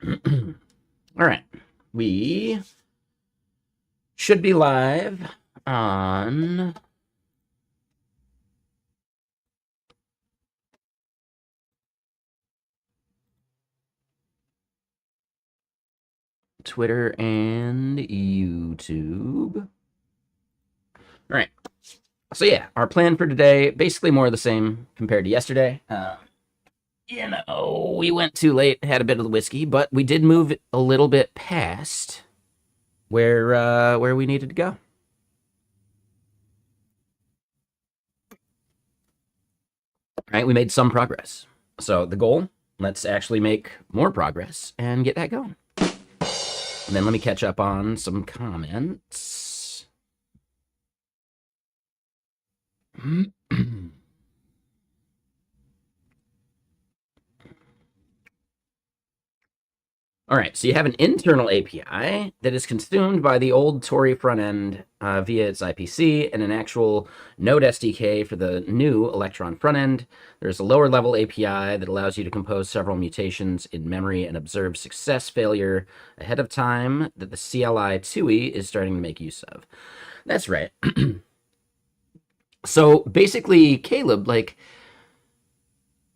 All right. We should be live on Twitter and YouTube. All right. So yeah, our plan for today, basically more of the same compared to yesterday. We went too late, had a bit of the whiskey, but we did move a little bit past where we needed to go. Right, we made some progress. So the goal, let's actually make more progress and get that going. And then let me catch up on some comments. All right, so you have an internal API that is consumed by the old Tori front end via its IPC and an actual Node SDK for the new Electron front end. There's a lower level API that allows you to compose several mutations in memory and observe success failure ahead of time that the CLI TUI is starting to make use of. That's right. So basically, Caleb, like,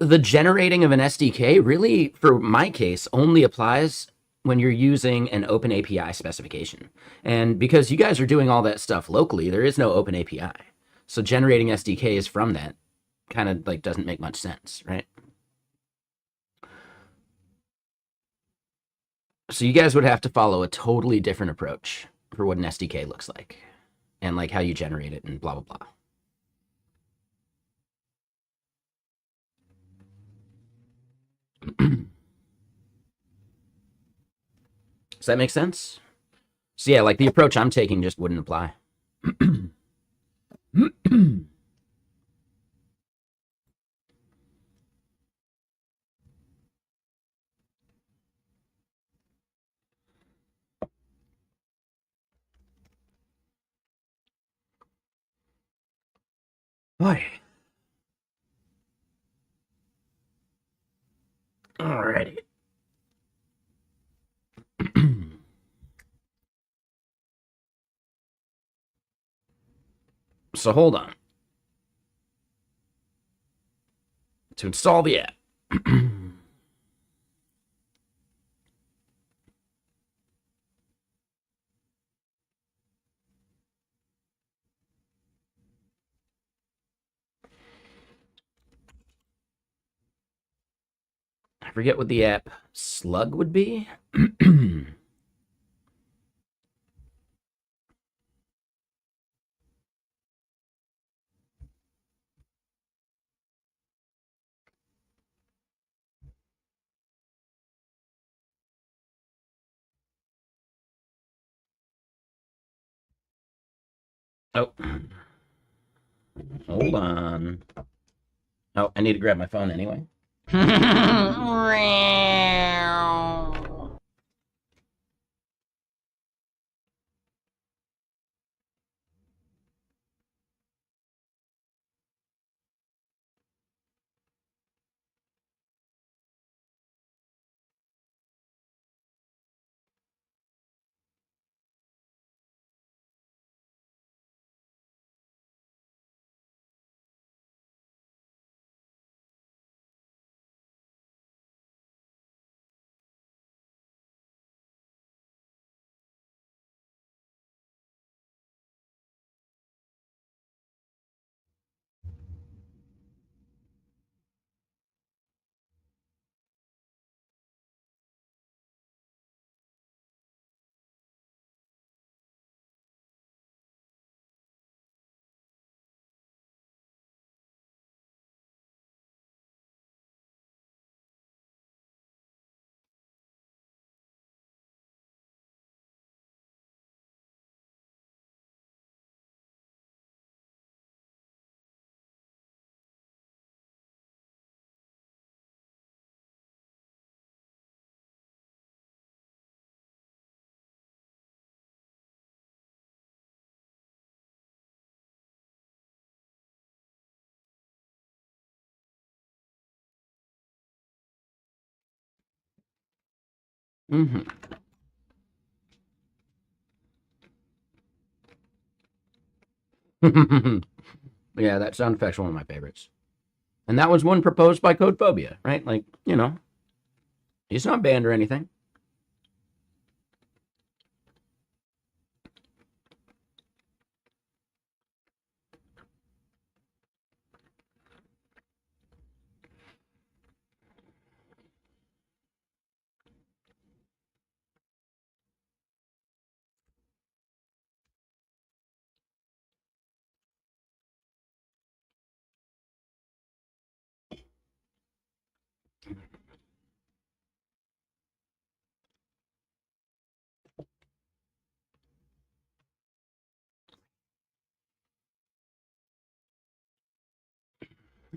the generating of an SDK really, for my case, only applies when you're using an open API specification. And because you guys are doing all that stuff locally, there is no open API. So generating SDKs from that kind of like doesn't make much sense, right? So you guys would have to follow a totally different approach for what an SDK looks like and like how you generate it and blah blah blah. Does that make sense? So yeah, like the approach I'm taking just wouldn't apply. Boy. Alrighty. So hold on. To install the app. I forget what the app slug would be. Oh, hold on. Oh, I need to grab my phone anyway. Mm-hmm. Yeah, that sound effect's one of my favorites. And that was one proposed by Codephobia, right? Like, you know, he's not banned or anything.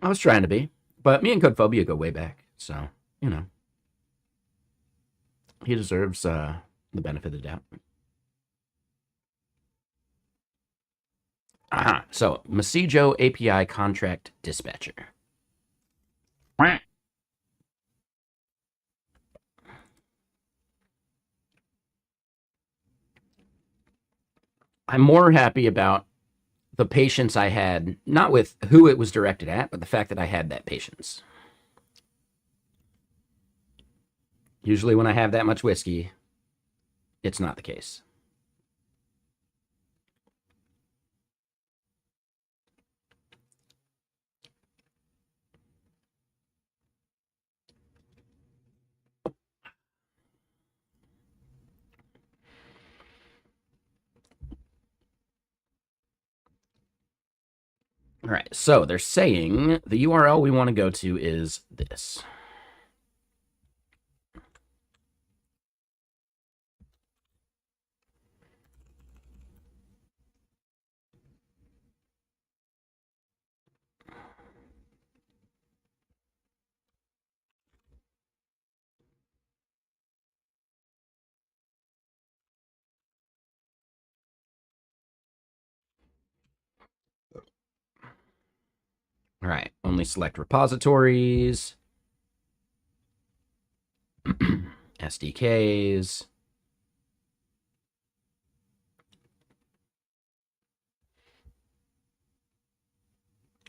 I was trying to be, but me and Codephobia go way back, so you know he deserves the benefit of the doubt. So Messijo API contract dispatcher. I'm more happy about the patience I had, not with who it was directed at, but the fact that I had that patience. Usually, when I have that much whiskey, it's not the case. All right, so they're saying the URL we want to go to is this. All right, only select repositories, SDKs.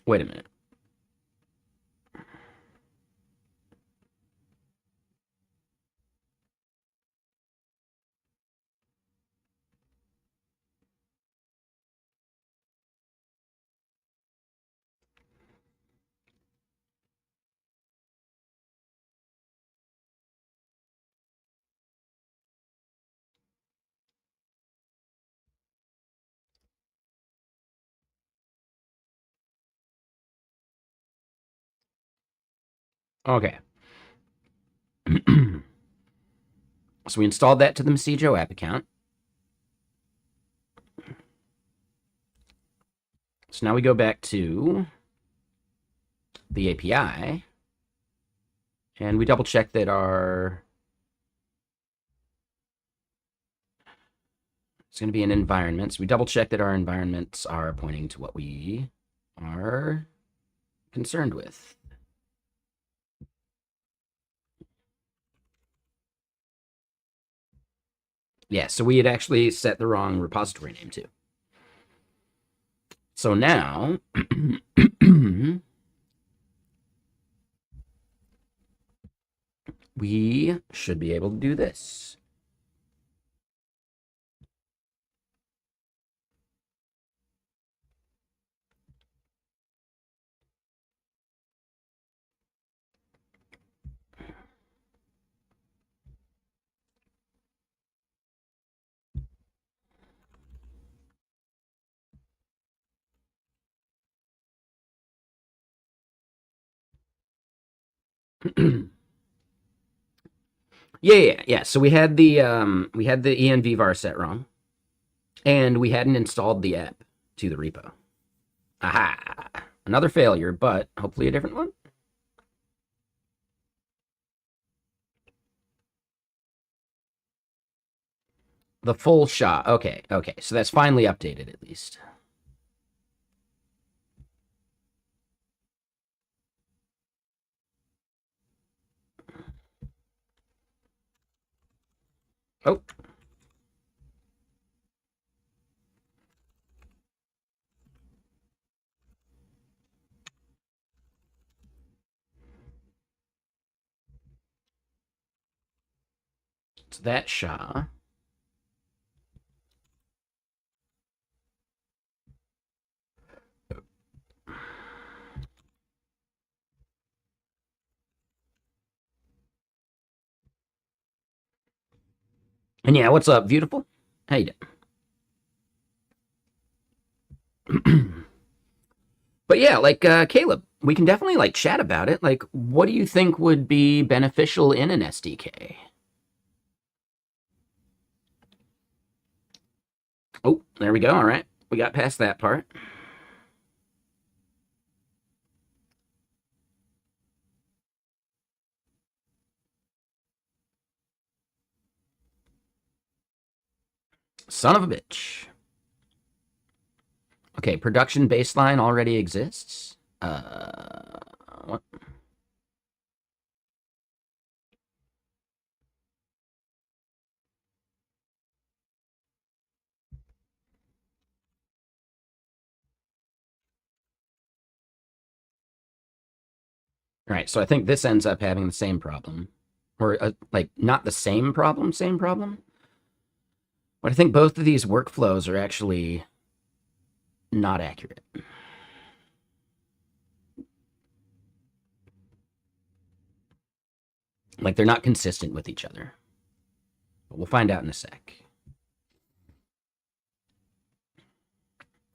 Wait a minute. Okay. So we installed that to the Messijo app account. So now we go back to the API and we double check that it's going to be an environment. So we double check that our environments are pointing to what we are concerned with. Yeah, so we had actually set the wrong repository name too. So now we should be able to do this. Yeah. So we had the env var set wrong, and we hadn't installed the app to the repo. Aha! Another failure, but hopefully a different one. The full shot. Okay. So that's finally updated at least. Oh. It's that SHA. And yeah, what's up, beautiful? How you doing? But yeah, like Caleb, we can definitely like chat about it. Like, what do you think would be beneficial in an SDK? Oh, there we go. All right, we got past that part. Son of a bitch. Okay, production baseline already exists. What? All right, so I think this ends up having the same problem, or like not the same problem, same problem. But I think both of these workflows are actually not accurate. Like they're not consistent with each other. But we'll find out in a sec.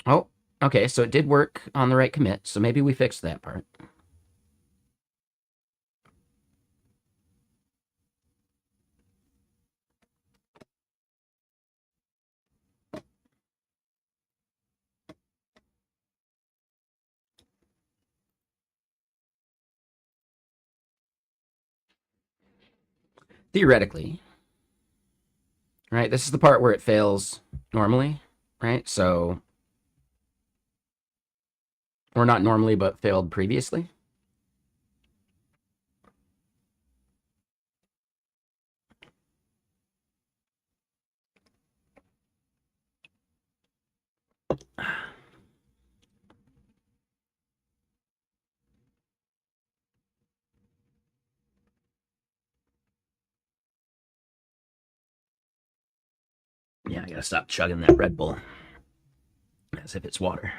Oh, okay, so it did work on the right commit, so maybe we fixed that part. Theoretically, right, this is the part where it fails normally, right? So, or not normally, but failed previously. Yeah, I gotta stop chugging that Red Bull as if it's water.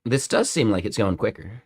This does seem like it's going quicker.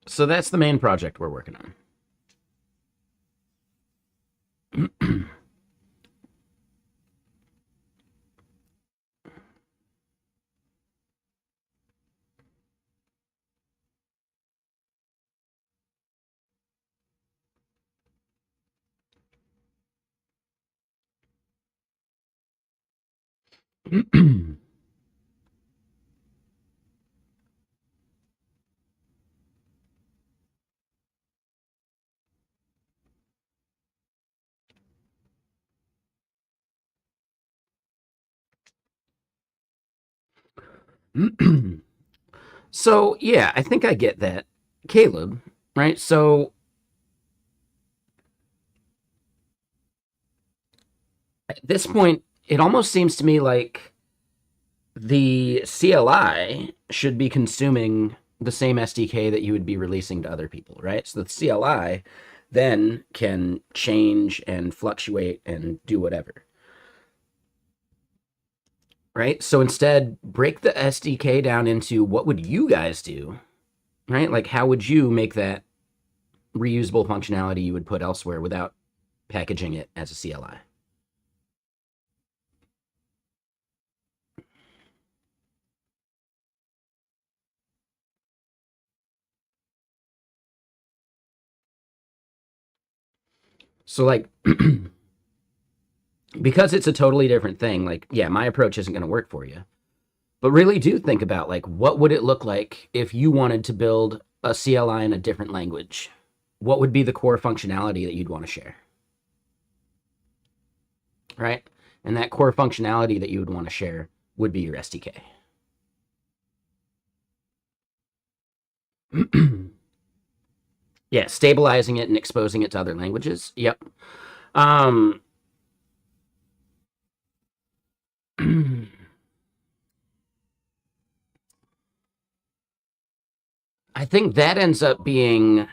So that's the main project we're working on. So yeah, I think I get that, Caleb. Right. So at this point, it almost seems to me like the CLI should be consuming the same SDK that you would be releasing to other people, right? So the CLI then can change and fluctuate and do whatever. right? So instead, break the SDK down into what would you guys do, right? Like how would you make that reusable functionality you would put elsewhere without packaging it as a CLI? So like, because it's a totally different thing, like, yeah, my approach isn't going to work for you. But really do think about like, what would it look like if you wanted to build a CLI in a different language? What would be the core functionality that you'd want to share? Right? And that core functionality that you would want to share would be your SDK. Yeah, stabilizing it and exposing it to other languages. Yep. I think that ends up being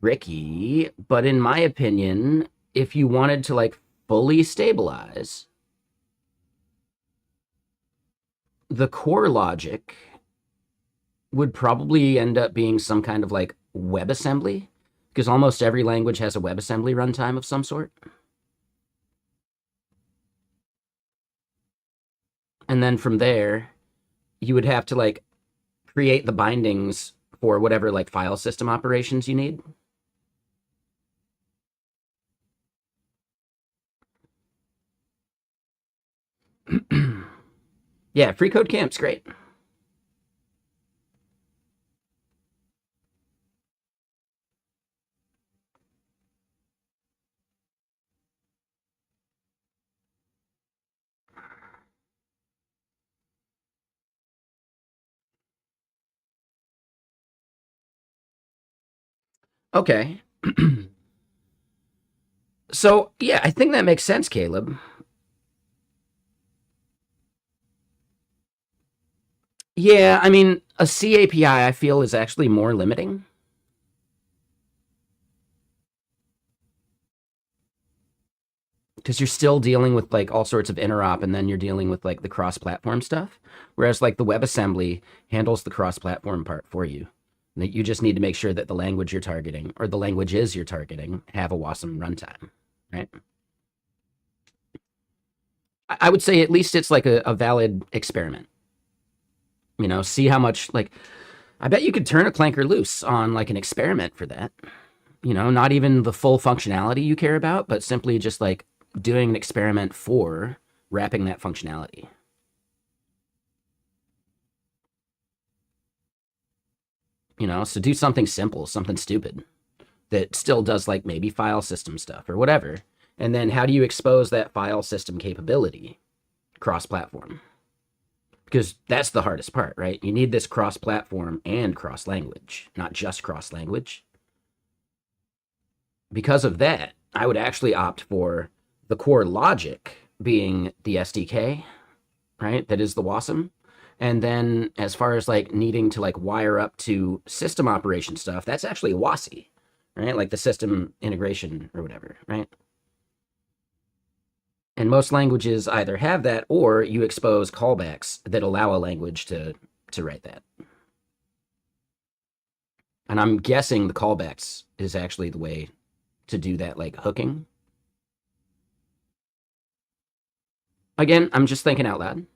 tricky, but in my opinion, if you wanted to like fully stabilize, the core logic would probably end up being some kind of like WebAssembly, because almost every language has a WebAssembly runtime of some sort. And then from there, you would have to like create the bindings for whatever like file system operations you need. Yeah, free code camp's great. Okay. So, yeah, I think that makes sense, Caleb. Yeah, I mean, a C API I feel is actually more limiting. Because you're still dealing with like all sorts of interop, and then you're dealing with like the cross-platform stuff. Whereas like the WebAssembly handles the cross-platform part for you. That you just need to make sure that the language you're targeting or the languages you're targeting have a WASM runtime, right? I would say at least it's like a valid experiment. You know, see how much like I bet you could turn a clanker loose on like an experiment for that. You know, not even the full functionality you care about, but simply just like doing an experiment for wrapping that functionality. You know, so do something simple, something stupid that still does like maybe file system stuff or whatever. And then how do you expose that file system capability cross platform? Because that's the hardest part, right? You need this cross platform and cross language, not just cross language. Because of that, I would actually opt for the core logic being the SDK, right? That is the WASM. And then as far as like needing to like wire up to system operation stuff, that's actually WASI, right? Like the system integration or whatever, right? And most languages either have that or you expose callbacks that allow a language to write that. And I'm guessing the callbacks is actually the way to do that, like hooking. Again, I'm just thinking out loud.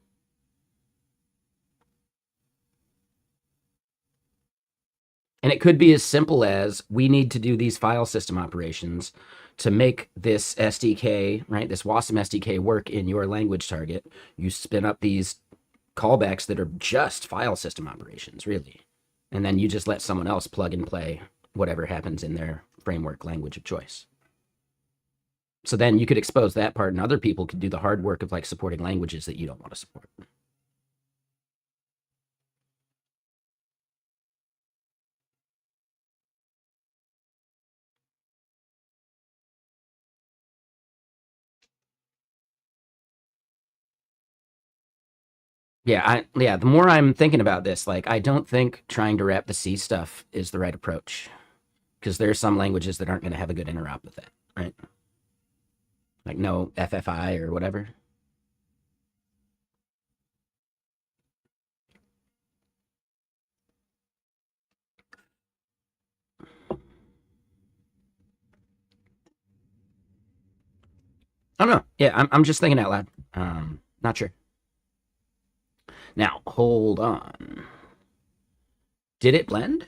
And it could be as simple as we need to do these file system operations to make this SDK, right, this WASM SDK work in your language target. You spin up these callbacks that are just file system operations, really. And then you just let someone else plug and play whatever happens in their framework language of choice. So then you could expose that part, and other people could do the hard work of like supporting languages that you don't want to support. Yeah, the more I'm thinking about this, like I don't think trying to wrap the C stuff is the right approach. Because there are some languages that aren't going to have a good interop with that, right? Like no FFI or whatever. Oh no, yeah, I'm just thinking out loud. Not sure. Now hold on. Did it blend?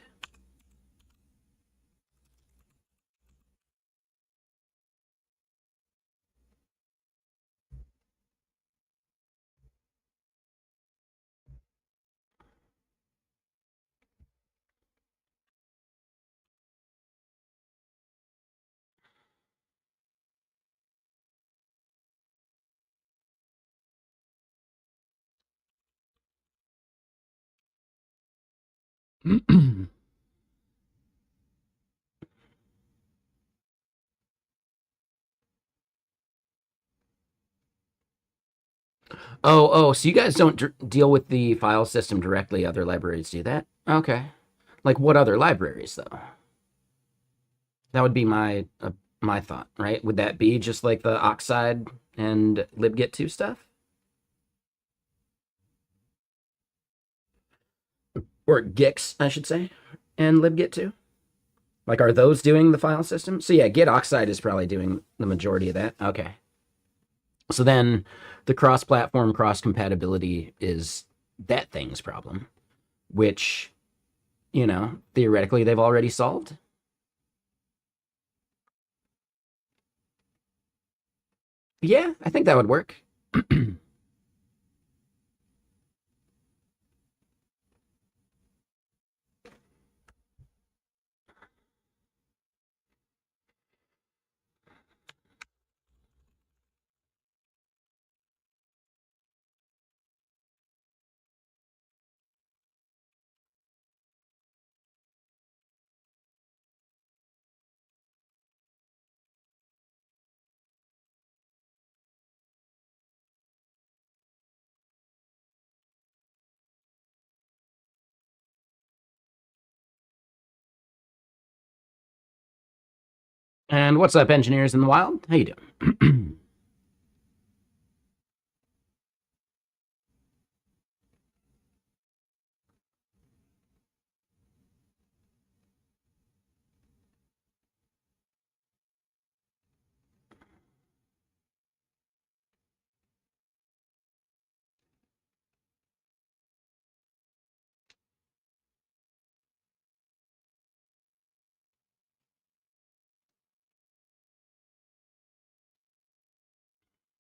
So you guys don't deal with the file system directly. Other libraries do that. Okay. Like what other libraries though? That would be my thought, right? Would that be just like the Oxide and libgit2 stuff? Or Gix, I should say, and libgit2? Like, are those doing the file system? So yeah, Git Oxide is probably doing the majority of that. Okay. So then the cross-platform cross-compatibility is that thing's problem, which, theoretically they've already solved. Yeah, I think that would work. And what's up, engineers in the wild? How you doing?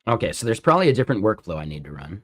Okay, so there's probably a different workflow I need to run.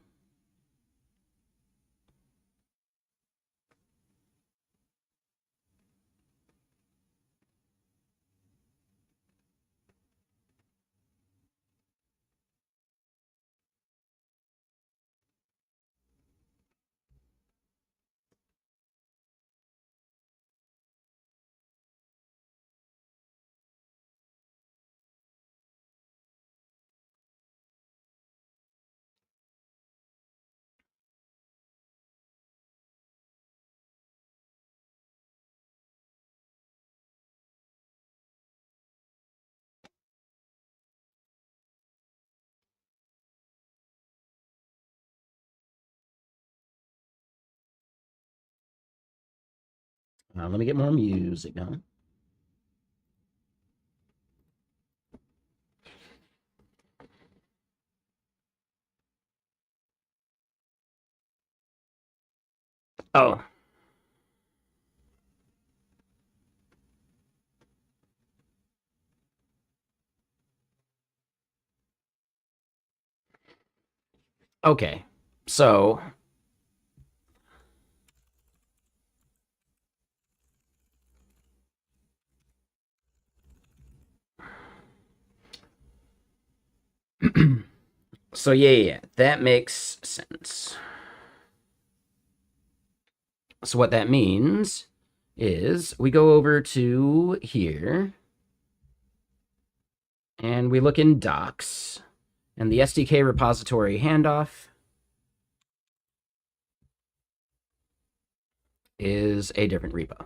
Let me get more music going. Oh, okay. So, so yeah, that makes sense. So what that means is we go over to here and we look in docs and the SDK repository handoff is a different repo.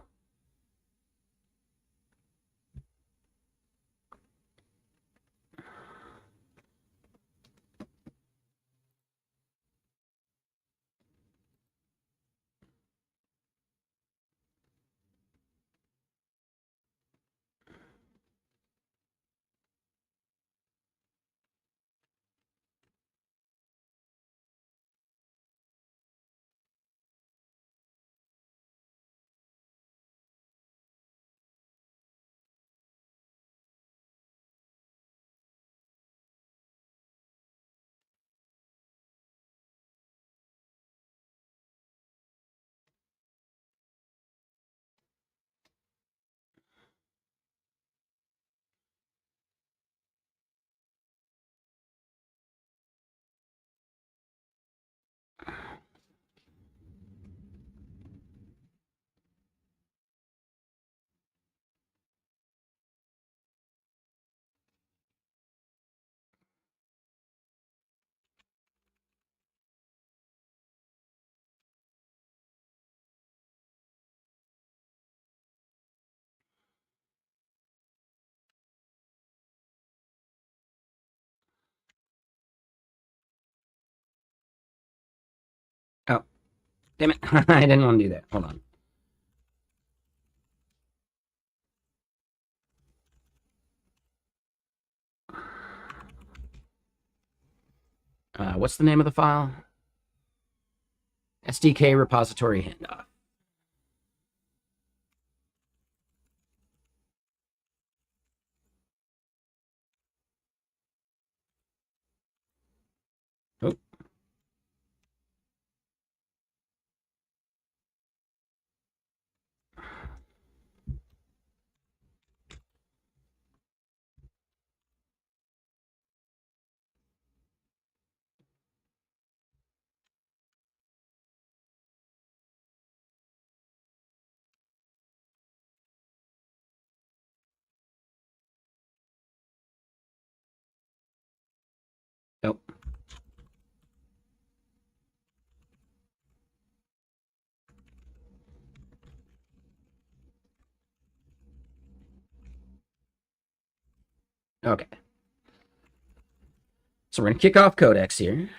Damn it. I didn't want to do that. Hold on. What's the name of the file? SDK repository handoff. Oh. Oh. Okay. So we're going to kick off Codex here.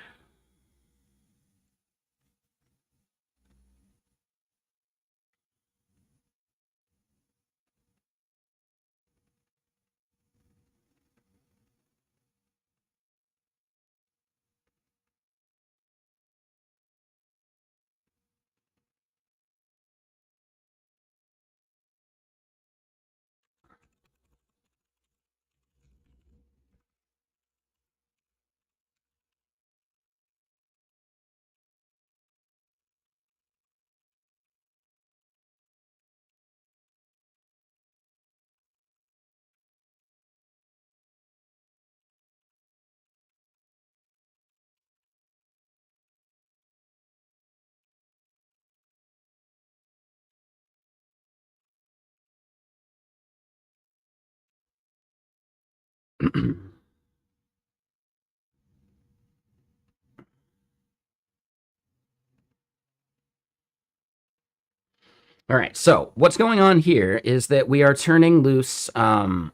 All right, so what's going on here is that we are turning loose, right?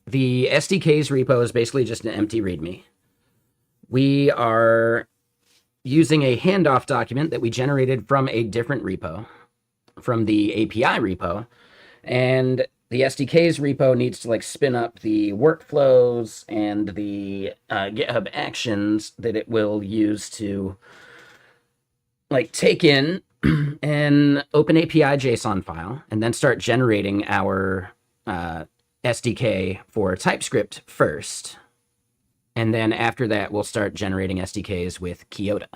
The SDKs repo is basically just an empty README. We are using a handoff document that we generated from a different repo, from the API repo, and the SDKs repo needs to like spin up the workflows and the GitHub actions that it will use to like take in an OpenAPI JSON file and then start generating our SDK for TypeScript first. And then after that, we'll start generating SDKs with Kyoto.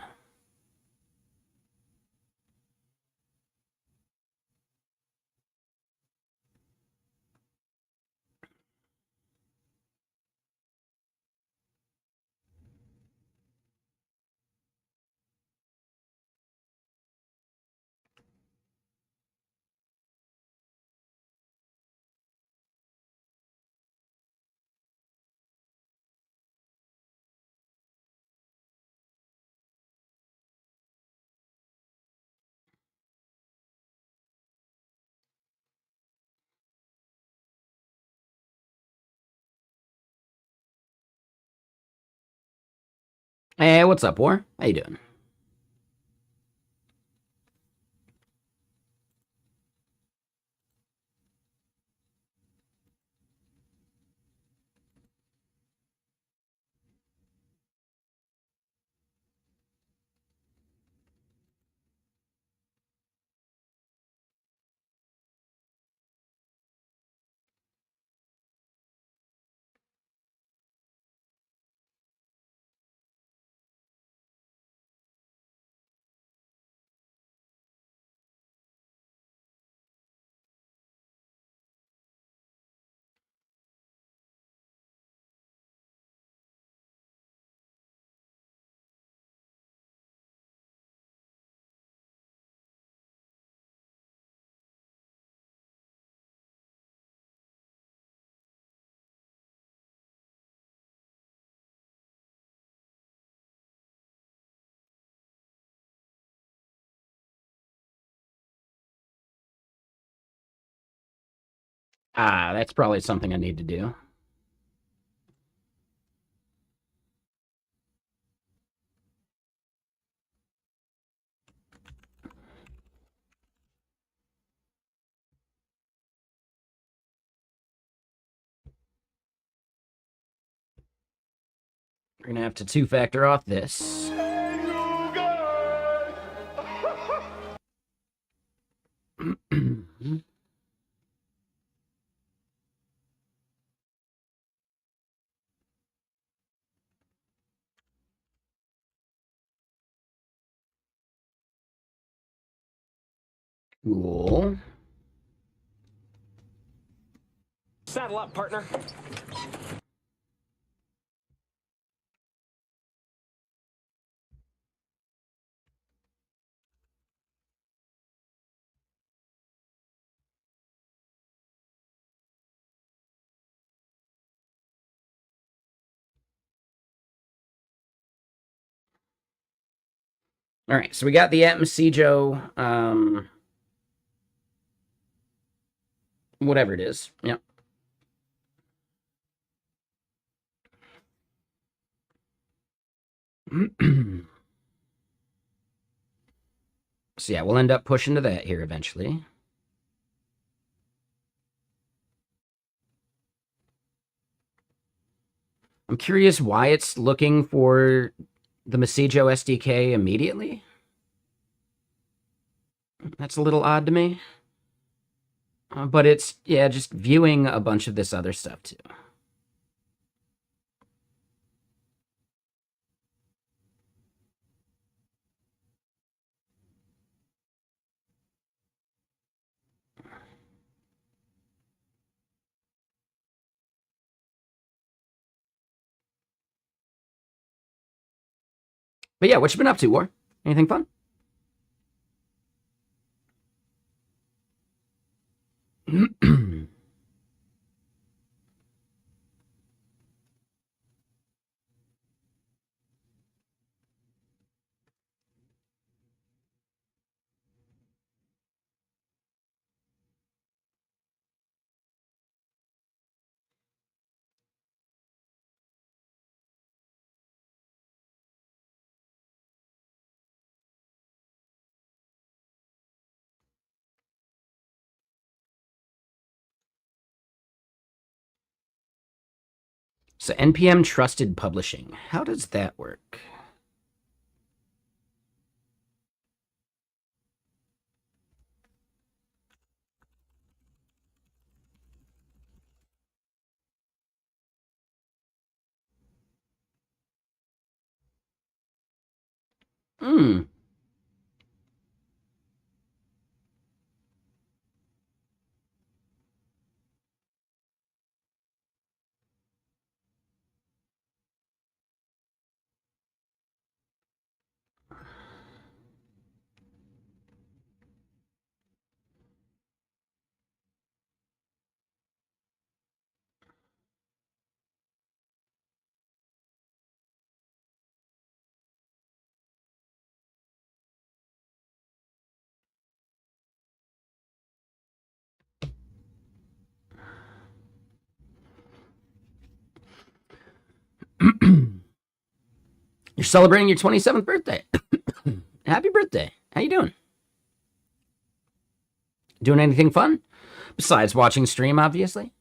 Hey, what's up, War? How you doing? That's probably something I need to do. We're going to have to two-factor auth this. Cool. Saddle up, partner. All right, so we got the Messijo, whatever it is. Yep. So yeah, we'll end up pushing to that here eventually. I'm curious why it's looking for the Messijo SDK immediately. That's a little odd to me. But it's, yeah, just viewing a bunch of this other stuff too. But yeah, what you been up to, War? Anything fun? So NPM Trusted Publishing. How does that work? Hmm. You're celebrating your 27th birthday. Happy birthday. How you doing? Doing anything fun? Besides watching stream, obviously.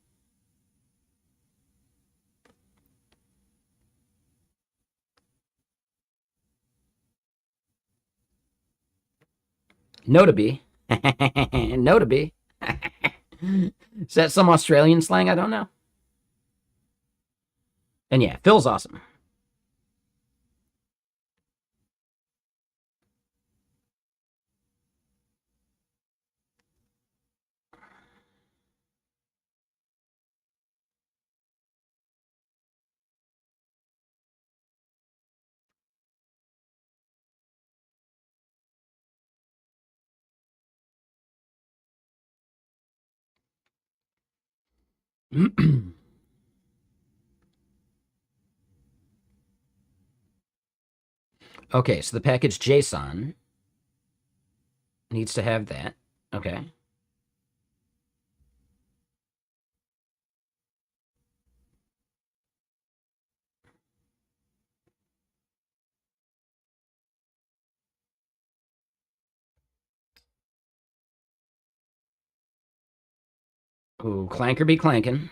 No to be. No to be. Is that some Australian slang? I don't know. And yeah, Phil's awesome. Okay, so the package JSON needs to have that. Okay. Ooh, clanker be clanking.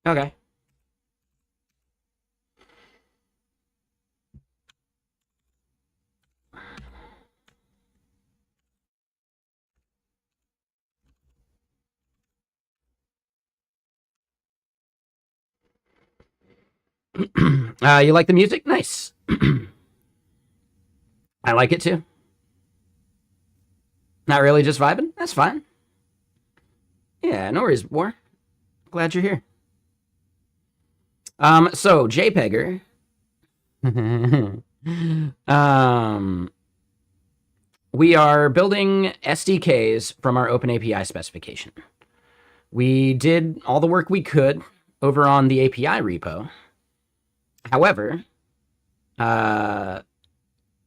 Okay. You like the music? Nice. I like it too. Not really just vibing? That's fine. Yeah, no worries, War. Glad you're here. So JPEGer. um, we are building SDKs from our OpenAPI specification. We did all the work we could over on the API repo. However,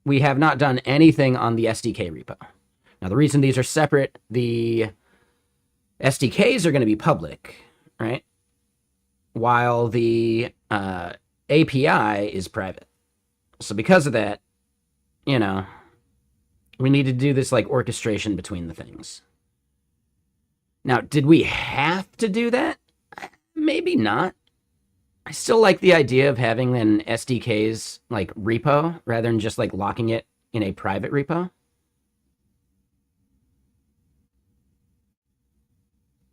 we have not done anything on the SDK repo. Now, the reason these are separate, the SDKs are going to be public, right? While the API is private. So because of that, you know, we need to do this like orchestration between the things. Now, did we have to do that? Maybe not. I still like the idea of having an SDK's like repo rather than just like locking it in a private repo.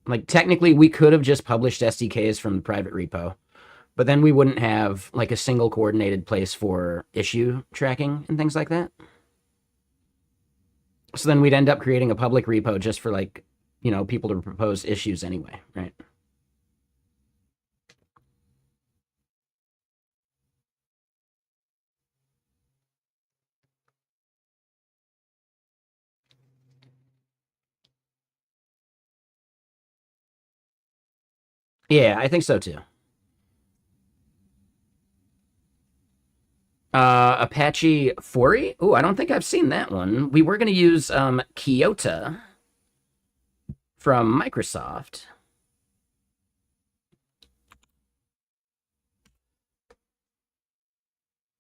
Like technically we could have just published SDKs from the private repo, but then we wouldn't have like a single coordinated place for issue tracking and things like that. So then we'd end up creating a public repo just for like, you know, people to propose issues anyway, right? Yeah, I think so too. Apache Fori? Oh, I don't think I've seen that one. We were going to use Kyoto from Microsoft.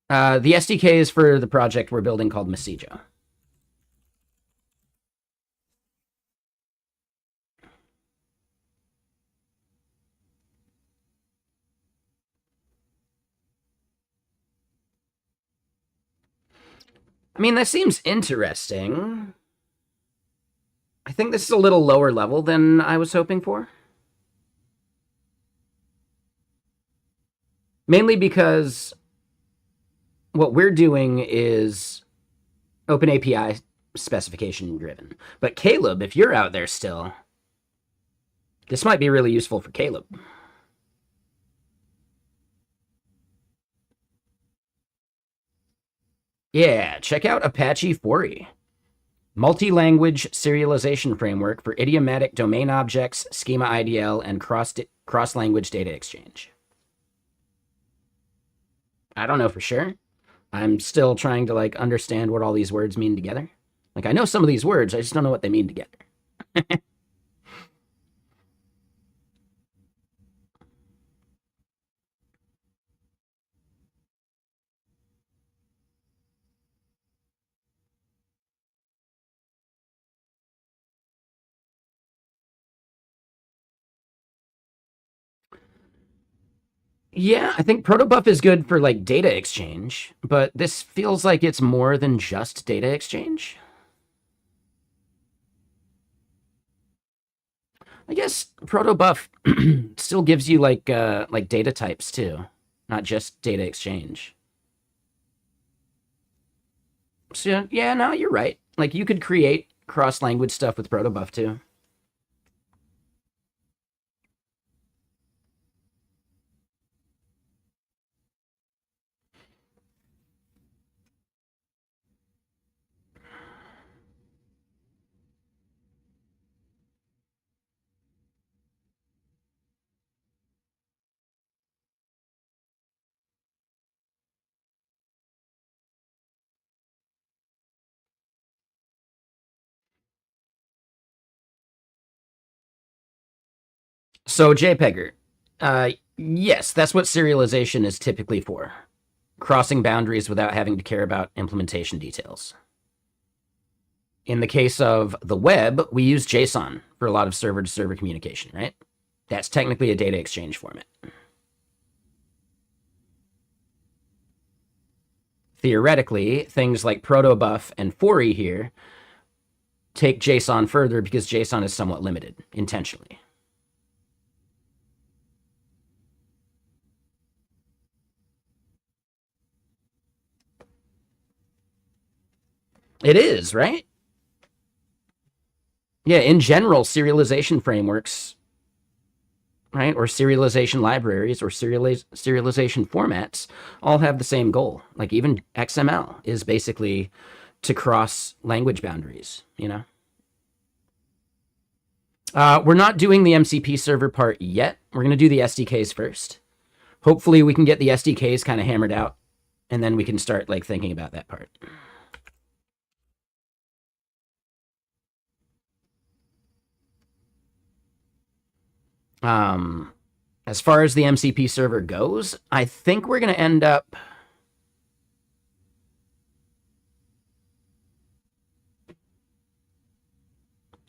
The SDK is for the project we're building called Messijo. I mean, that seems interesting. I think this is a little lower level than I was hoping for. Mainly because what we're doing is OpenAPI specification driven. But Caleb, if you're out there still, this might be really useful for Caleb. Yeah, check out Apache Fori. Multi-language serialization framework for idiomatic domain objects, schema IDL, and cross-language data exchange. I don't know for sure. I'm still trying to like understand what all these words mean together. Like I know some of these words, I just don't know what they mean together. Yeah, I think protobuf is good for like data exchange, but this feels like it's more than just data exchange. I guess protobuf still gives you like data types too, not just data exchange. So yeah, no, you're right. Like you could create cross-language stuff with protobuf too. So JPEGer, yes, that's what serialization is typically for. Crossing boundaries without having to care about implementation details. In the case of the web, we use JSON for a lot of server-to-server communication, right? That's technically a data exchange format. Theoretically, things like protobuf and 4e here take JSON further because JSON is somewhat limited intentionally. It is, right? Yeah, in general, serialization frameworks, right, or serialization libraries or serialization formats all have the same goal. Like even XML is basically to cross language boundaries, you know? We're not doing the MCP server part yet. We're going to do the SDKs first. Hopefully we can get the SDKs kind of hammered out, and then we can start like thinking about that part. As far as the MCP server goes, I think we're going to end up...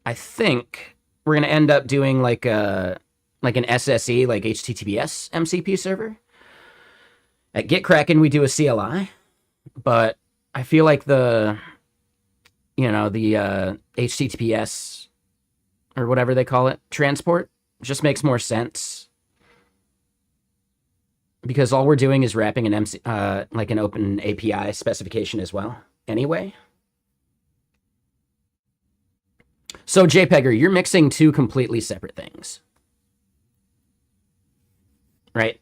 I think we're going to end up doing like an SSE, like HTTPS MCP server. At GitKraken, we do a CLI, but I feel like the HTTPS or whatever they call it, transport, just makes more sense because all we're doing is wrapping an like an open API specification as well. Anyway, so JPEGer, you're mixing two completely separate things, right?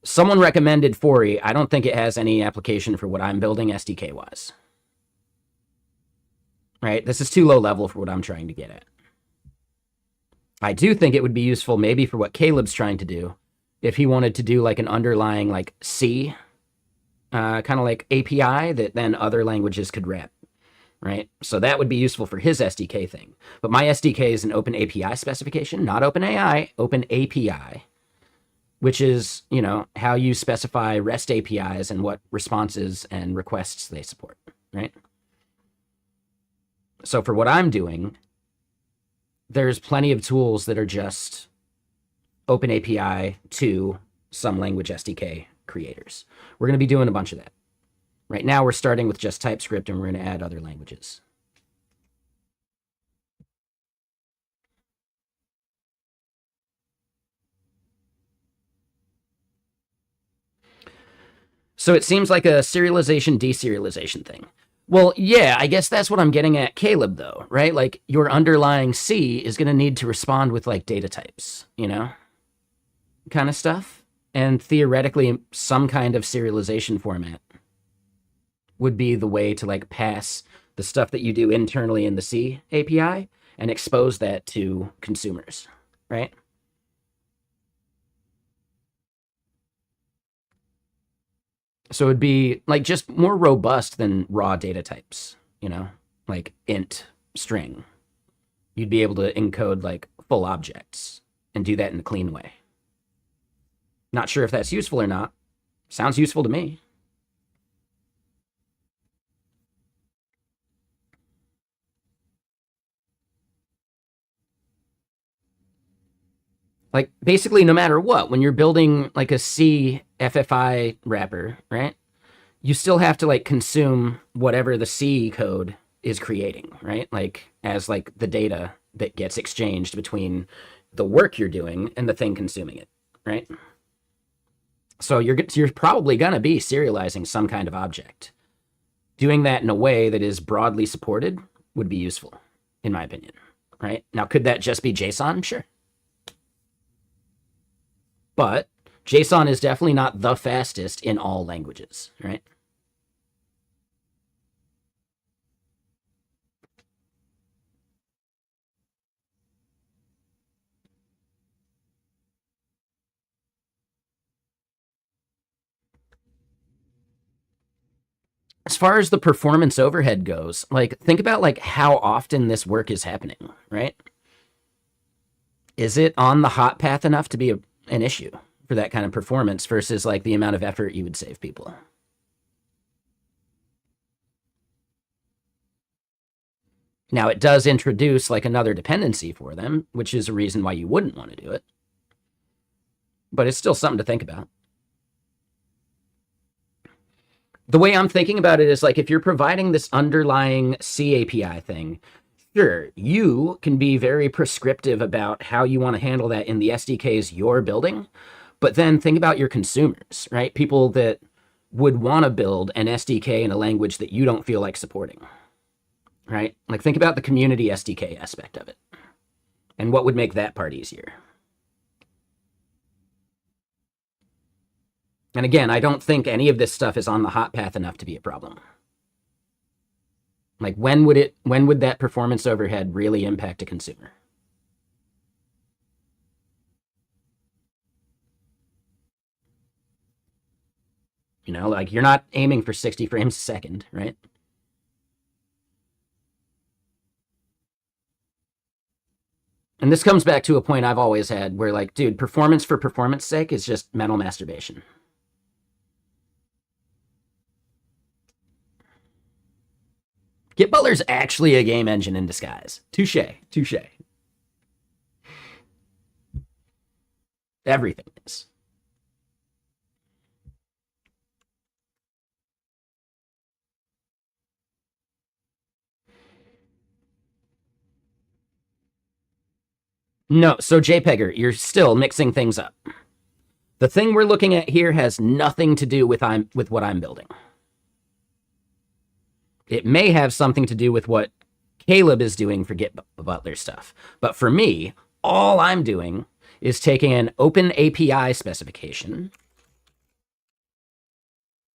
Someone recommended 4e. I don't think it has any application for what I'm building SDK-wise. Right? This is too low level for what I'm trying to get at. I do think it would be useful maybe for what Caleb's trying to do, if he wanted to do like an underlying like C, kind of like API that then other languages could wrap, right? So that would be useful for his SDK thing. But my SDK is an open API specification, not OpenAI, open API, which is, you know, how you specify REST APIs and what responses and requests they support, right? So for what I'm doing, there's plenty of tools that are just open API to some language SDK creators. We're going to be doing a bunch of that. Right now, we're starting with just TypeScript, and we're going to add other languages. So it seems like a serialization, deserialization thing. Well, yeah, I guess that's what I'm getting at, Caleb, though, right? Like, your underlying C is going to need to respond with, like, data types, you know? Kind of stuff. And theoretically, some kind of serialization format would be the way to, like, pass the stuff that you do internally in the C API and expose that to consumers, right? So it'd be like just more robust than raw data types, you know, like int, string. You'd be able to encode like full objects and do that in a clean way. Not sure if that's useful or not. Sounds useful to me. Like basically no matter what, when you're building like a C FFI wrapper, right? You still have to like consume whatever the C code is creating, right? Like as like the data that gets exchanged between the work you're doing and the thing consuming it, right? So you're probably going to be serializing some kind of object. Doing that in a way that is broadly supported would be useful, in my opinion, right? Now, could that just be JSON? Sure. But JSON is definitely not the fastest in all languages, right? As far as the performance overhead goes, like think about like how often this work is happening, right? is it on the hot path enough to be an issue for that kind of performance versus like the amount of effort you would save people? Now, it does introduce like another dependency for them, which is a reason why you wouldn't want to do it. But it's still something to think about. The way I'm thinking about it is like if you're providing this underlying C API thing, sure, you can be very prescriptive about how you want to handle that in the SDKs you're building. But then think about your consumers, right? People that would want to build an SDK in a language that you don't feel like supporting. Right? Like think about the community SDK aspect of it and what would make that part easier. And again, I don't think any of this stuff is on the hot path enough to be a problem. Like when would that performance overhead really impact a consumer? You know, like you're not aiming for 60 frames a second, right? And this comes back to a point I've always had where like, dude, performance for performance sake is just mental masturbation. Git Butler's actually a game engine in disguise. Touche, touche. Everything is. No, so JPEGer, you're still mixing things up. The thing we're looking at here has nothing to do with what I'm building. It may have something to do with what Caleb is doing for Git Butler stuff. But for me, all I'm doing is taking an open API specification,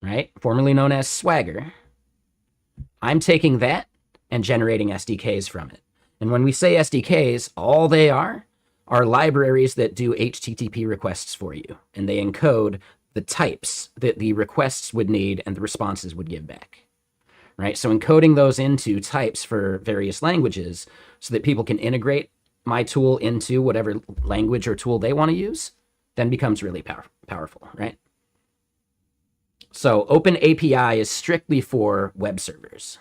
right? Formerly known as Swagger. I'm taking that and generating SDKs from it. And when we say SDKs, all they are libraries that do HTTP requests for you. And they encode the types that the requests would need and the responses would give back. Right? So encoding those into types for various languages so that people can integrate my tool into whatever language or tool they want to use, then becomes really powerful, right? So Open API is strictly for web servers,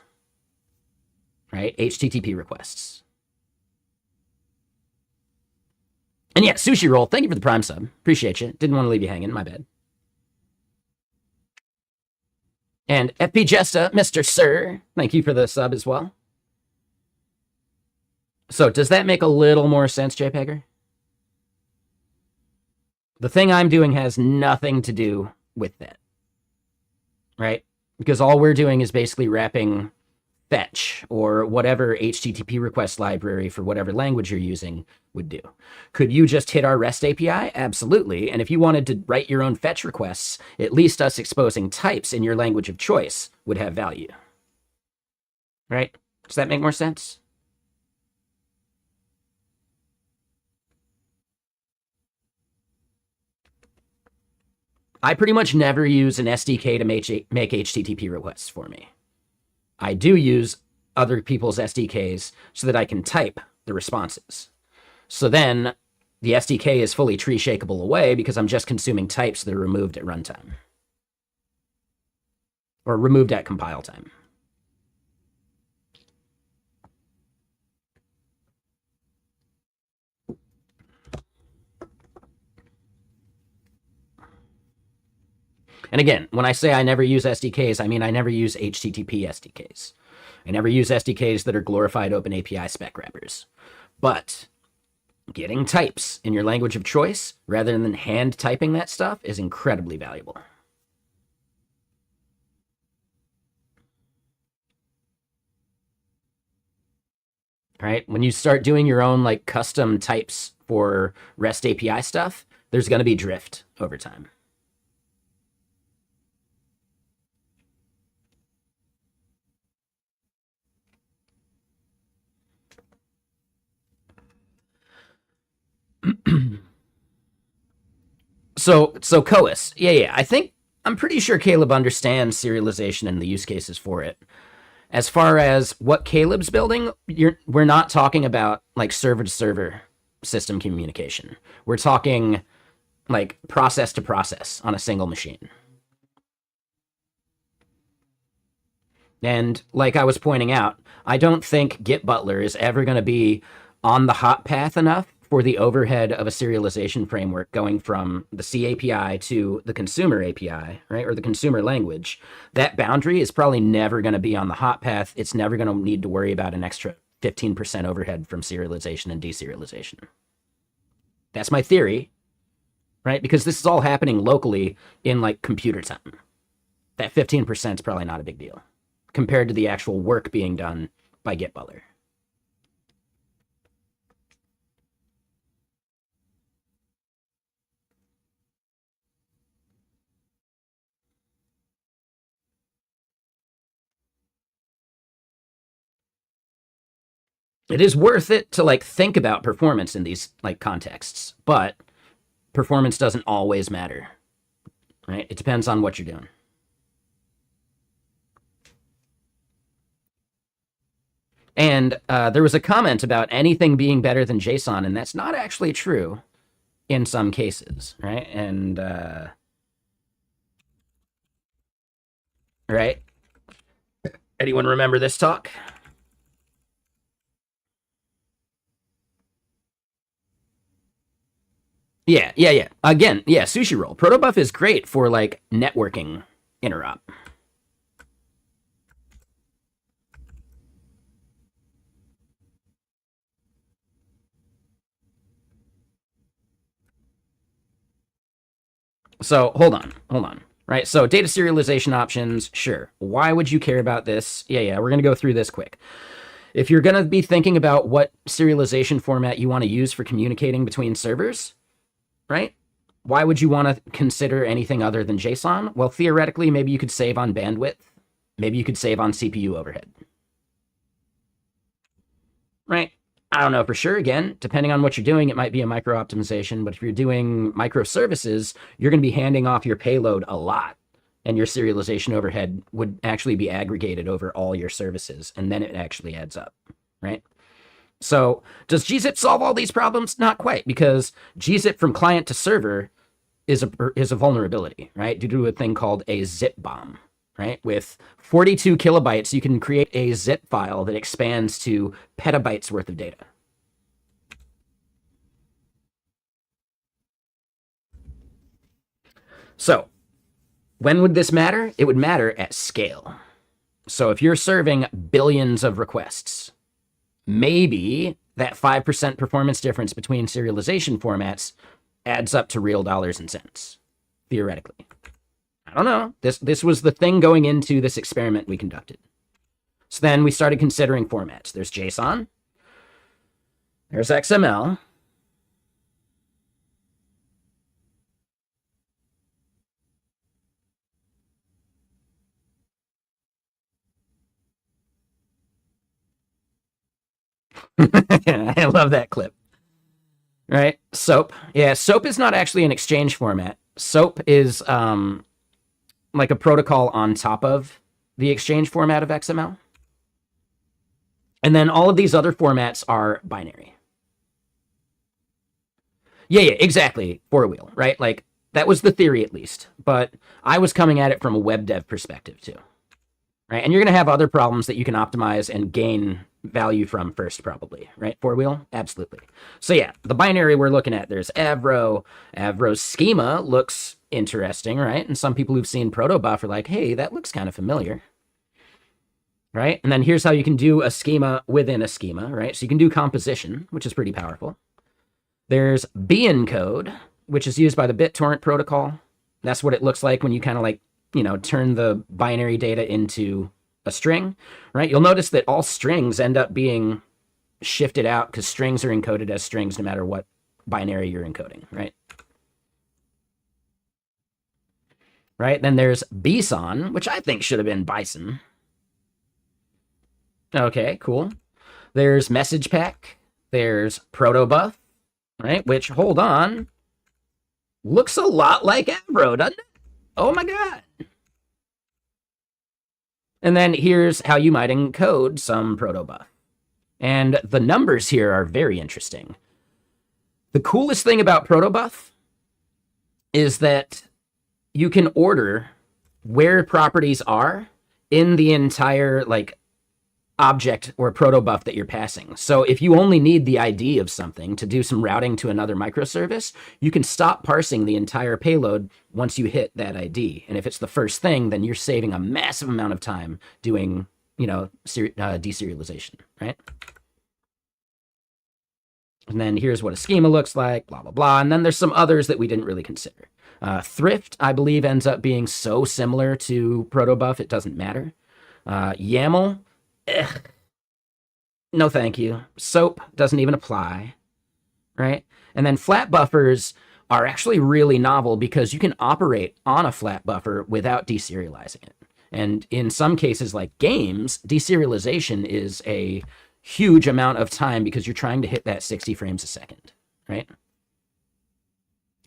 right? HTTP requests. And yeah, Sushi Roll, thank you for the Prime sub. Appreciate you. Didn't want to leave you hanging. My bad. And FP Jesta, Mr. Sir, thank you for the sub as well. So does that make a little more sense, JPEGer? The thing I'm doing has nothing to do with that, right? Because all we're doing is basically wrapping fetch or whatever HTTP request library for whatever language you're using would do. Could you just hit our REST API? Absolutely. And if you wanted to write your own fetch requests, at least us exposing types in your language of choice would have value. Right? Does that make more sense? I pretty much never use an SDK to make HTTP requests for me. I do use other people's SDKs so that I can type the responses. So then the SDK is fully tree shakeable away because I'm just consuming types that are removed at runtime. Or removed at compile time. And again, when I say I never use SDKs, I mean I never use HTTP SDKs. I never use SDKs that are glorified OpenAPI spec wrappers. But getting types in your language of choice, rather than hand typing that stuff, is incredibly valuable. Right? When you start doing your own like custom types for REST API stuff, there's going to be drift over time. So COAS, yeah. I'm pretty sure Caleb understands serialization and the use cases for it. As far as what Caleb's building, we're not talking about like server to server system communication. We're talking like process to process on a single machine. And like I was pointing out, I don't think Git Butler is ever going to be on the hot path enough for the overhead of a serialization framework going from the C API to the consumer API, right? Or the consumer language. That boundary is probably never going to be on the hot path. It's never going to need to worry about an extra 15% overhead from serialization and deserialization. That's my theory, right? Because this is all happening locally in like computer time. That 15% is probably not a big deal compared to the actual work being done by Git Butler. It is worth it to like think about performance in these like contexts, but performance doesn't always matter, right? It depends on what you're doing. And there was a comment about anything being better than JSON, and that's not actually true in some cases, right? And right? Anyone remember this talk? Yeah. Again, yeah, sushi roll. Protobuf is great for like networking interop. So hold on. Right. So data serialization options, sure. Why would you care about this? Yeah. We're gonna go through this quick. If you're gonna be thinking about what serialization format you want to use for communicating between servers, right? Why would you want to consider anything other than JSON? Well, theoretically, maybe you could save on bandwidth. Maybe you could save on CPU overhead. Right? I don't know for sure. Again, depending on what you're doing, it might be a micro optimization. But if you're doing microservices, you're going to be handing off your payload a lot. And your serialization overhead would actually be aggregated over all your services. And then it actually adds up, right? So does gzip solve all these problems? Not quite, because gzip from client to server is a vulnerability, right? Due to a thing called a zip bomb, right? With 42 kilobytes, you can create a zip file that expands to petabytes worth of data. So when would this matter? It would matter at scale. So if you're serving billions of requests, maybe that 5% performance difference between serialization formats adds up to real dollars and cents, theoretically. I don't know. This was the thing going into this experiment we conducted. So then we started considering formats. There's JSON. There's XML. I love that clip. Right? SOAP. Yeah, SOAP is not actually an exchange format. SOAP is like a protocol on top of the exchange format of XML. And then all of these other formats are binary. Yeah, exactly. For a wheel, right? Like, that was the theory at least. But I was coming at it from a web dev perspective too. Right? And you're going to have other problems that you can optimize and gain value from first, probably, right? For wheel? Absolutely. So yeah, the binary we're looking at, there's Avro. Avro's schema looks interesting, right? And some people who've seen Protobuf are like, hey, that looks kind of familiar. Right? And then here's how you can do a schema within a schema, right? So you can do composition, which is pretty powerful. There's bencode, which is used by the BitTorrent protocol. That's what it looks like when you kind of like, turn the binary data into a string, right? You'll notice that all strings end up being shifted out because strings are encoded as strings no matter what binary you're encoding, right? Right? Then there's bson, which I think should have been bison. Okay, cool. There's message pack. There's protobuf, right? Which, hold on, looks a lot like Avro, doesn't it? Oh my God. And then here's how you might encode some protobuf. And the numbers here are very interesting. The coolest thing about protobuf is that you can order where properties are in the entire like object or protobuf that you're passing. So if you only need the ID of something to do some routing to another microservice, you can stop parsing the entire payload once you hit that ID. And if it's the first thing, then you're saving a massive amount of time doing, deserialization, right? And then here's what a schema looks like, blah, blah, blah. And then there's some others that we didn't really consider. Thrift, I believe, ends up being so similar to protobuf, it doesn't matter. YAML, no thank you. SOAP doesn't even apply, right? And then flat buffers are actually really novel because you can operate on a flat buffer without deserializing it. And in some cases, like games, deserialization is a huge amount of time because you're trying to hit that 60 frames a second, right?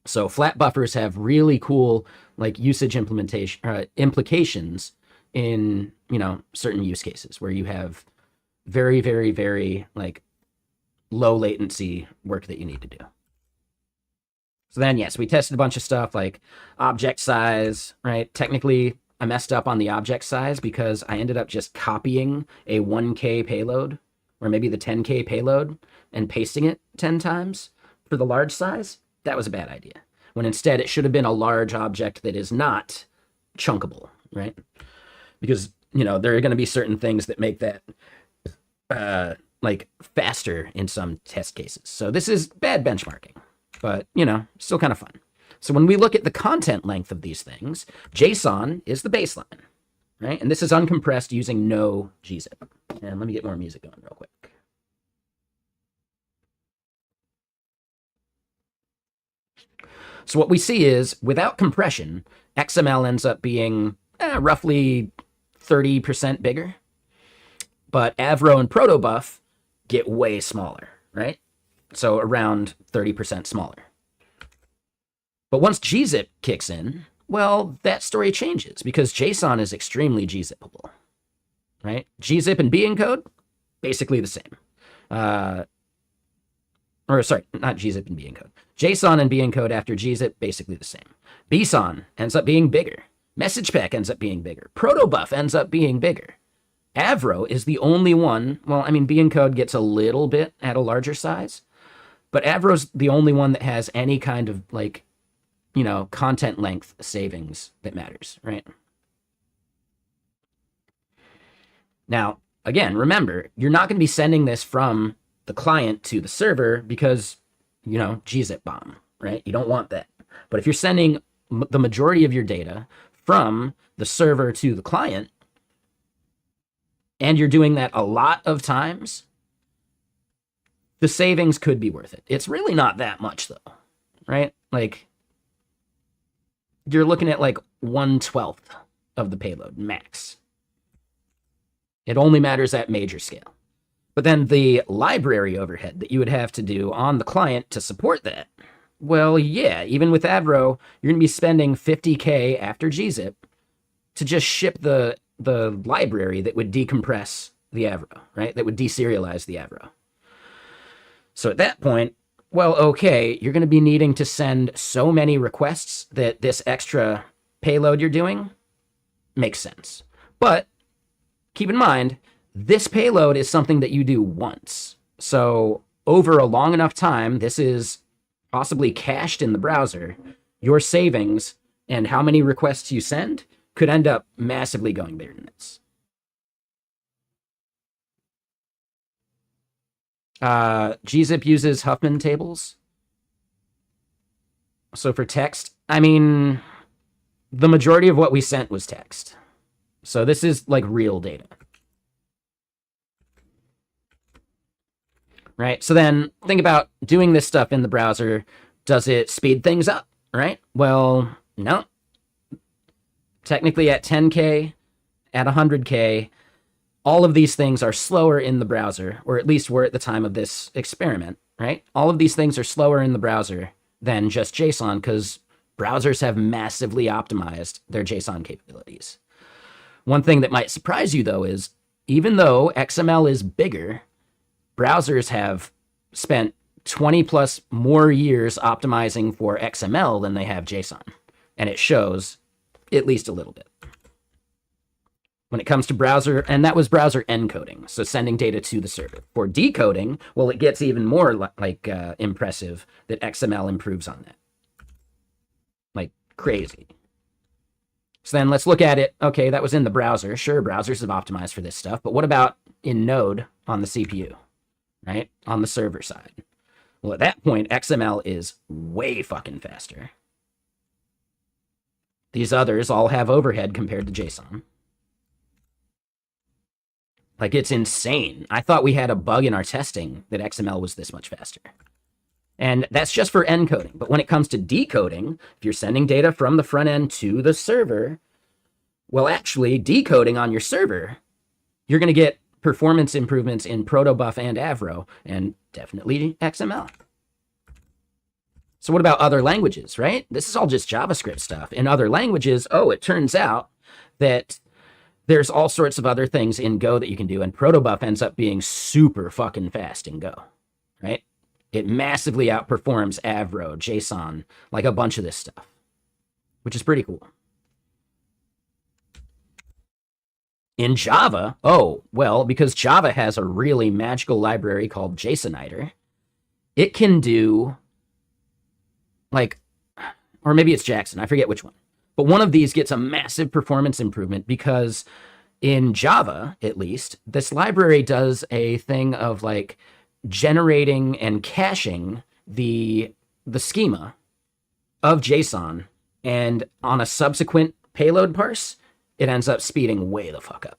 So flat buffers have really cool like usage implications in, certain use cases where you have very, very, very like low latency work that you need to do. So then, yes, we tested a bunch of stuff like object size, right? Technically, I messed up on the object size because I ended up just copying a 1K payload or maybe the 10K payload and pasting it 10 times for the large size. That was a bad idea. When instead it should have been a large object that is not chunkable, right? Because, there are going to be certain things that make that like faster in some test cases. So this is bad benchmarking, but, still kind of fun. So when we look at the content length of these things, JSON is the baseline, right? And this is uncompressed using no gzip. And let me get more music going real quick. So what we see is without compression, XML ends up being roughly 30% bigger. But Avro and protobuf get way smaller, right? So around 30% smaller. But once gzip kicks in, well, that story changes because JSON is extremely gzippable, right? Gzip and B encode, basically the same. Not gzip and B encode. JSON and B encode after gzip, basically the same. BSON ends up being bigger. Message pack ends up being bigger. Protobuf ends up being bigger. Avro is the only one, B encode gets a little bit at a larger size, but Avro's the only one that has any kind of content length savings that matters, right? Now, again, remember, you're not going to be sending this from the client to the server because, gzip bomb, right? You don't want that. But if you're sending the majority of your data from the server to the client, and you're doing that a lot of times, the savings could be worth it. It's really not that much, though, right? Like, you're looking at like 1/12 of the payload max. It only matters at major scale. But then the library overhead that you would have to do on the client to support that, well, yeah, even with Avro, you're going to be spending $50K after gzip to just ship the library that would decompress the Avro, right? That would deserialize the Avro. So at that point, well, okay, you're going to be needing to send so many requests that this extra payload you're doing makes sense. But keep in mind, this payload is something that you do once. So over a long enough time, this is possibly cached in the browser. Your savings and how many requests you send could end up massively going bigger than this. Gzip uses Huffman tables. So for text, the majority of what we sent was text. So this is like real data. Right? So then think about doing this stuff in the browser. Does it speed things up? Right? Well, no. Technically at 10K, at 100K, all of these things are slower in the browser, or at least were at the time of this experiment, right? All of these things are slower in the browser than just JSON because browsers have massively optimized their JSON capabilities. One thing that might surprise you, though, is even though XML is bigger, browsers have spent 20 plus more years optimizing for XML than they have JSON. And it shows at least a little bit. When it comes to browser, and that was browser encoding, so sending data to the server. For decoding, well, it gets even more impressive that XML improves on that. Like crazy. So then let's look at it. Okay, that was in the browser. Sure, browsers have optimized for this stuff, but what about in Node on the CPU, right? On the server side. Well, at that point, XML is way fucking faster. These others all have overhead compared to JSON. Like, it's insane. I thought we had a bug in our testing that XML was this much faster. And that's just for encoding. But when it comes to decoding, if you're sending data from the front end to the server, well, actually, decoding on your server, you're going to get performance improvements in protobuf and Avro, and definitely XML. So what about other languages, right? This is all just JavaScript stuff. In other languages, oh, it turns out that there's all sorts of other things in Go that you can do, and protobuf ends up being super fucking fast in Go, right? It massively outperforms Avro, JSON, like a bunch of this stuff, which is pretty cool. In Java, oh, well, because Java has a really magical library called JSONiter, it can do, like, or maybe it's Jackson, I forget which one. But one of these gets a massive performance improvement because in Java, at least, this library does a thing of like generating and caching the schema of JSON, and on a subsequent payload parse, it ends up speeding way the fuck up.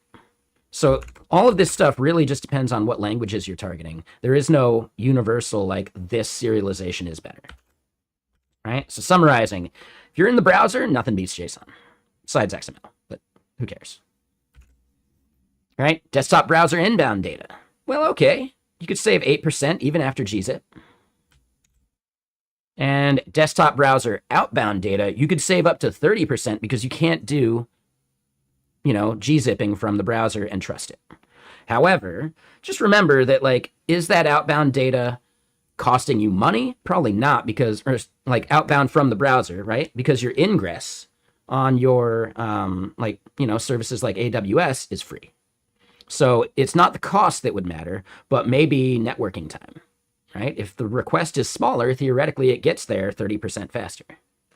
So all of this stuff really just depends on what languages you're targeting. There is no universal, like, this serialization is better. Right? So summarizing, if you're in the browser, nothing beats JSON, besides XML, but who cares? Right? Desktop browser inbound data. Well, okay. You could save 8% even after gzip. And desktop browser outbound data, you could save up to 30% because you can't do, gzipping from the browser and trust it. However, just remember that, like, is that outbound data costing you money? Probably not, because, or like outbound from the browser, right? Because your ingress on your, services like AWS is free. So it's not the cost that would matter, but maybe networking time, right? If the request is smaller, theoretically, it gets there 30% faster,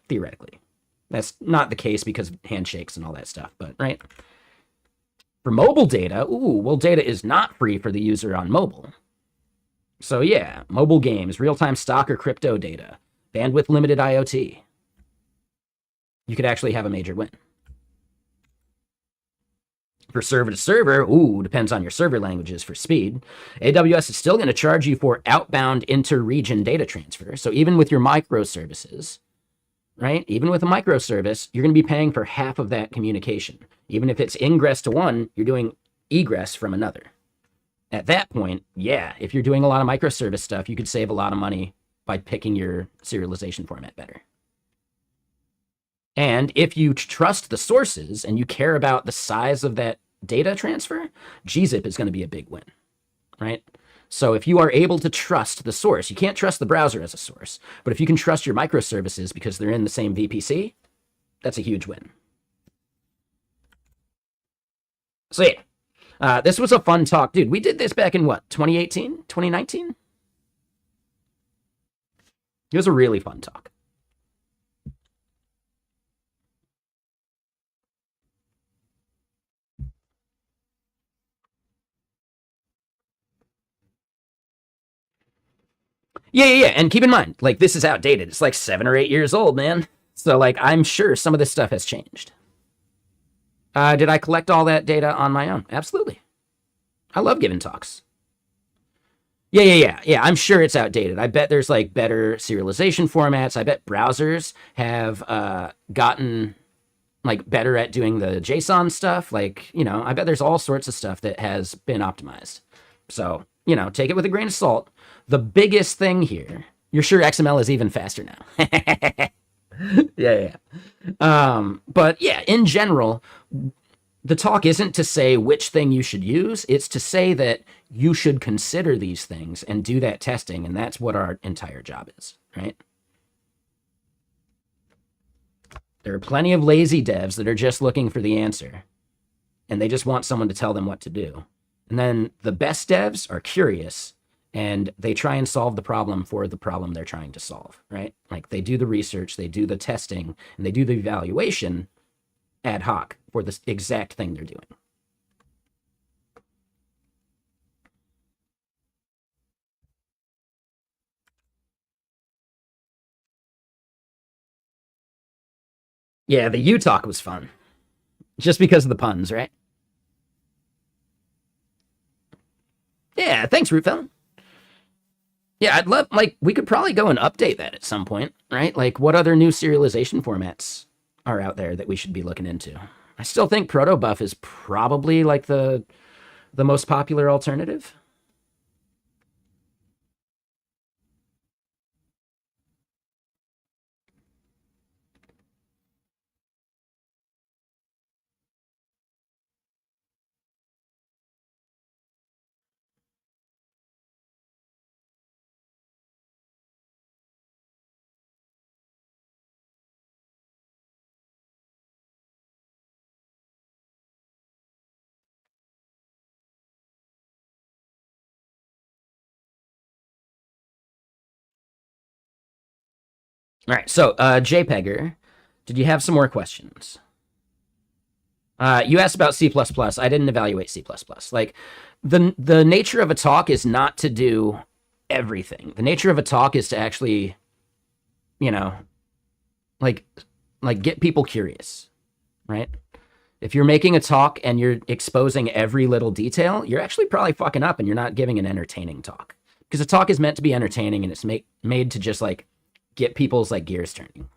theoretically. That's not the case because of handshakes and all that stuff, but right? For mobile data, data is not free for the user on mobile. So yeah, mobile games, real-time stock or crypto data, bandwidth-limited IoT. You could actually have a major win. For server-to-server, depends on your server languages for speed. AWS is still going to charge you for outbound inter-region data transfer. So even with your microservices, right? Even with a microservice, you're going to be paying for half of that communication. Even if it's ingress to one, you're doing egress from another. At that point, yeah, if you're doing a lot of microservice stuff, you could save a lot of money by picking your serialization format better. And if you trust the sources and you care about the size of that data transfer, gzip is going to be a big win, right? So if you are able to trust the source, you can't trust the browser as a source, but if you can trust your microservices because they're in the same VPC, that's a huge win. So yeah. This was a fun talk. Dude, we did this back in what, 2018, 2019? It was a really fun talk. Yeah. And keep in mind, like, this is outdated. It's like 7 or 8 years old, man. So, like, I'm sure some of this stuff has changed. Did I collect all that data on my own? Absolutely. I love giving talks. Yeah. I'm sure it's outdated. I bet there's, like, better serialization formats. I bet browsers have gotten, like, better at doing the JSON stuff. Like, I bet there's all sorts of stuff that has been optimized. So, take it with a grain of salt. The biggest thing here, you're sure XML is even faster now. Yeah. But yeah, in general, the talk isn't to say which thing you should use. It's to say that you should consider these things and do that testing. And that's what our entire job is, right? There are plenty of lazy devs that are just looking for the answer and they just want someone to tell them what to do. And then the best devs are curious and they try and solve the problem for the problem they're trying to solve, right? Like they do the research, they do the testing, and they do the evaluation ad hoc for the exact thing they're doing. Yeah, the U talk was fun. Just because of the puns, right? Yeah, thanks, Rootfell. Yeah, I'd love, like, we could probably go and update that at some point, right? Like, what other new serialization formats are out there that we should be looking into? I still think protobuf is probably, like, the most popular alternative. All right, so JPEGer, did you have some more questions? You asked about C++. I didn't evaluate C++. Like, the nature of a talk is not to do everything. The nature of a talk is to actually, you know, like get people curious, right? If you're making a talk and you're exposing every little detail, you're actually probably fucking up and you're not giving an entertaining talk. Because a talk is meant to be entertaining and it's made to just like get people's like gears turning.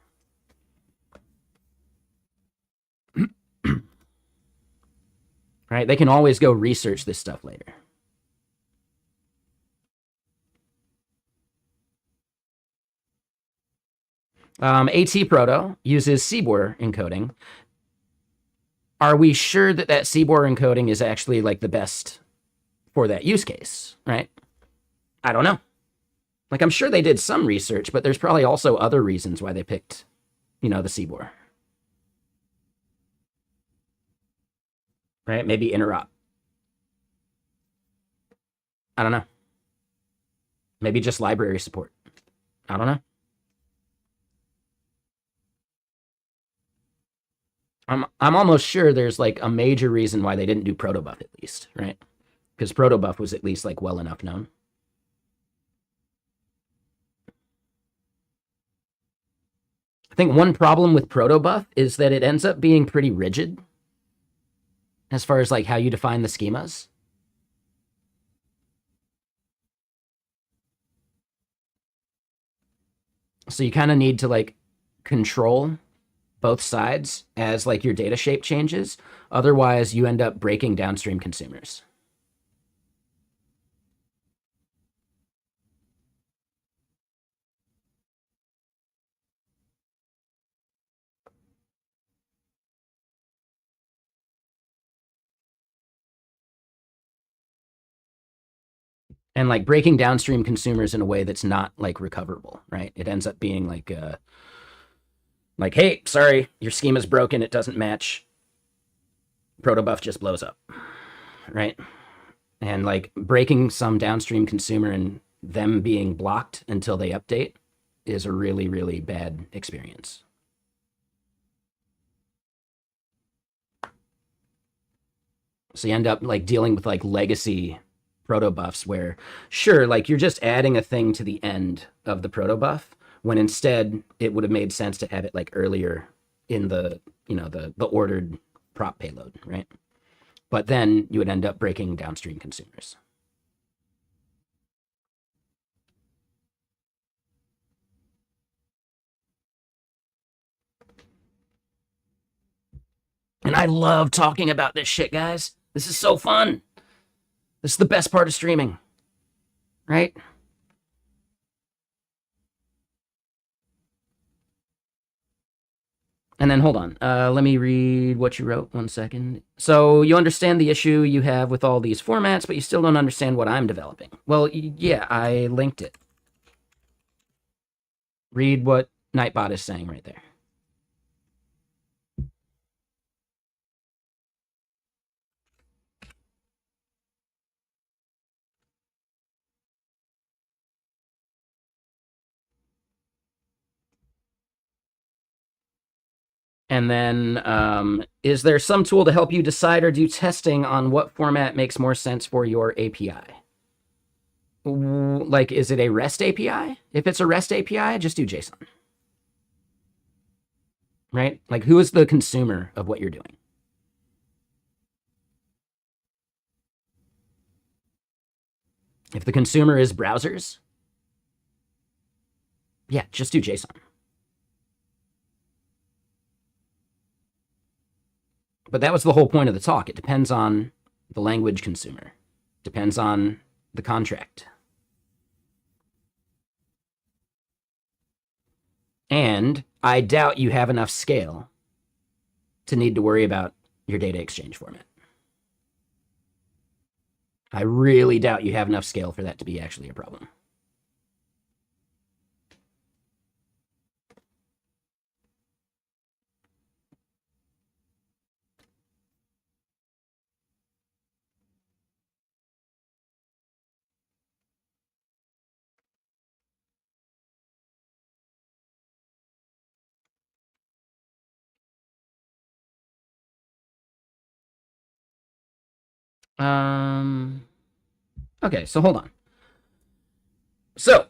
Right? They can always go research this stuff later. AT Proto uses CBOR encoding. Are we sure that that CBOR encoding is actually like the best for that use case, right? I don't know. Like, I'm sure they did some research, but there's probably also other reasons why they picked, the CBOR. Right? Maybe interop. I don't know. Maybe just library support. I don't know. I'm almost sure there's like a major reason why they didn't do protobuf at least, right? Because protobuf was at least like well enough known. I think one problem with protobuf is that it ends up being pretty rigid as far as like how you define the schemas. So you kind of need to like control both sides as like your data shape changes. Otherwise, you end up breaking downstream consumers. And like breaking downstream consumers in a way that's not like recoverable, right? It ends up being like, hey, sorry, your schema's broken, it doesn't match. Protobuf just blows up, right? And like breaking some downstream consumer and them being blocked until they update is a really, really bad experience. So you end up like dealing with like legacy protobufs where, sure, like you're just adding a thing to the end of the protobuf when instead it would have made sense to have it like earlier in the, the ordered prop payload, right? But then you would end up breaking downstream consumers. And I love talking about this shit, guys. This is so fun. This is the best part of streaming, right? And then hold on. Let me read what you wrote. 1 second. So you understand the issue you have with all these formats, but you still don't understand what I'm developing. Well, yeah, I linked it. Read what Nightbot is saying right there. And then, is there some tool to help you decide or do testing on what format makes more sense for your API? Like, is it a REST API? If it's a REST API, just do JSON. Right? Like, who is the consumer of what you're doing? If the consumer is browsers, yeah, just do JSON. But that was the whole point of the talk. It depends on the language consumer. Depends on the contract. And I doubt you have enough scale to need to worry about your data exchange format. I really doubt you have enough scale for that to be actually a problem. Okay, so hold on. So,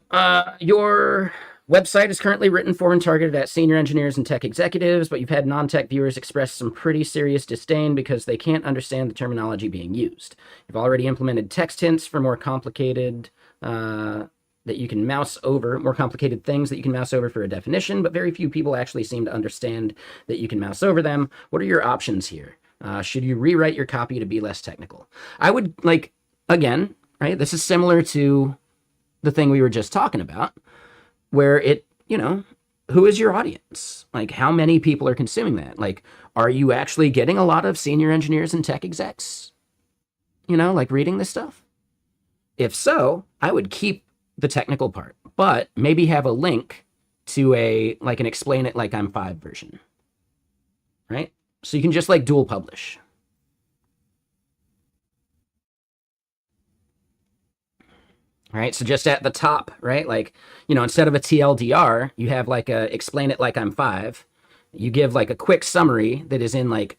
your website is currently written for and targeted at senior engineers and tech executives, but you've had non-tech viewers express some pretty serious disdain because they can't understand the terminology being used. You've already implemented text hints for more complicated that you can mouse over, more complicated things that you can mouse over for a definition, but very few people actually seem to understand that you can mouse over them. What are your options here? Should you rewrite your copy to be less technical? I would, like, again, right? This is similar to the thing we were just talking about, where it, who is your audience? Like, how many people are consuming that? Like, are you actually getting a lot of senior engineers and tech execs, like reading this stuff? If so, I would keep the technical part, but maybe have a link to an explain it like I'm 5 version, right? So you can just like dual publish. Right, so just at the top, right? Like, instead of a TLDR, you have like a explain it like I'm 5. You give like a quick summary that is in like,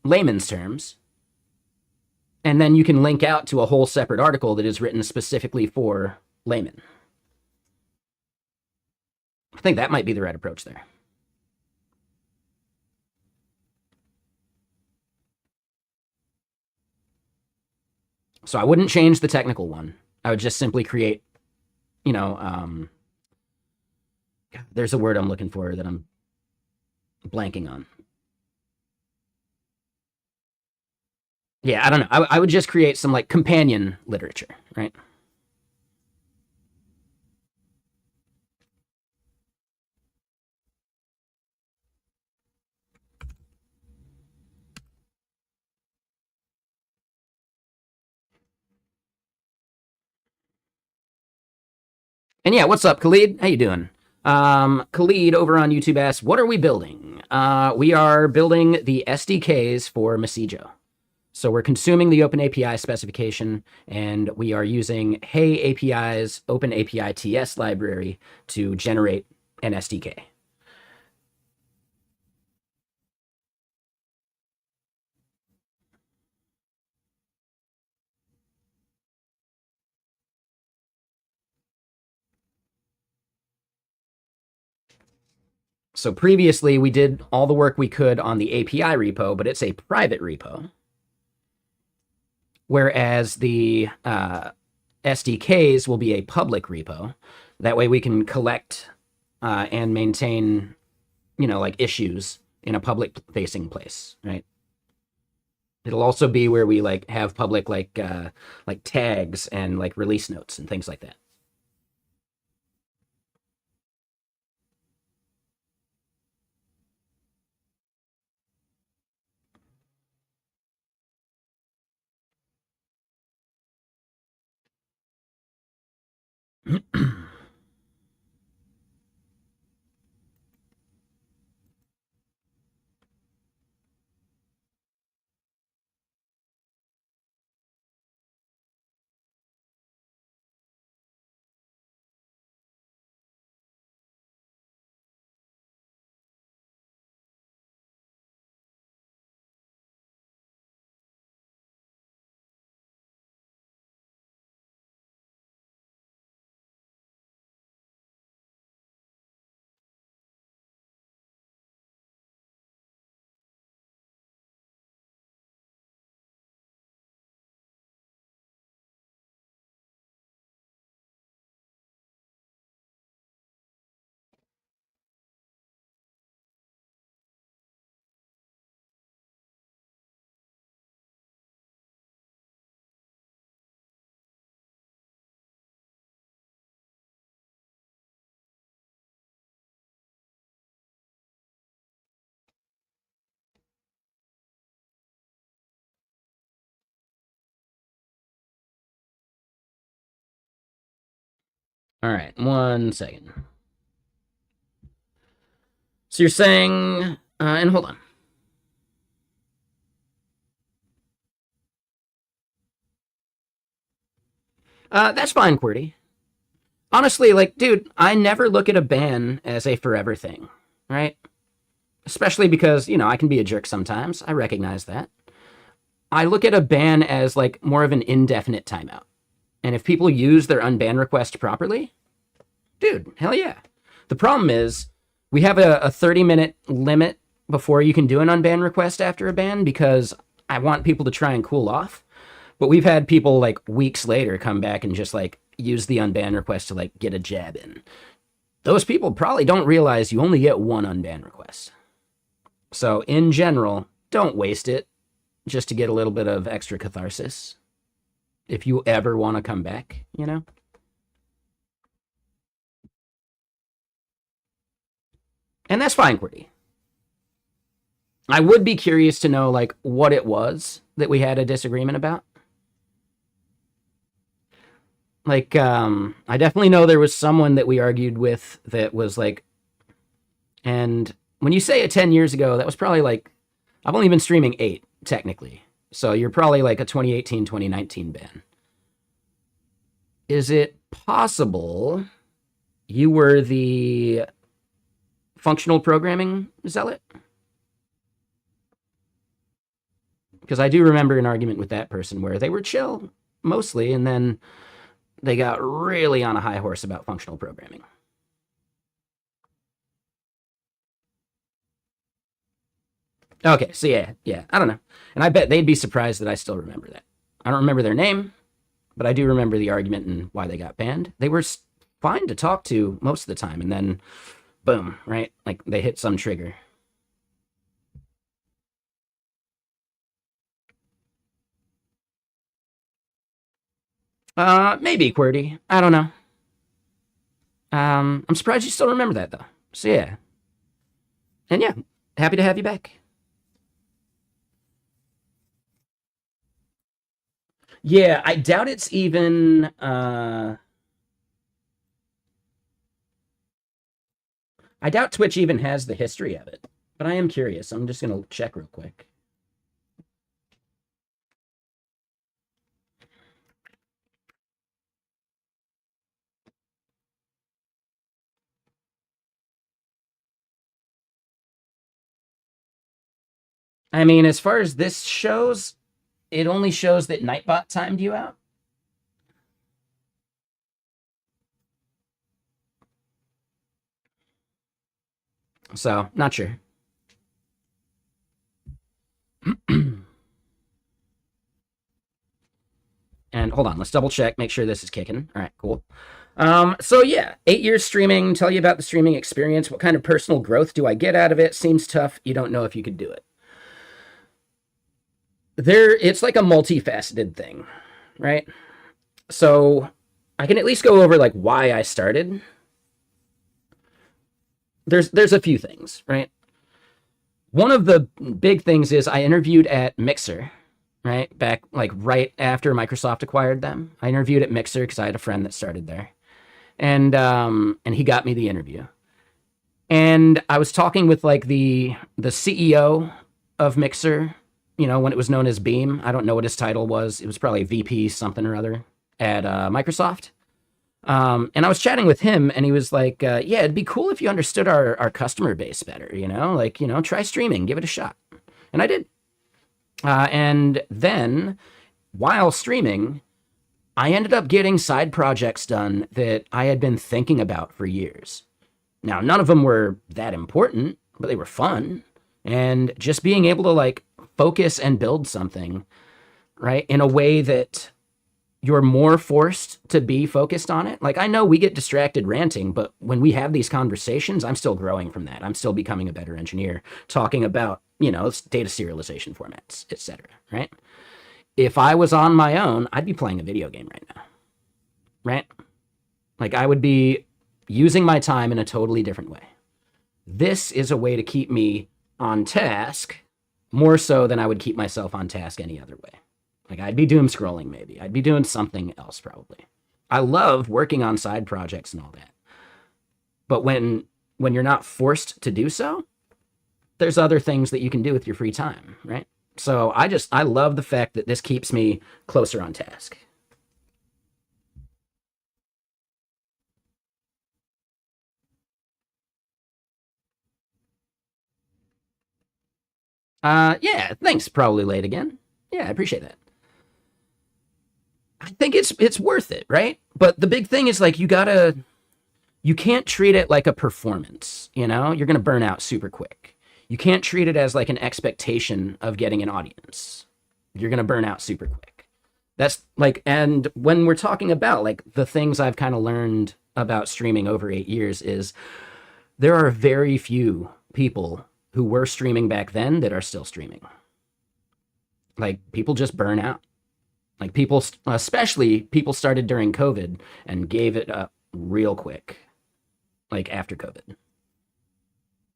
layman's terms. And then you can link out to a whole separate article that is written specifically for laymen. I think that might be the right approach there. So I wouldn't change the technical one. I would just simply create, there's a word I'm looking for that I'm blanking on. Yeah, I don't know. I would just create some like companion literature, right? And yeah, what's up, Khalid? How you doing? Khalid over on YouTube asks, what are we building? We are building the SDKs for Messijo. So we're consuming the OpenAPI specification, and we are using Hey API's OpenAPI TS library to generate an SDK. So previously, we did all the work we could on the API repo, but it's a private repo. Whereas the SDKs will be a public repo. That way we can collect and maintain, like issues in a public-facing place, right? It'll also be where we like have public like tags and like release notes and things like that. All right, 1 second. So you're saying, and hold on. That's fine, QWERTY. Honestly, like, dude, I never look at a ban as a forever thing, right? Especially because, I can be a jerk sometimes. I recognize that. I look at a ban as, like, more of an indefinite timeout. And if people use their unban request properly, dude, hell yeah. The problem is we have a 30-minute limit before you can do an unban request after a ban because I want people to try and cool off. But we've had people like weeks later come back and just like use the unban request to like get a jab in. Those people probably don't realize you only get one unban request. So in general, don't waste it just to get a little bit of extra catharsis. If you ever want to come back, And that's fine, QWERTY. I would be curious to know like what it was that we had a disagreement about. Like, I definitely know there was someone that we argued with that was like, and when you say it 10 years ago, that was probably like, I've only been streaming 8, technically. So you're probably like a 2018, 2019 ban. Is it possible you were the functional programming zealot? Because I do remember an argument with that person where they were chill, mostly, and then they got really on a high horse about functional programming. Okay, so yeah, I don't know. And I bet they'd be surprised that I still remember that. I don't remember their name, but I do remember the argument and why they got banned. They were fine to talk to most of the time, and then boom, right? Like they hit some trigger. Maybe QWERTY. I don't know. I'm surprised you still remember that though. So yeah. And yeah, happy to have you back. Yeah, I doubt it's even I doubt Twitch even has the history of it. But I am curious. I'm just gonna check real quick. I mean, as far as this shows, it only shows that Nightbot timed you out. So, not sure. And hold on, let's double check, make sure this is kicking. All right, cool. So yeah, 8 years streaming, tell you about the streaming experience. What kind of personal growth do I get out of it? Seems tough. You don't know if you could do it. It's like a multifaceted thing, right? So I can at least go over like why I started. There's a few things, right? One of the big things is I interviewed at Mixer, right? Back like right after Microsoft acquired them. I interviewed at Mixer because I had a friend that started there. and he got me the interview. And I was talking with like the CEO of Mixer, you know, when it was known as Beam. I don't know what his title was. It was probably VP something or other at Microsoft. And I was chatting with him, and he was like, yeah, it'd be cool if you understood our customer base better, you know, like, you know, try streaming, give it a shot. And I did. And then while streaming, I ended up getting side projects done that I had been thinking about for years. Now, none of them were that important, but they were fun. And just being able to like focus and build something, right, in a way that you're more forced to be focused on it. Like, I know we get distracted ranting, but when we have these conversations, I'm still growing from that. I'm still becoming a better engineer, talking about, you know, data serialization formats, etc. Right? If I was on my own, I'd be playing a video game right now. Right? Like, I would be using my time in a totally different way. This is a way to keep me on task more so than I would keep myself on task any other way. Like, I'd be doom scrolling maybe. I'd be doing something else probably. I love working on side projects and all that. But when you're not forced to do so, there's other things that you can do with your free time, right? So I love the fact that this keeps me closer on task. Yeah, thanks, probably late again. Yeah, I appreciate that. I think it's worth it, right? But the big thing is like you can't treat it like a performance, you know? You're going to burn out super quick. You can't treat it as like an expectation of getting an audience. You're going to burn out super quick. That's like, and when we're talking about like the things I've kind of learned about streaming over 8 years is there are very few people who were streaming back then that are still streaming. Like, people just burn out. Like, people, especially people started during COVID and gave it up real quick, like after COVID.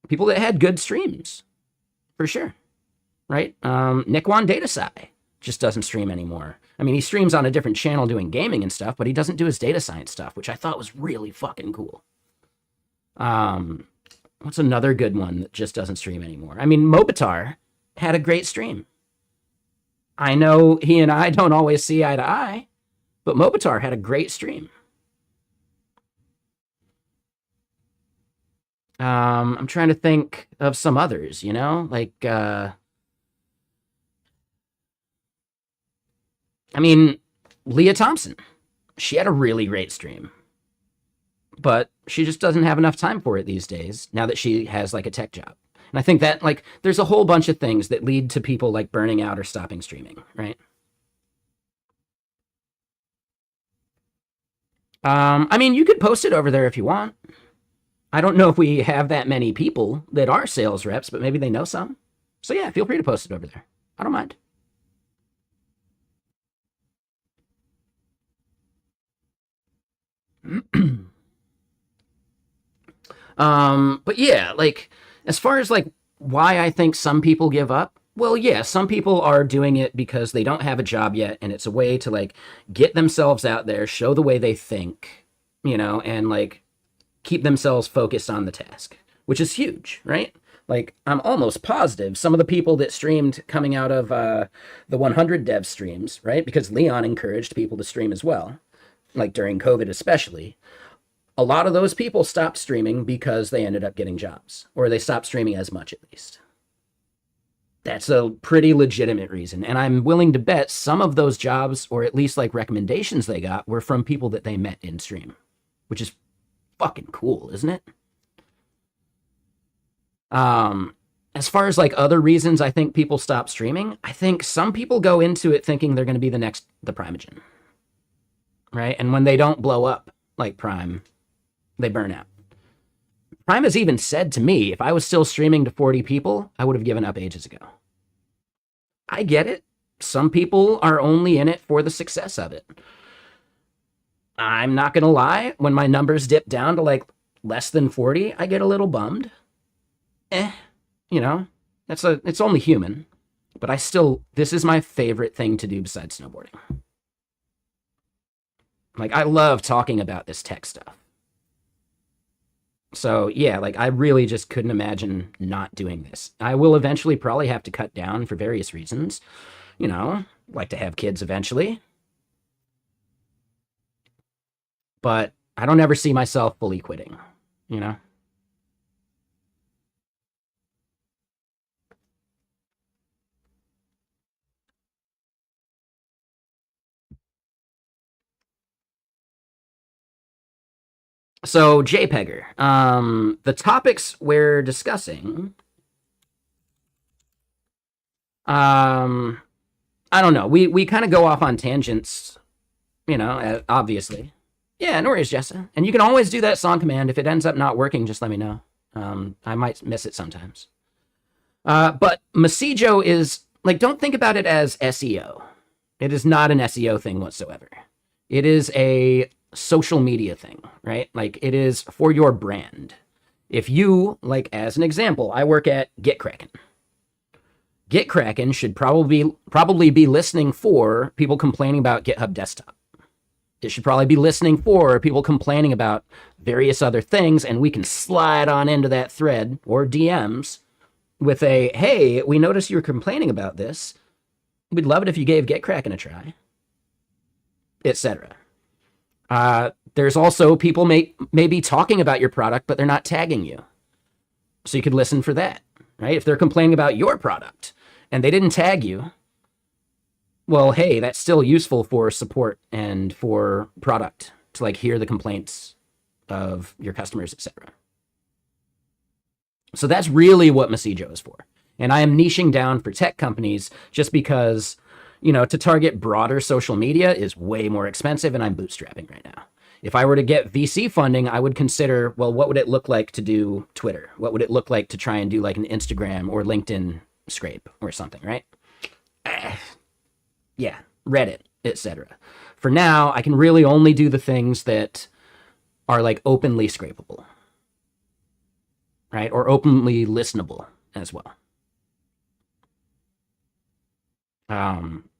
People that had good streams, for sure, right? Nikwan Datasci just doesn't stream anymore. I mean, he streams on a different channel doing gaming and stuff, but he doesn't do his data science stuff, which I thought was really fucking cool. What's another good one that just doesn't stream anymore? I mean, Mobitar had a great stream. I know he and I don't always see eye to eye, but Mobitar had a great stream. I'm trying to think of some others, you know, like, I mean, Leah Thompson, she had a really great stream, but she just doesn't have enough time for it these days now that she has like a tech job. And I think that like there's a whole bunch of things that lead to people like burning out or stopping streaming, right? I mean, you could post it over there if you want. I don't know if we have that many people that are sales reps, but maybe they know some. So yeah, feel free to post it over there. I don't mind. But yeah, like, as far as like why I think some people give up, well, yeah, some people are doing it because they don't have a job yet, and it's a way to like get themselves out there, show the way they think, you know, and like keep themselves focused on the task, which is huge, right? Like, I'm almost positive some of the people that streamed coming out of the 100 dev streams, right? Because Leon encouraged people to stream as well, like during COVID especially. A lot of those people stopped streaming because they ended up getting jobs, or they stopped streaming as much at least. That's a pretty legitimate reason. And I'm willing to bet some of those jobs, or at least like recommendations they got, were from people that they met in stream, which is fucking cool, isn't it? As far as like other reasons I think people stop streaming, I think some people go into it thinking they're going to be the Primogen, right? And when they don't blow up like Prime, they burn out. Prime has even said to me, if I was still streaming to 40 people, I would have given up ages ago. I get it. Some people are only in it for the success of it. I'm not going to lie. When my numbers dip down to like less than 40, I get a little bummed. You know, it's only human. But this is my favorite thing to do besides snowboarding. Like, I love talking about this tech stuff. So yeah, like I really just couldn't imagine not doing this. I will eventually probably have to cut down for various reasons. You know, like to have kids eventually, but I don't ever see myself fully quitting, you know? So JPEGer, the topics we're discussing, um, I don't know. We kind of go off on tangents, you know, obviously. Yeah, no worries, Jessa. And you can always do that song command. If it ends up not working, just let me know. I might miss it sometimes. But Messijo is like, don't think about it as SEO. It is not an SEO thing whatsoever. It is a social media thing, right? Like it is for your brand. If you, like as an example, I work at GitKraken. GitKraken should probably be listening for people complaining about GitHub Desktop. It should probably be listening for people complaining about various other things, and we can slide on into that thread or DMs with a, hey, we noticed you were complaining about this. We'd love it if you gave GitKraken a try, etc. There's also people may be talking about your product, but they're not tagging you. So you could listen for that, right? If they're complaining about your product and they didn't tag you, well, hey, that's still useful for support and for product to like hear the complaints of your customers, etc. So that's really what Messijo is for. And I am niching down for tech companies just because, you know, to target broader social media is way more expensive and I'm bootstrapping right now. If I were to get VC funding, I would consider, well, what would it look like to do Twitter? What would it look like to try and do like an Instagram or LinkedIn scrape or something, right? Yeah, Reddit, etc. For now, I can really only do the things that are like openly scrapable, right? Or openly listenable as well.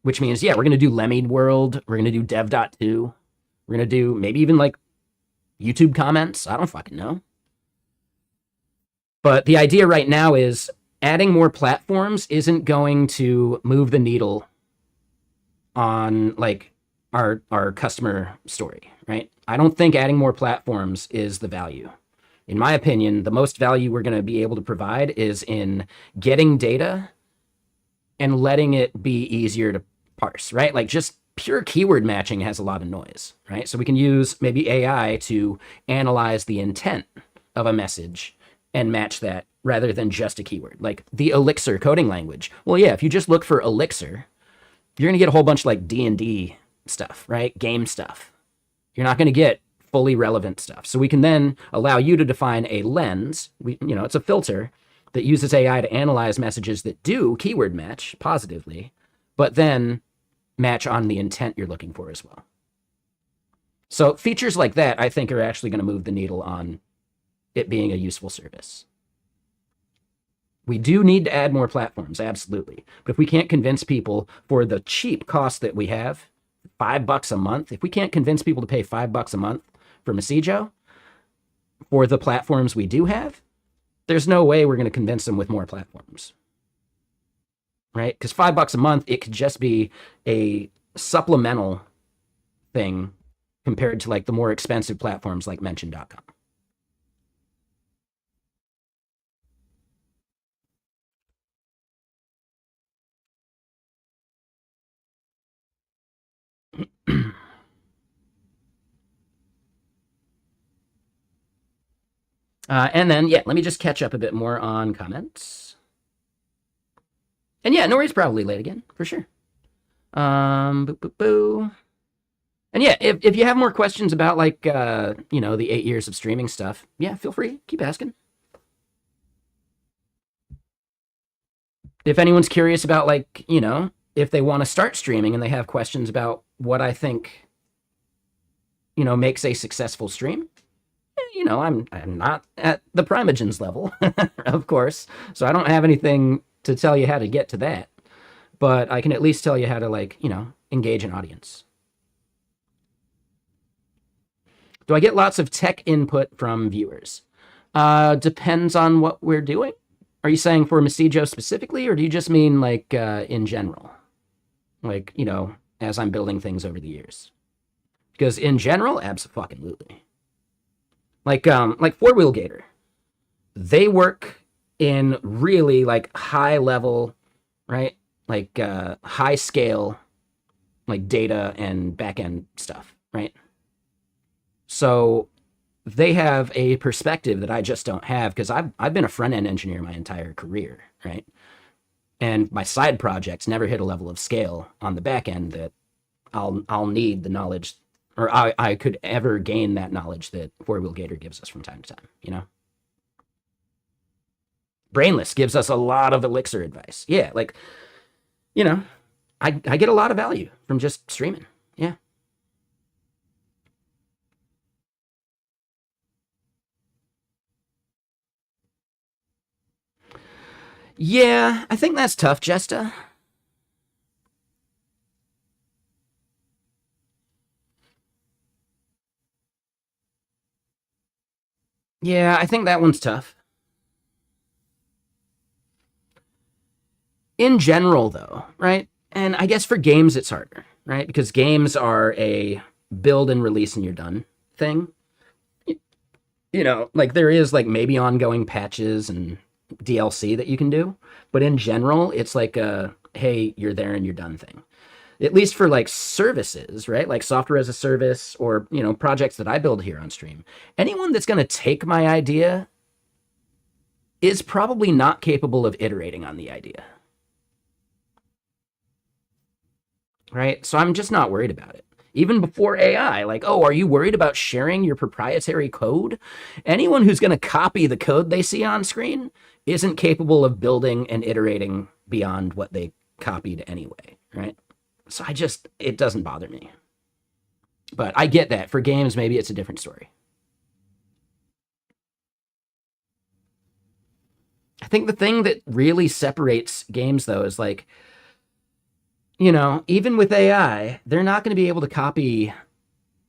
Which means, yeah, we're going to do Lemmied World. We're going to do Dev.2. We're going to do maybe even like YouTube comments. I don't fucking know. But the idea right now is adding more platforms isn't going to move the needle on like our customer story, right? I don't think adding more platforms is the value. In my opinion, the most value we're going to be able to provide is in getting data and letting it be easier to parse, right? Like just pure keyword matching has a lot of noise, right? So we can use maybe AI to analyze the intent of a message and match that rather than just a keyword. Like the Elixir coding language. Well, yeah, if you just look for Elixir, you're going to get a whole bunch of like D&D stuff, right? Game stuff. You're not going to get fully relevant stuff. So we can then allow you to define a lens. It's a filter that uses AI to analyze messages that do keyword match positively, but then match on the intent you're looking for as well. So features like that, I think, are actually going to move the needle on it being a useful service. We do need to add more platforms, absolutely. But if we can't convince people for the cheap cost that we have, $5 a month, if we can't convince people to pay $5 a month for Messijo, for the platforms we do have, there's no way we're going to convince them with more platforms, right? Because $5 a month, it could just be a supplemental thing compared to like the more expensive platforms like Mention.com. And then, yeah, let me just catch up a bit more on comments. And yeah, Nori's probably late again, for sure. Boo, boo, boo. And yeah, if you have more questions about like, the 8 years of streaming stuff, yeah, feel free, keep asking. If anyone's curious about like, if they want to start streaming and they have questions about what I think, makes a successful stream, I'm not at the Primogens level, of course, so I don't have anything to tell you how to get to that, but I can at least tell you how to like, engage an audience. Do I get lots of tech input from viewers? Depends on what we're doing. Are you saying for Messijo specifically, or do you just mean like in general? Like, as I'm building things over the years? Because in general, abso-fucking-lutely. Like Four-Wheel Gator. They work in really like high level, right? Like high scale, like data and back-end stuff, right? So they have a perspective that I just don't have because I've been a front-end engineer my entire career, right? And my side projects never hit a level of scale on the back end that I'll need the knowledge, or I could ever gain that knowledge that Four-Wheel Gator gives us from time to time, Brainless gives us a lot of Elixir advice. Yeah, like, I get a lot of value from just streaming. Yeah. Yeah, I think that's tough, Jesta. Yeah, I think that one's tough. In general, though, right? And I guess for games, it's harder, right? Because games are a build and release and you're done thing. Like there is like maybe ongoing patches and DLC that you can do. But in general, it's like a, hey, you're there and you're done thing. At least for like services, right? Like software as a service or, projects that I build here on stream. Anyone that's going to take my idea is probably not capable of iterating on the idea. Right? So I'm just not worried about it. Even before AI, like, oh, are you worried about sharing your proprietary code? Anyone who's going to copy the code they see on screen isn't capable of building and iterating beyond what they copied anyway, right? So it doesn't bother me. But I get that. For games, maybe it's a different story. I think the thing that really separates games, though, is like, even with AI, they're not going to be able to copy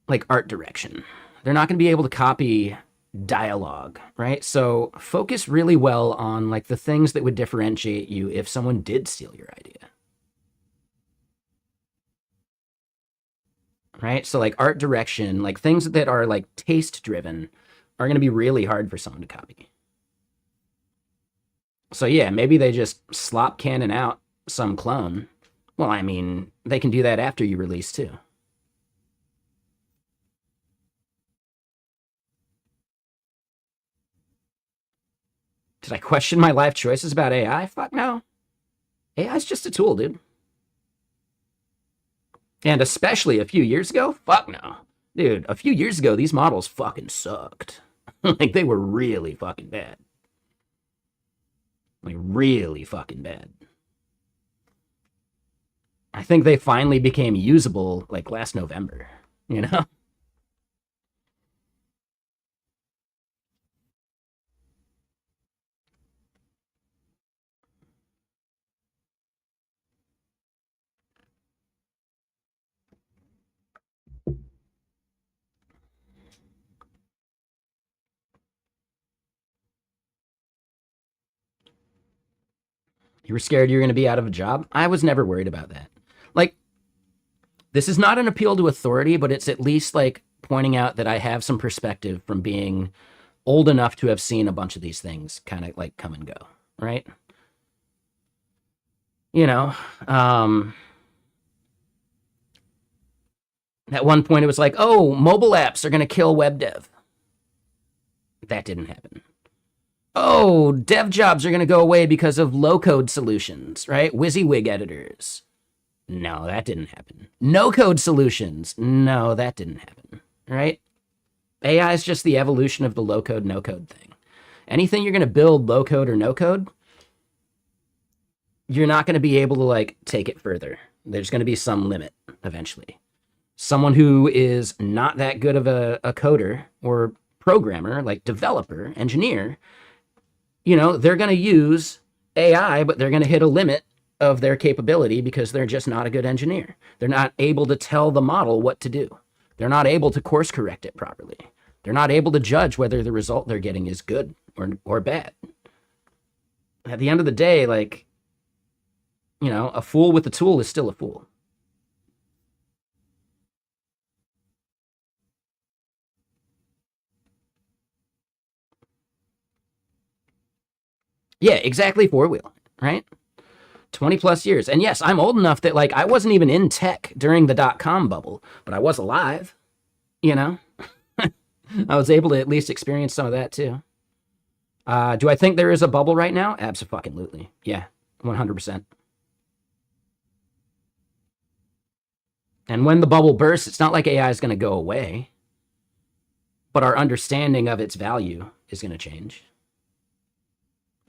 like art direction. They're not going to be able to copy dialogue, right? So focus really well on like the things that would differentiate you if someone did steal your idea. Right? So like art direction, like things that are like taste driven are going to be really hard for someone to copy. So yeah, maybe they just slop cannon out some clone. Well, I mean, they can do that after you release, too. Did I question my life choices about AI? Fuck no. AI's just a tool, dude. And especially a few years ago? Fuck no. Dude, a few years ago, these models fucking sucked. Like, they were really fucking bad. Like, really fucking bad. I think they finally became usable like last November, You were scared you were going to be out of a job? I was never worried about that. Like, this is not an appeal to authority, but it's at least like pointing out that I have some perspective from being old enough to have seen a bunch of these things kind of like come and go, right? At one point it was like, oh, mobile apps are going to kill web dev. That didn't happen. Oh, dev jobs are going to go away because of low-code solutions, right? WYSIWYG editors. No, that didn't happen. No-code solutions. No, that didn't happen, right? AI is just the evolution of the low-code, no-code thing. Anything you're going to build low-code or no-code, you're not going to be able to, like, take it further. There's going to be some limit eventually. Someone who is not that good of a coder or programmer, like developer, engineer, they're going to use AI, but they're going to hit a limit of their capability because they're just not a good engineer. They're not able to tell the model what to do. They're not able to course correct it properly. They're not able to judge whether the result they're getting is good or bad. At the end of the day, like, you know, a fool with a tool is still a fool. Yeah, exactly, four-wheel, right? 20 plus years. And yes, I'm old enough that, like, I wasn't even in tech during the dot-com bubble, but I was alive, you know? I was able to at least experience some of that too. Do I think there is a bubble right now? Abso-fucking-lutely. Yeah, 100%. And when the bubble bursts, it's not like AI is going to go away, but our understanding of its value is going to change.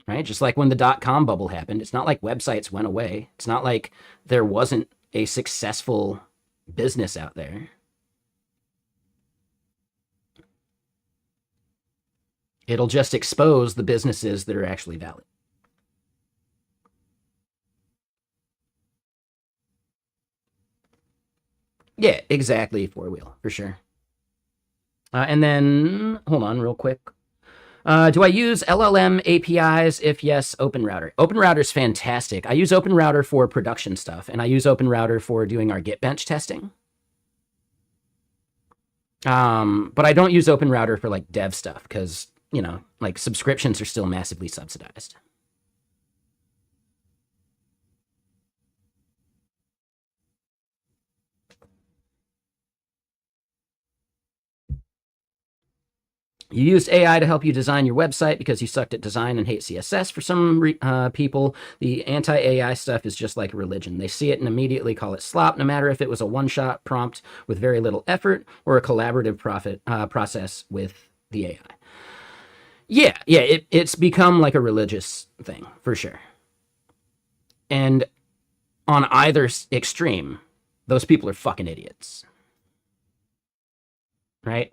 Right? Just like when the dot-com bubble happened, it's not like websites went away. It's not like there wasn't a successful business out there. It'll just expose the businesses that are actually valid. Yeah, exactly, four-wheel, for sure. And then, hold on real quick. Do I use LLM APIs? If yes, OpenRouter. OpenRouter is fantastic. I use OpenRouter for production stuff, and I use OpenRouter for doing our Git bench testing. But I don't use OpenRouter for like dev stuff because, you know, like subscriptions are still massively subsidized. You used AI to help you design your website because you sucked at design and hate CSS. For some people, the anti-AI stuff is just like religion. They see it and immediately call it slop, no matter if it was a one-shot prompt with very little effort or a collaborative process with the AI. Yeah, it's become like a religious thing, for sure. And on either extreme, those people are fucking idiots. Right?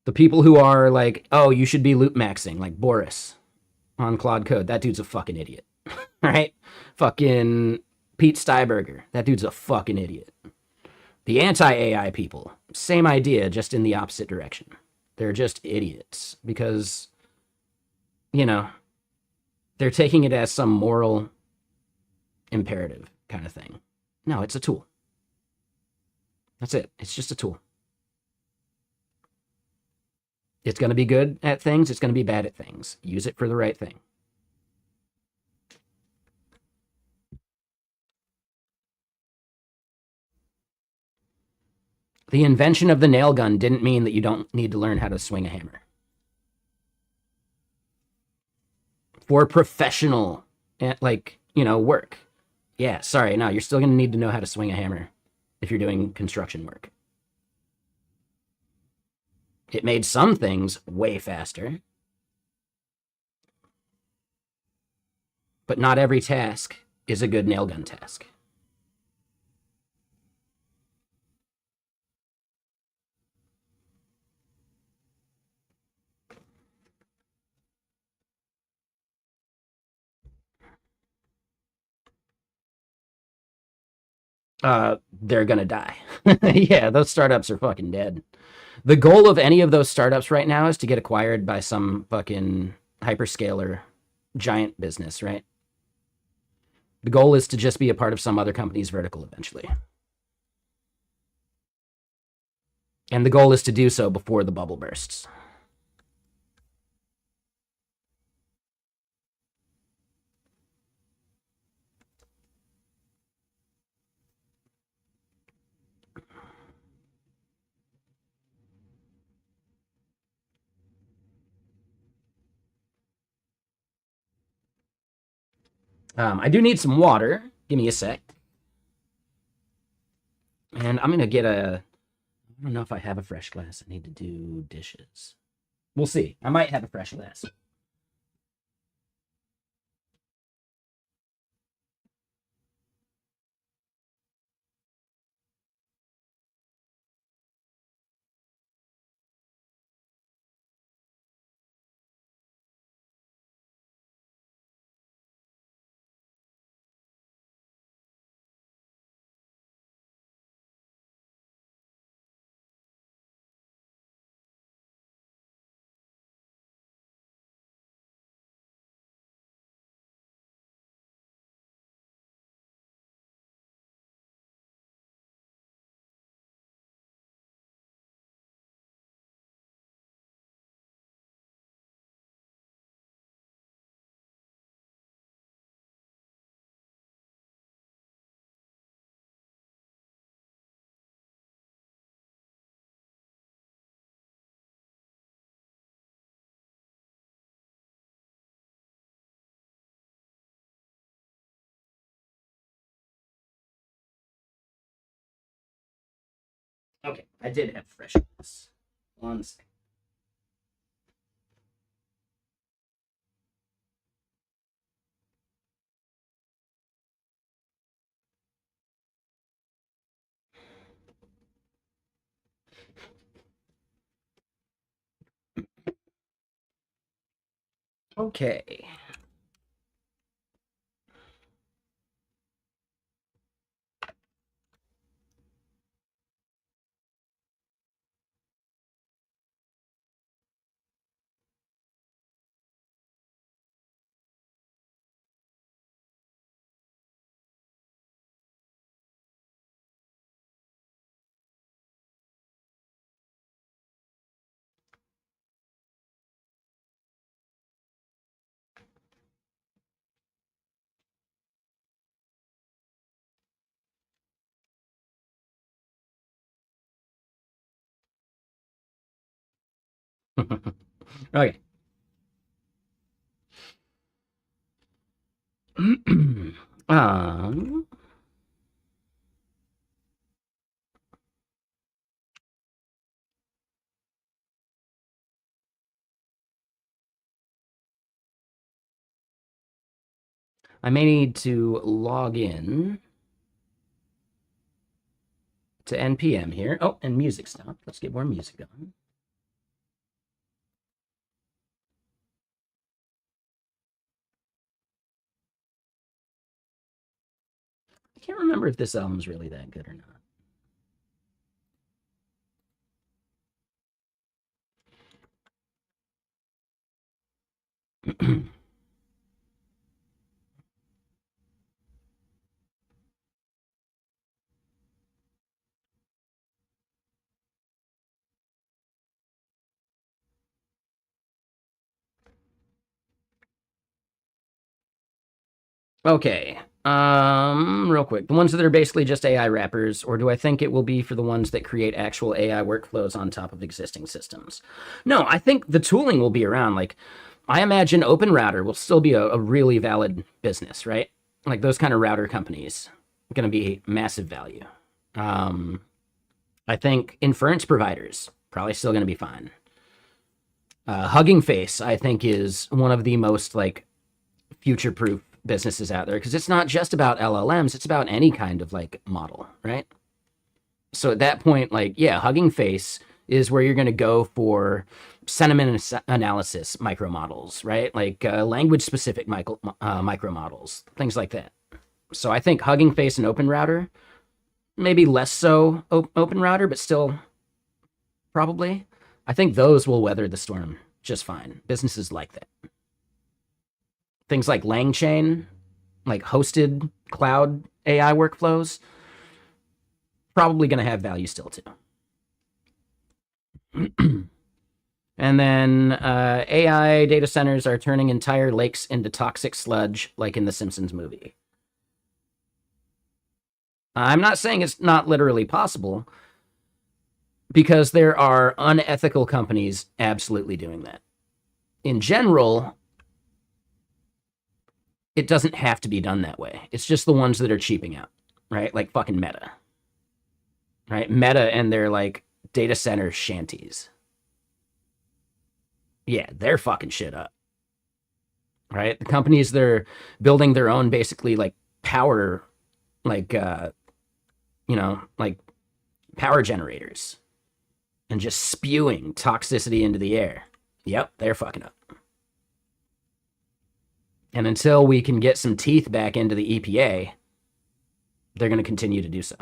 The people who are like, oh, you should be loop maxing, like Boris on Claude Code, that dude's a fucking idiot. Right? Fucking Pete Steiberger, that dude's a fucking idiot. The anti-AI people, same idea, just in the opposite direction. They're just idiots because, you know, they're taking it as some moral imperative kind of thing. No, it's a tool. That's it. It's just a tool. It's going to be good at things. It's going to be bad at things. Use it for the right thing. The invention of the nail gun didn't mean that you don't need to learn how to swing a hammer. For professional, like, you know, work. Yeah, sorry, no, you're still going to need to know how to swing a hammer if you're doing construction work. It made some things way faster, but not every task is a good nail gun task. They're gonna die. Yeah, those startups are fucking dead. The goal of any of those startups right now is to get acquired by some fucking hyperscaler giant business, right? The goal is to just be a part of some other company's vertical eventually. And the goal is to do so before the bubble bursts. I do need some water. Give me a sec. And I'm going to get a... I don't know if I have a fresh glass. I need to do dishes. We'll see. I might have a fresh glass. Okay, I did have fresh glass. 1 second. Okay. Okay. um, I may need to log in to NPM here. Oh, and music stopped. Let's get more music going. I can't remember if this album's really that good or not. Okay. Real quick. The ones that are basically just AI wrappers, or do I think it will be for the ones that create actual AI workflows on top of existing systems? No, I think the tooling will be around. Like, I imagine Open Router will still be a really valid business, right? Like those kind of router companies going to be massive value. Um, I think inference providers probably still going to be fine. Hugging Face, I think, is one of the most like future-proof businesses out there because it's not just about LLMs; it's about any kind of like model, right? So at that point, like, yeah, Hugging Face is where you're going to go for sentiment analysis micro models, right? Like language-specific micro models, things like that. So I think Hugging Face and Open Router, maybe less so Open Router, but still probably. I think those will weather the storm just fine. Businesses like that. Things like LangChain, like hosted cloud AI workflows, probably going to have value still too. And then AI data centers are turning entire lakes into toxic sludge, like in the Simpsons movie. I'm not saying it's not literally possible, because there are unethical companies absolutely doing that. In general, it doesn't have to be done that way. It's just the ones that are cheaping out, right? Like fucking Meta, right? Meta and their like data center shanties. Yeah, they're fucking shit up, right? The companies that are building their own basically like power, like, like power generators and just spewing toxicity into the air. Yep, they're fucking up. And until we can get some teeth back into the EPA, they're going to continue to do so.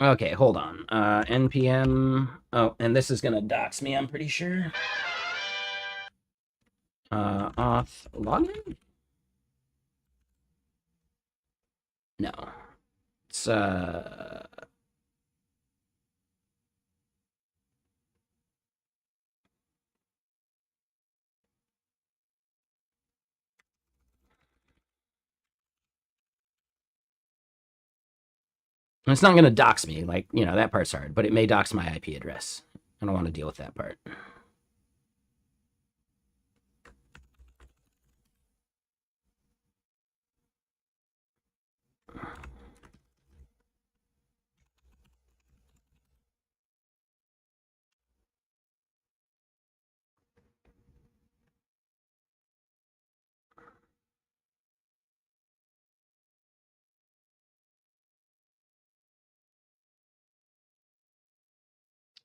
Okay, hold on. NPM. Oh, and this is going to dox me, I'm pretty sure. Auth login? No. It's, It's not going to dox me, like, that part's hard, but it may dox my IP address. I don't want to deal with that part.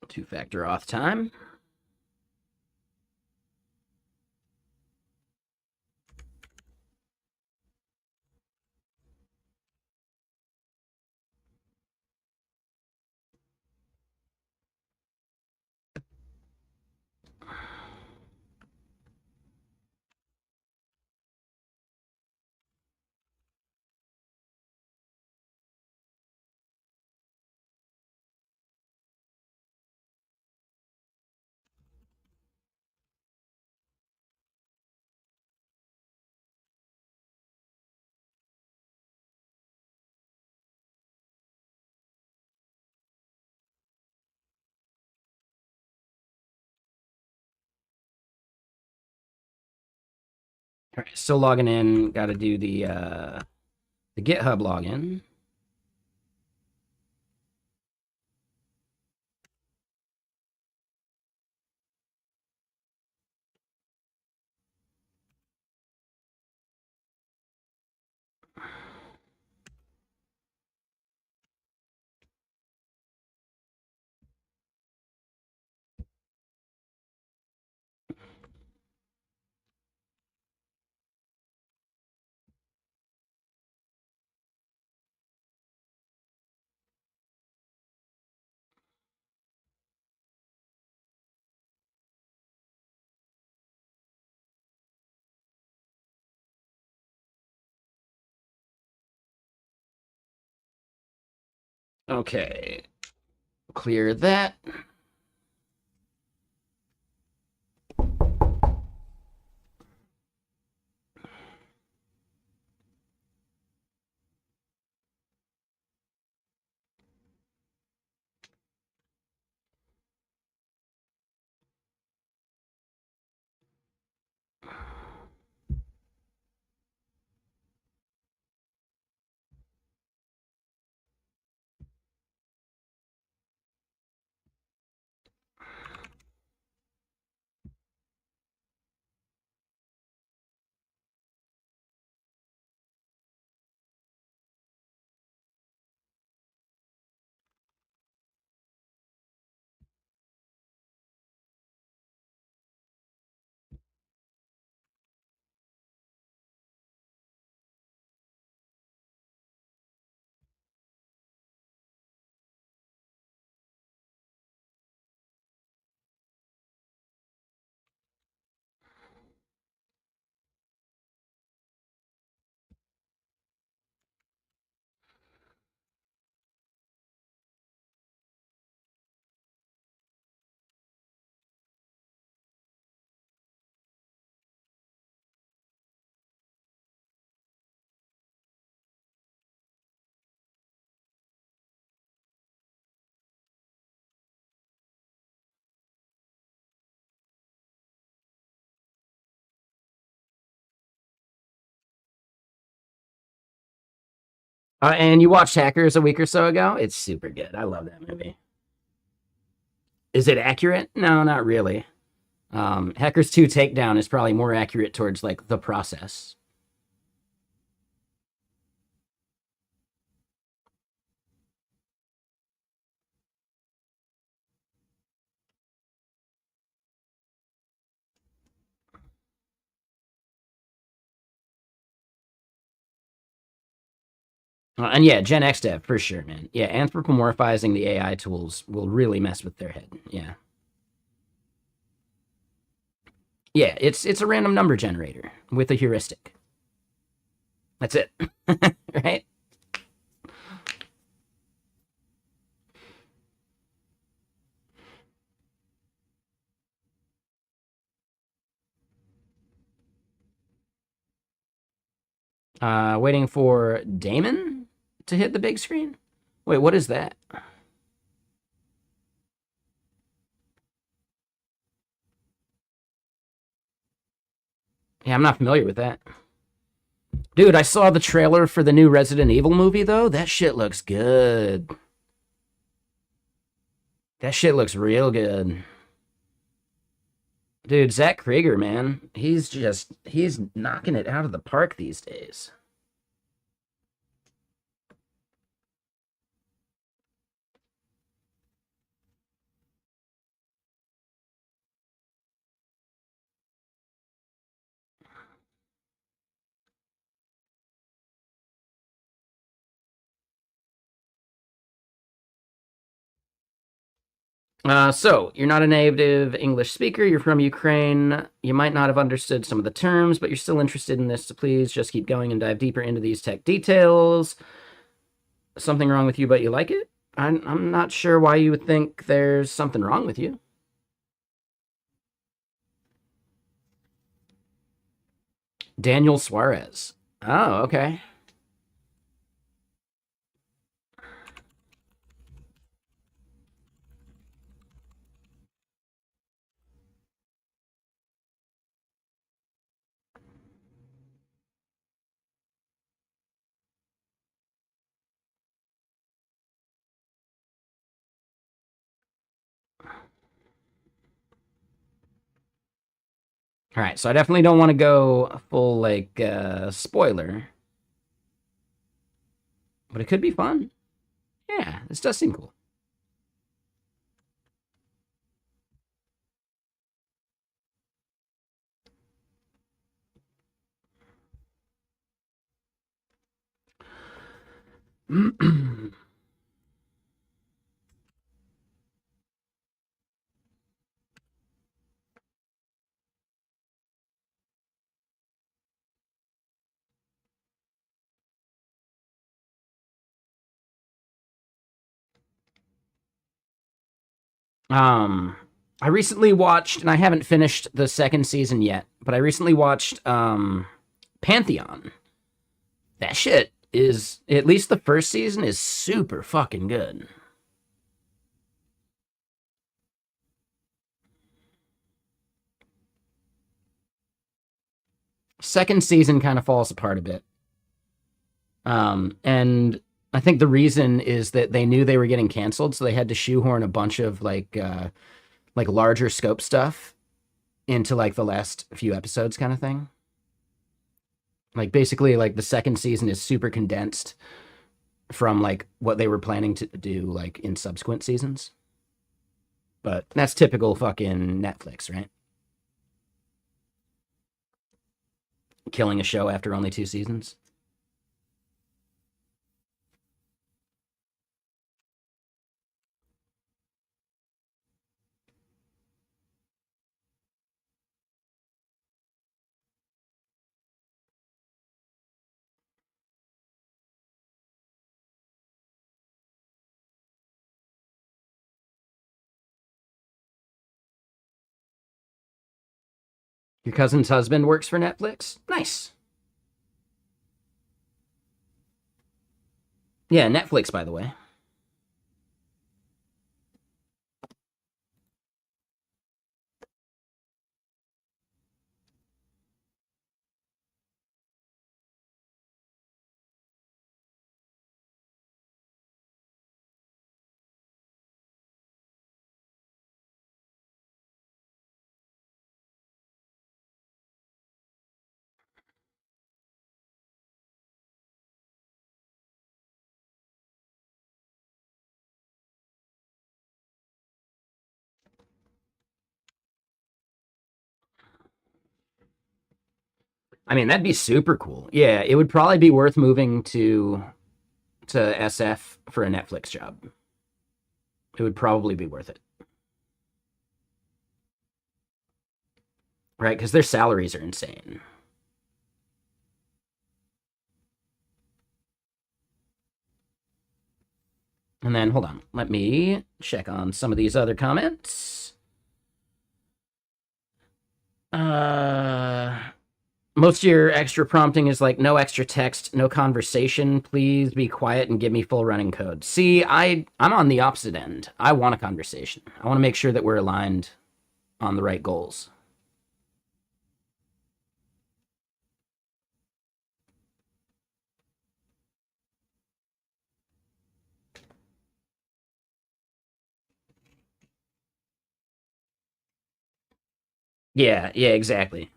Two-factor auth time. All right, still logging in. Got to do the GitHub login. Okay, clear that. And you watched Hackers a week or so ago? It's super good. I love that movie. Is it accurate? No, not really. Hackers 2 Takedown is probably more accurate towards like the process. And yeah, Gen X dev for sure, man. Yeah, anthropomorphizing the AI tools will really mess with their head. Yeah, yeah. It's a random number generator with a heuristic. That's it, right? Waiting for Damon to hit the big screen. Wait, what is that? Yeah, I'm not familiar with that. Dude, I saw the trailer for the new Resident Evil movie, though. That shit looks good. That shit looks real good. Dude, Zach Krieger, man. He's knocking it out of the park these days. So, you're not a native English speaker. You're from Ukraine. You might not have understood some of the terms, but you're still interested in this. So please just keep going and dive deeper into these tech details. Something wrong with you, but you like it? I'm not sure why you would think there's something wrong with you. Daniel Suarez. Oh, okay. All right, so I definitely don't want to go full like spoiler, but it could be fun. Yeah, this does seem cool. Um, I recently watched, and I haven't finished the second season yet, but I recently watched Pantheon. That shit is, at least the first season is super fucking good. Second season kind of falls apart a bit. And I think the reason is that they knew they were getting canceled, so they had to shoehorn a bunch of like larger scope stuff into like the last few episodes kind of thing. Like basically like the second season is super condensed from like what they were planning to do like in subsequent seasons. But that's typical fucking Netflix, right? Killing a show after only 2 seasons. Your cousin's husband works for Netflix? Nice. Yeah, Netflix, by the way. I mean, that'd be super cool. Yeah, it would probably be worth moving to SF for a Netflix job. It would probably be worth it. Right? Because their salaries are insane. And then, hold on, let me check on some of these other comments. Most of your extra prompting is like no extra text, no conversation. Please be quiet and give me full running code. See, I'm on the opposite end. I want a conversation. I want to make sure that we're aligned on the right goals. Yeah, yeah, exactly.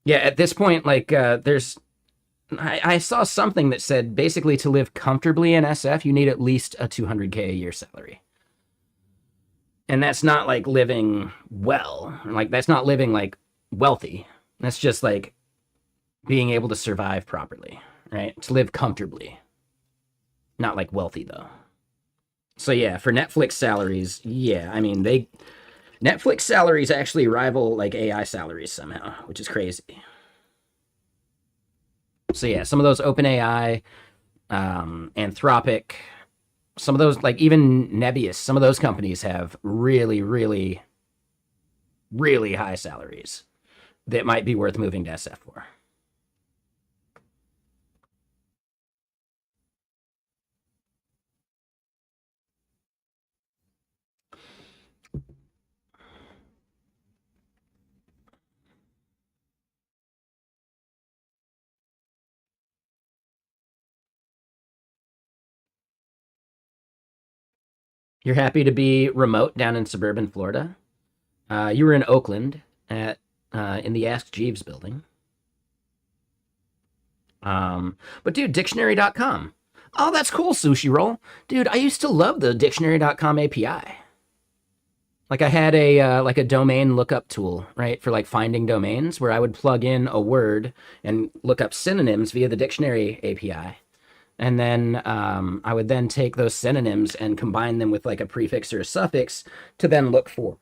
Yeah, at this point, like, I saw something that said basically to live comfortably in SF, you need at least a 200K a year salary. And that's not like living well. Like, that's not living like wealthy. That's just like being able to survive properly, right? To live comfortably. Not like wealthy, though. So, yeah, for Netflix salaries, yeah, I mean, Netflix salaries actually rival like AI salaries somehow, which is crazy. So, yeah, some of those OpenAI, Anthropic, some of those, like even Nebius, some of those companies have really, really, really high salaries that might be worth moving to SF for. You're happy to be remote down in suburban Florida. You were in Oakland at in the Ask Jeeves building. But dude, dictionary.com. Oh, that's cool, Sushi Roll. Dude, I used to love the dictionary.com API. Like I had a like a domain lookup tool, right, for like finding domains where I would plug in a word and look up synonyms via the dictionary API. And then I would then take those synonyms and combine them with like a prefix or a suffix to then look for,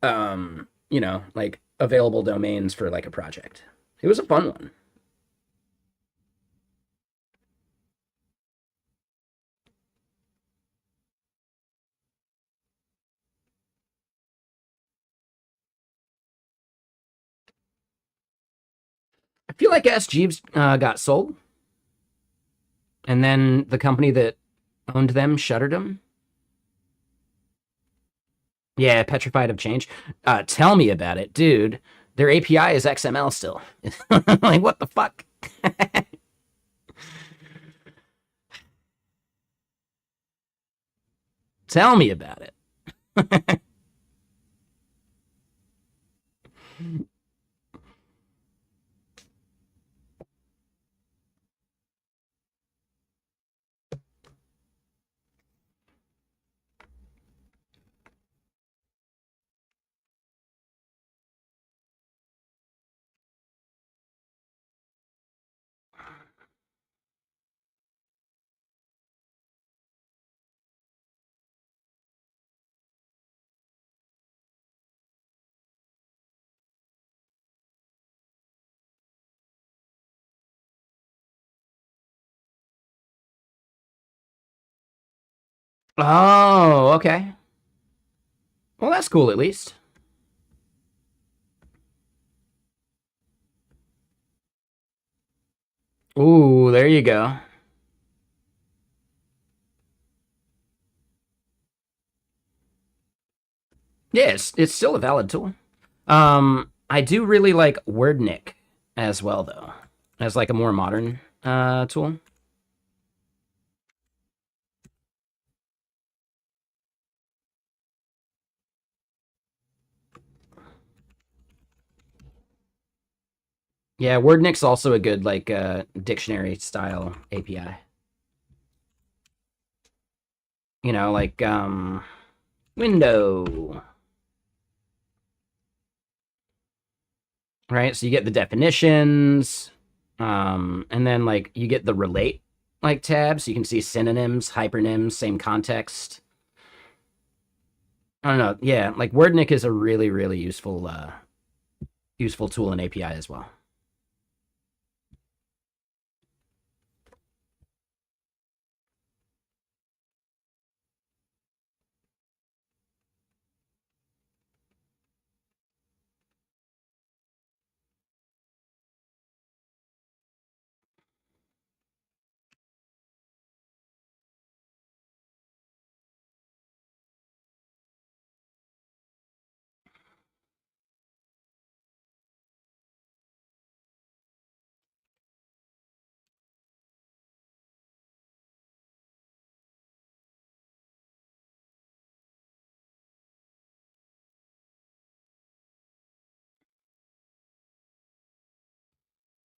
like available domains for like a project. It was a fun one. I feel like S. Jeeves got sold, and then the company that owned them shuttered them. Yeah, petrified of change. Tell me about it, dude. Their API is XML still. Like, what the fuck? Tell me about it. Oh, okay. Well, that's cool at least. Ooh, there you go. Yeah, it's still a valid tool. I do really like WordNick as well, though, as like a more modern tool. Yeah, WordNick's also a good like dictionary style API. Like window, right? So you get the definitions, and then like you get the relate like tab, so you can see synonyms, hypernyms, same context. I don't know. Yeah, like WordNick is a really, really useful tool and API as well.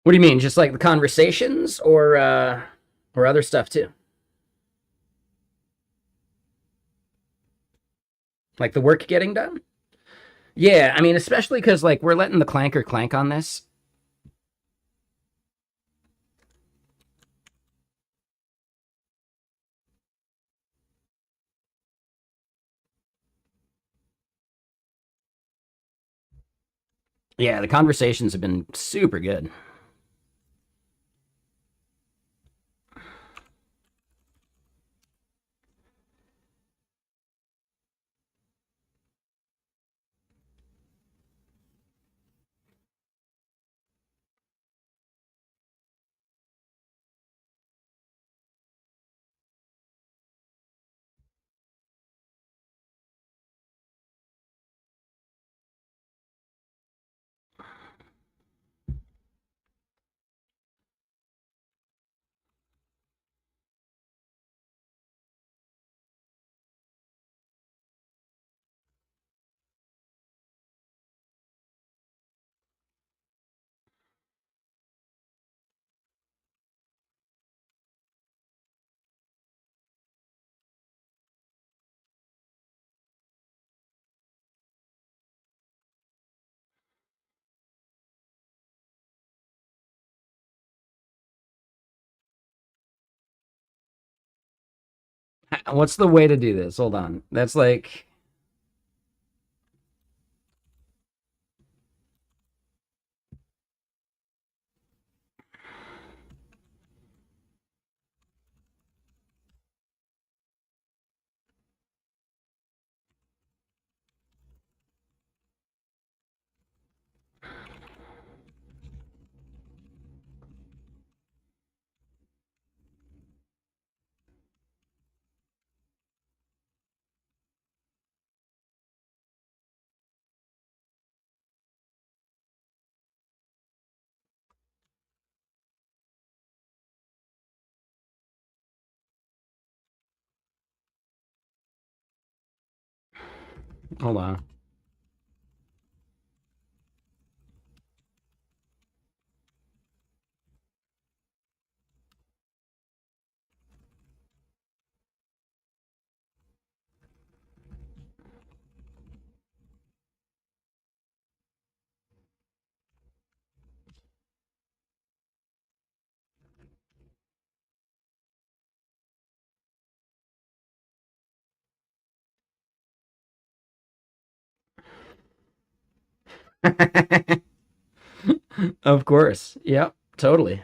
What do you mean? Just like the conversations or other stuff too? Like the work getting done? Yeah, I mean, especially because like we're letting the clanker clank on this. Yeah, the conversations have been super good. What's the way to do this? Hold on. That's like, hold on. Of course. Yep, totally.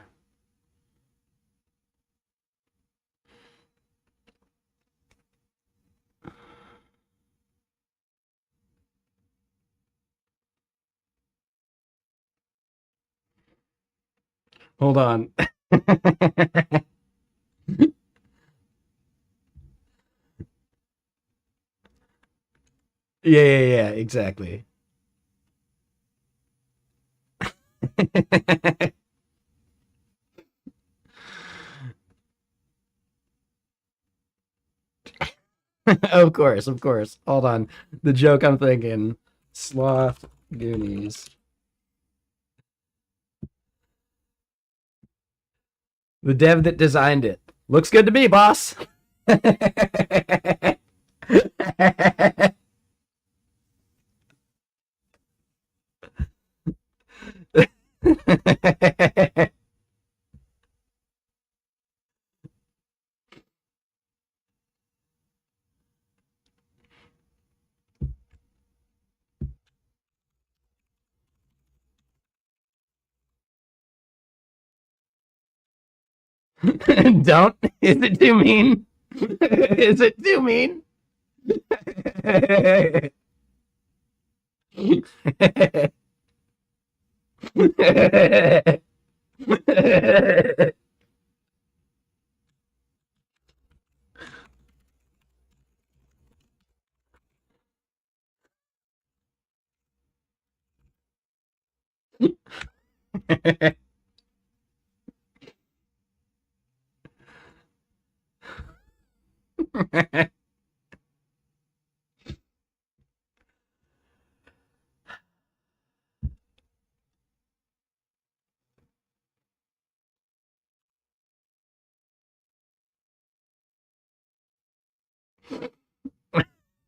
Hold on. Yeah, yeah, yeah, exactly. Of course, of course. Hold on. The joke I'm thinking Sloth Goonies. The dev that designed it. Looks good to me, boss. Don't. Is it too mean? Is it too mean?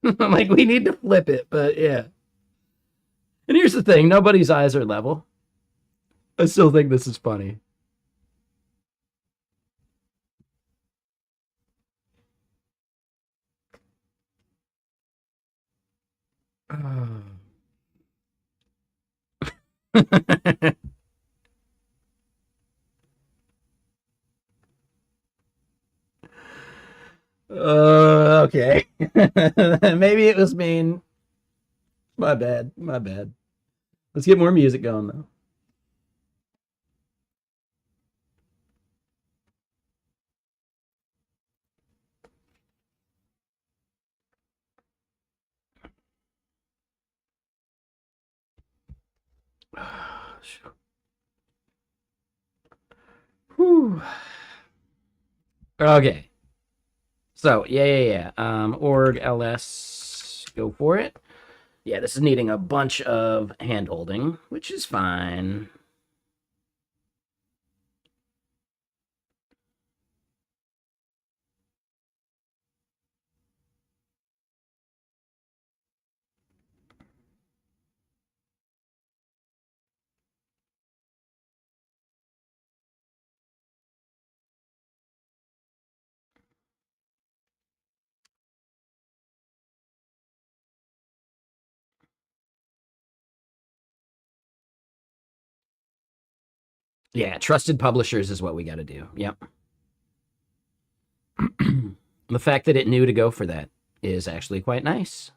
Like, we need to flip it, but yeah. And here's the thing, nobody's eyes are level. I still think this is funny. Okay. Maybe it was mean. My bad. My bad. Let's get more music going, though. Whew. Okay. So, yeah. Org ls, go for it. Yeah, this is needing a bunch of hand holding, which is fine. Yeah, trusted publishers is what we got to do. Yep. The fact that it knew to go for that is actually quite nice.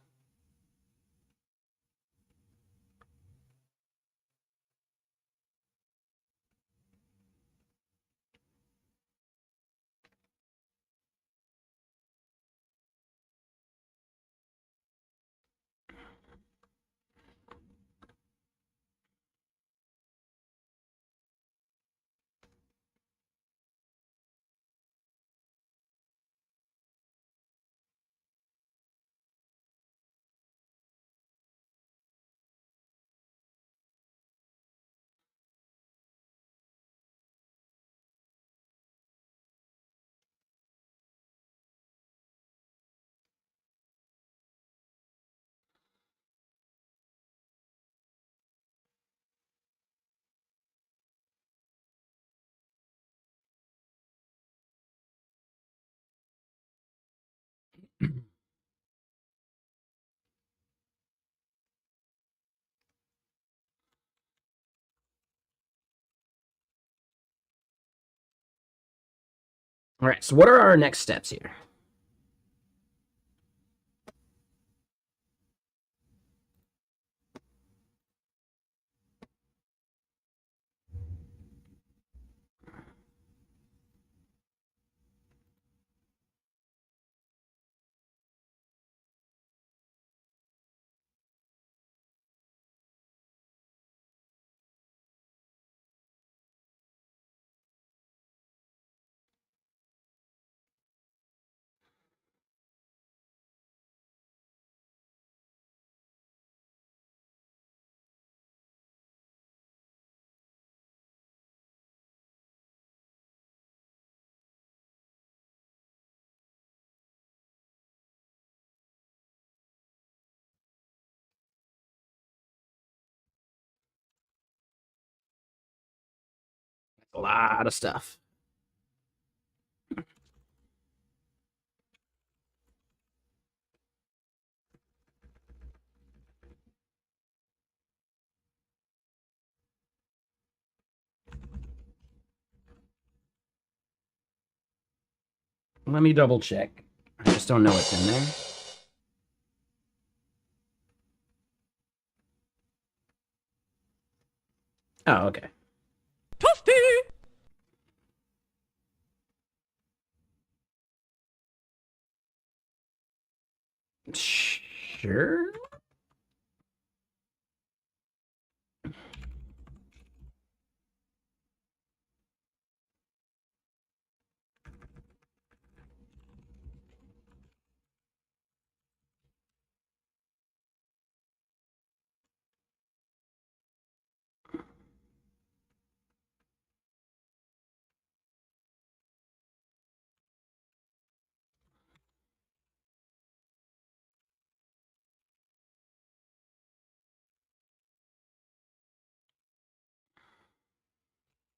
All right, so what are our next steps here? A lot of stuff. Let me double check. I just don't know what's in there. Oh, okay. Sure.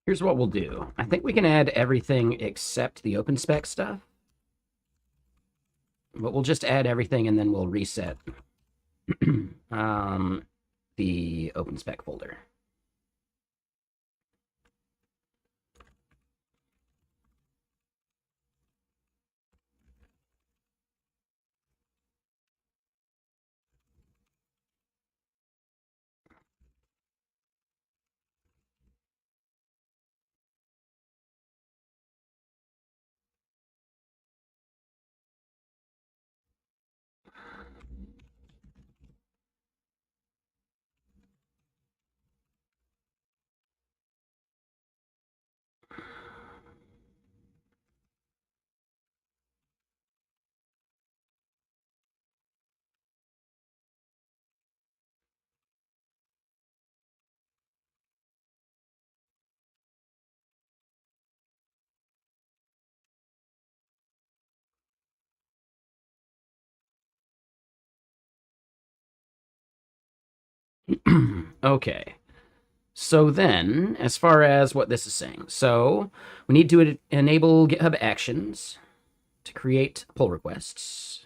Here's what we'll do. I think we can add everything except the OpenSpec stuff. But we'll just add everything and then we'll reset the OpenSpec folder. Okay. So then, as far as what this is saying, so we need to enable GitHub Actions to create pull requests.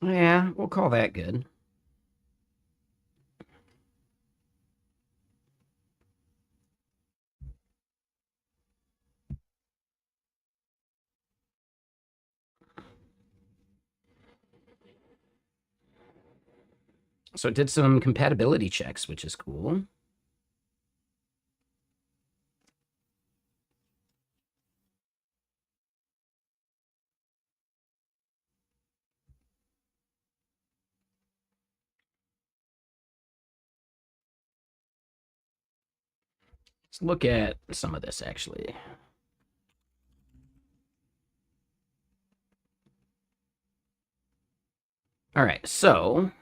Yeah, we'll call that good. So it did some compatibility checks, which is cool. Let's look at some of this, actually. All right, so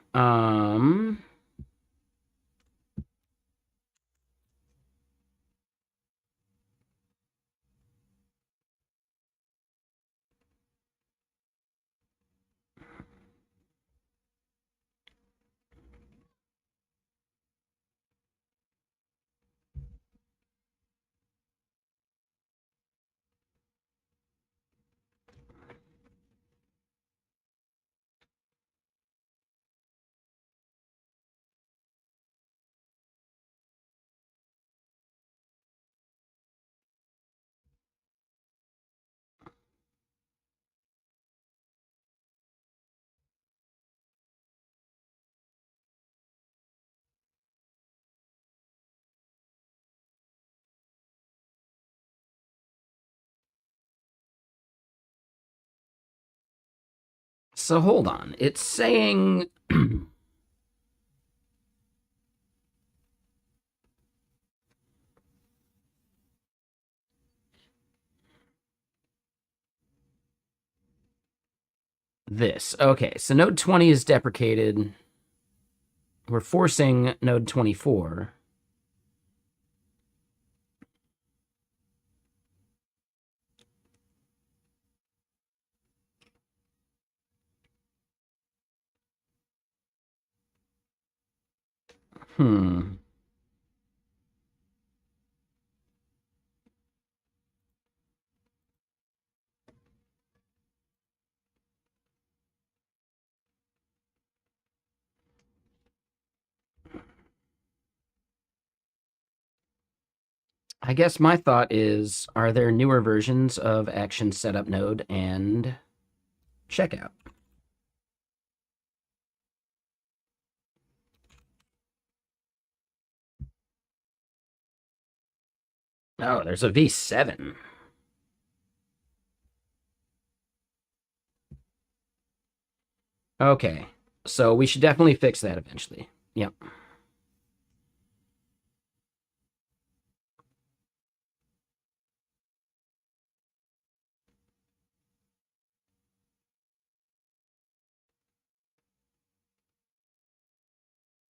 so hold on. It's saying this. Okay, so node 20 is deprecated. We're forcing node 24. Hmm. I guess my thought is, are there newer versions of Action Setup Node and Checkout? Oh, there's a V7. Okay. So we should definitely fix that eventually. Yep.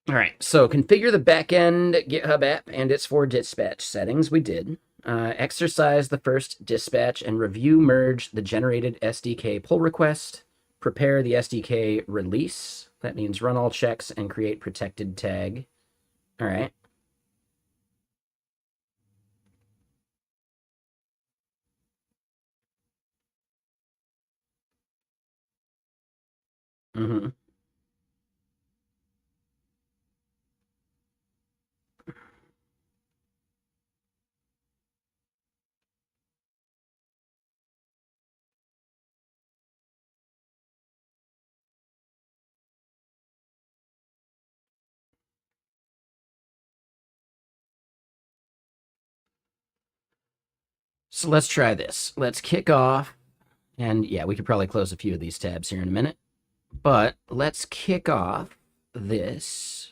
All right, so configure the backend GitHub app and its 4 dispatch settings. We did. Exercise the first dispatch and review merge the generated SDK pull request. Prepare the SDK release. That means run all checks and create protected tag. All right. Mm-hmm. So let's try this. Let's kick off. And yeah, we could probably close a few of these tabs here in a minute. But let's kick off this.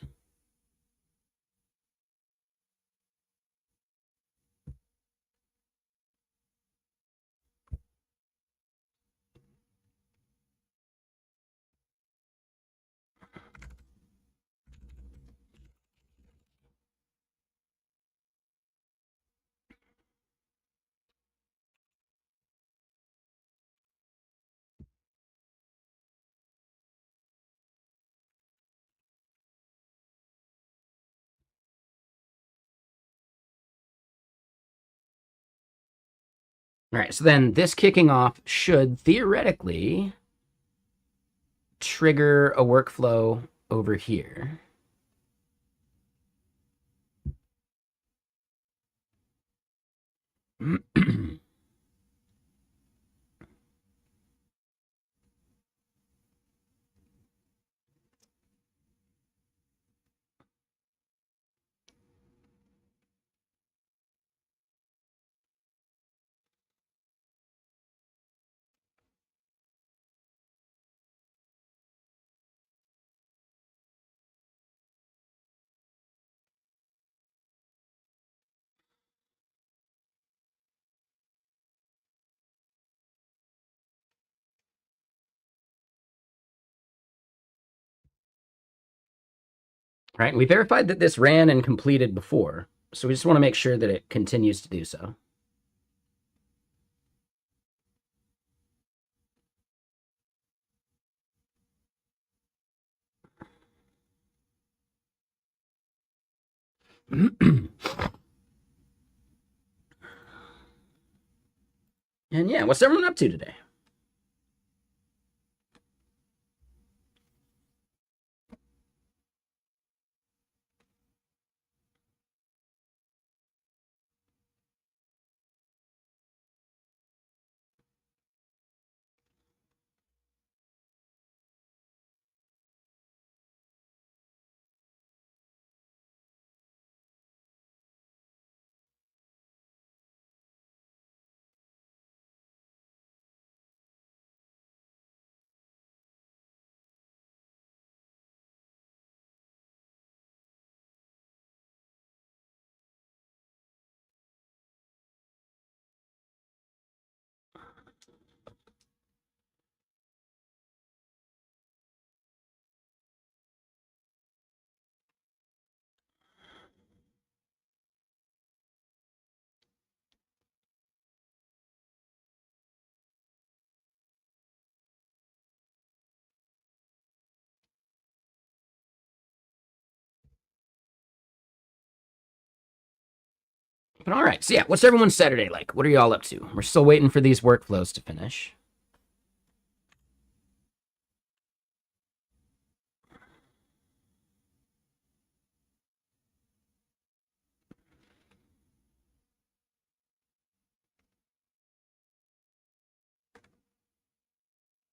All right, so then this kicking off should theoretically trigger a workflow over here. Right, and we verified that this ran and completed before, so we just want to make sure that it continues to do so. And yeah, what's everyone up to today? But all right, so yeah, what's everyone's Saturday like? What are y'all up to? We're still waiting for these workflows to finish.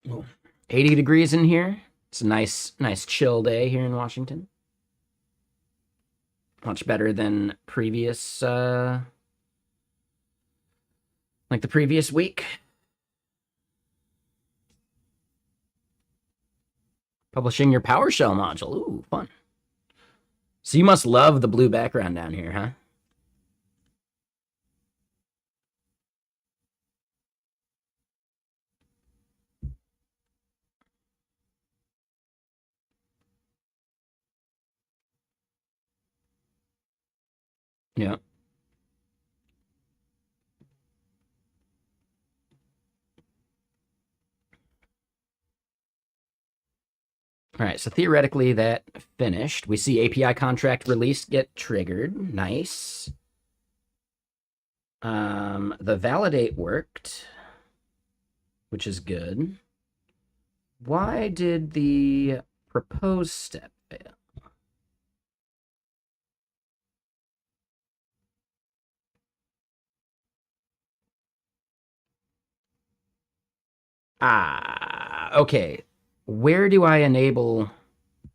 Ooh, 80 degrees in here. It's a nice chill day here in Washington. Much better than previous, like the previous week. Publishing your PowerShell module. Ooh, fun. So you must love the blue background down here, huh? Yeah. All right, so theoretically that finished. We see API contract release get triggered. Nice. The validate worked, which is good. Why did the propose step fail? Okay. Where do I enable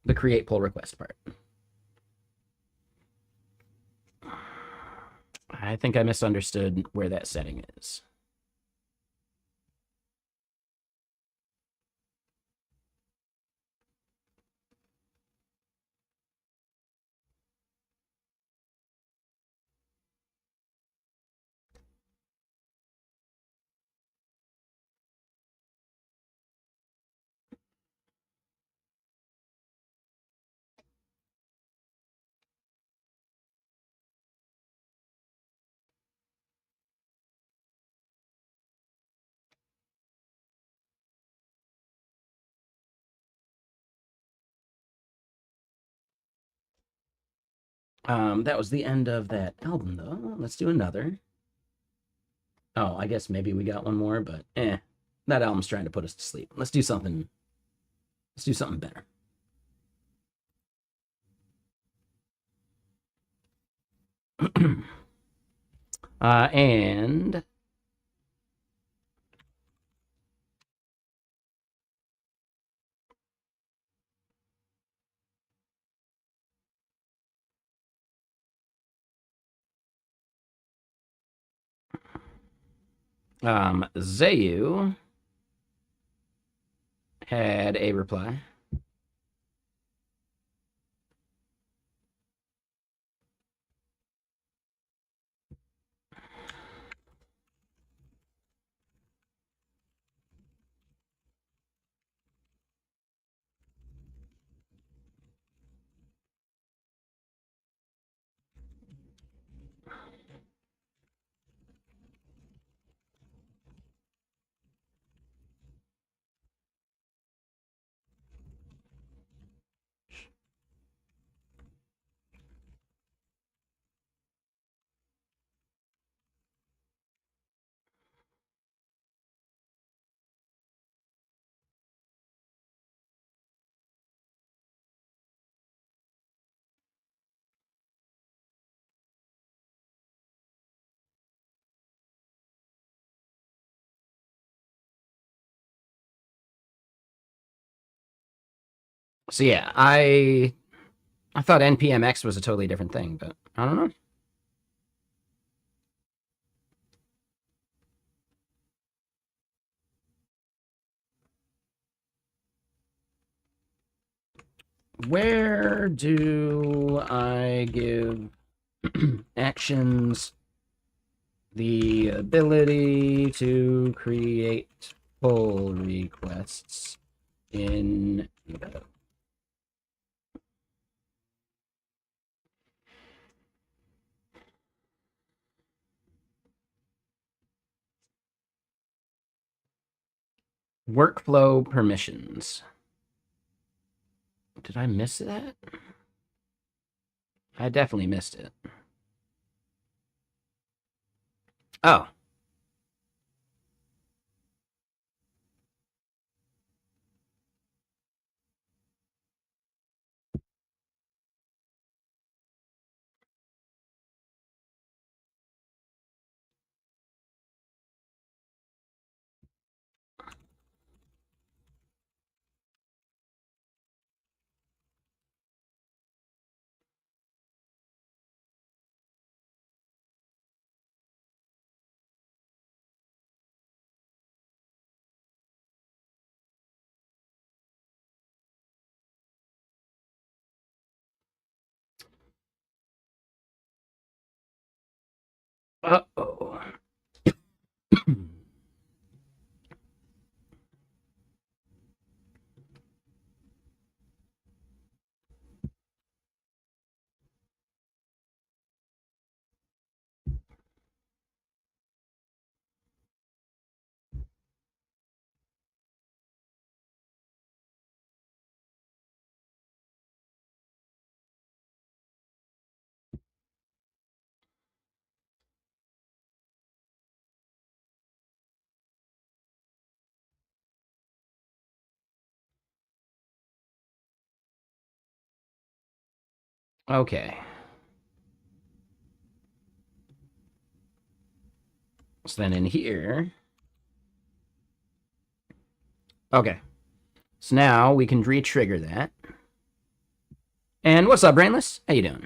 the create pull request part? I think I misunderstood where that setting is. That was the end of that album, though. Let's do another. Oh, I guess maybe we got one more, but that album's trying to put us to sleep. Let's do something. Let's do something better. And Zayu had a reply. So yeah, I thought npmx was a totally different thing, but I don't know. Where do I give actions the ability to create pull requests in the workflow permissions? Did I miss that? I definitely missed it. Oh, Uh-oh. Okay. So then in here. Okay. So now we can re-trigger that. And what's up, Brainless? How you doing?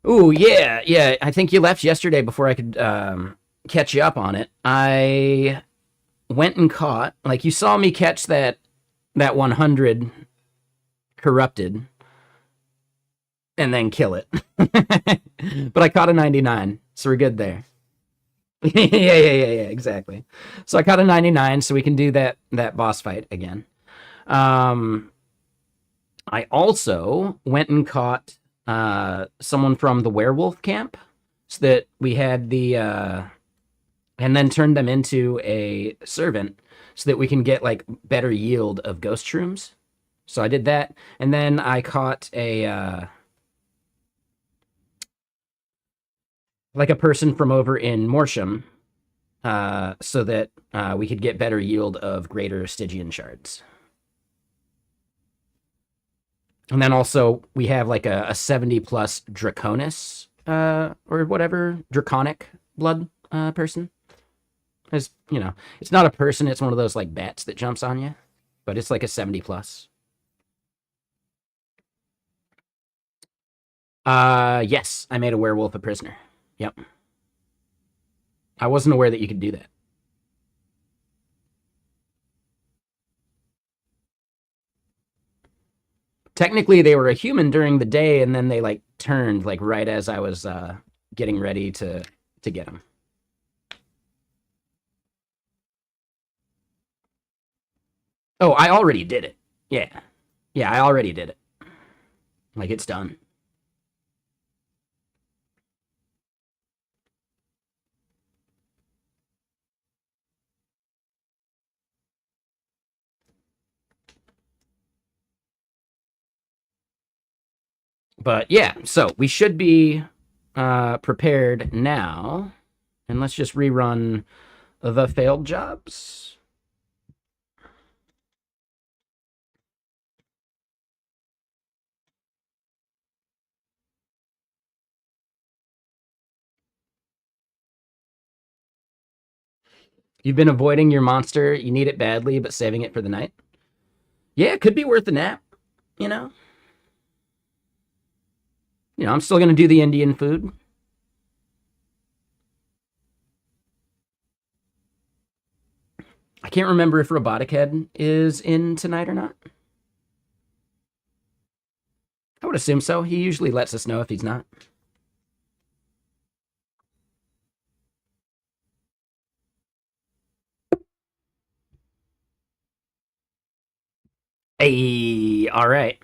Ooh, yeah. I think you left yesterday before I could catch you up on it. I went and caught, like, you saw me catch that 100 corrupted and then kill it. But I caught a 99, so we're good there. Yeah, exactly. So I caught a 99, so we can do that boss fight again. I also went and caught someone from the werewolf camp, so that we had the and then turned them into a servant, so that we can get like better yield of ghost shrooms. So I did that, and then I caught a like a person from over in Morsham, so that we could get better yield of greater Stygian shards. And then also we have like a 70 plus Draconis, or whatever, Draconic blood person. It's, it's not a person, it's one of those like bats that jumps on you, but it's like a 70 plus. Yes, I made a werewolf a prisoner. Yep. I wasn't aware that you could do that. Technically, they were a human during the day, and then they like turned like right as I was getting ready to get them. Oh, I already did it. Yeah, I already did it. Like, it's done. But yeah, so we should be prepared now, and let's just rerun the failed jobs. You've been avoiding your monster. You need it badly, but saving it for the night. Yeah, it could be worth a nap. You know. I'm still gonna do the Indian food. I can't remember if Robotic Head is in tonight or not. I would assume so. He usually lets us know if he's not. Hey, all right.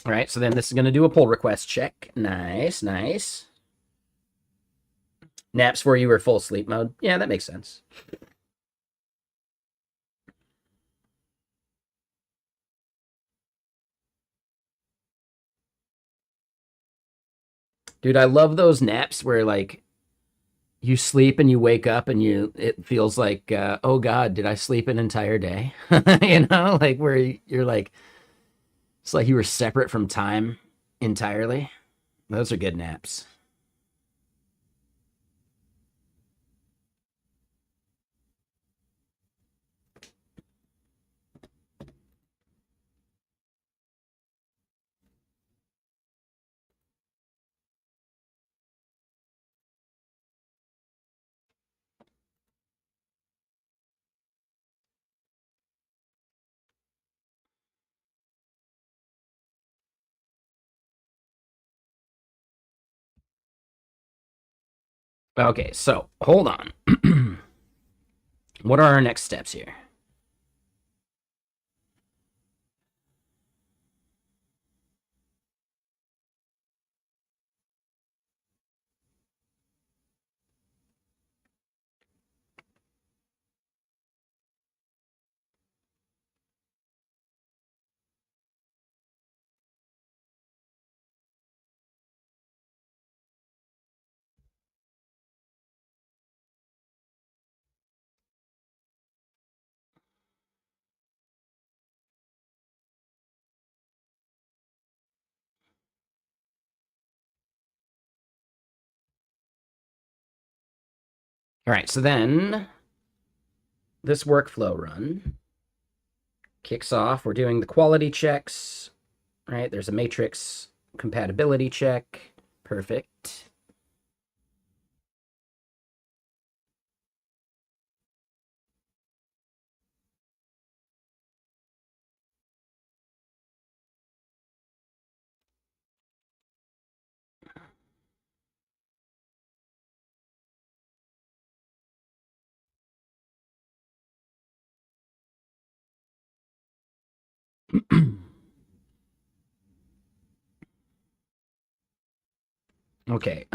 All right, so then this is going to do a pull request check. Nice. Naps for you or full sleep mode. Yeah, that makes sense. Dude, I love those naps where like you sleep and you wake up and it feels like oh god, did I sleep an entire day? Like where you're like it's like you were separate from time entirely. Those are good naps. Okay, so hold on. What are our next steps here? All right, so then this workflow run kicks off. We're doing the quality checks, right? There's a matrix compatibility check. Perfect. Okay.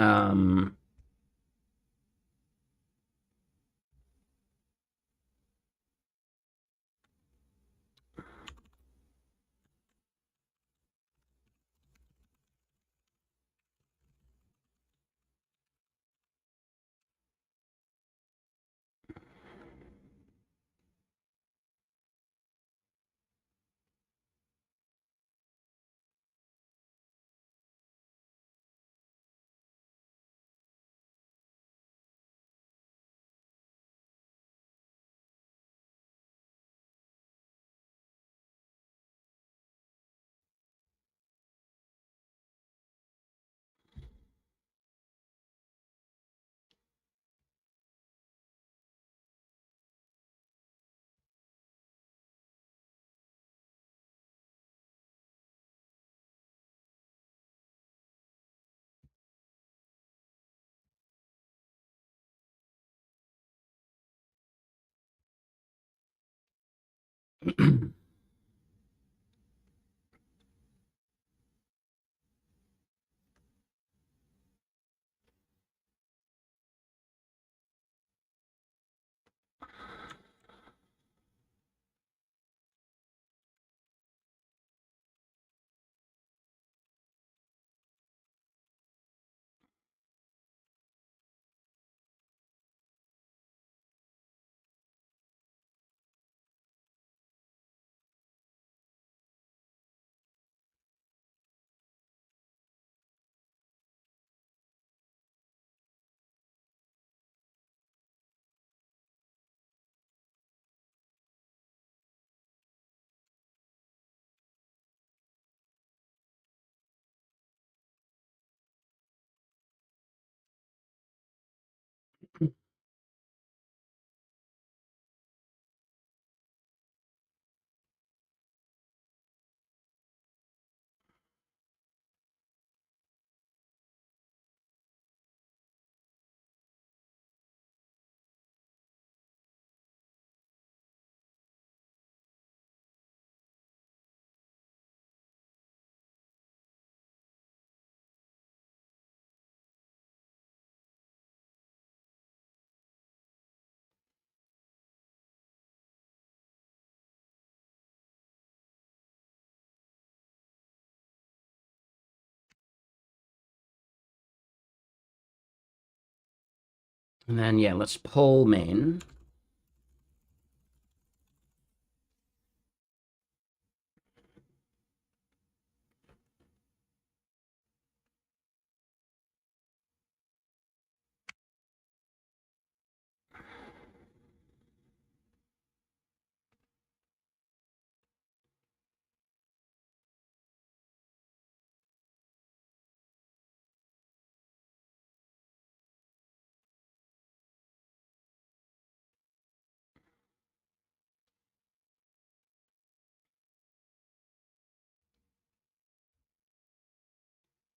And then, yeah, let's pull main.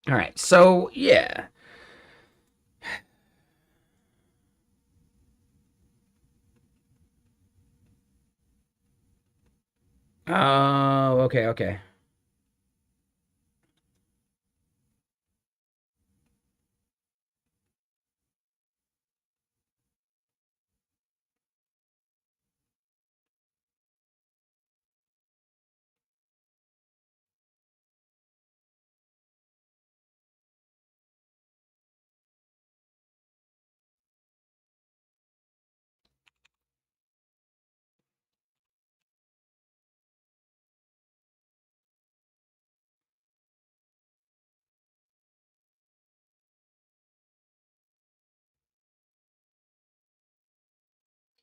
All right, so yeah. Oh, okay, okay.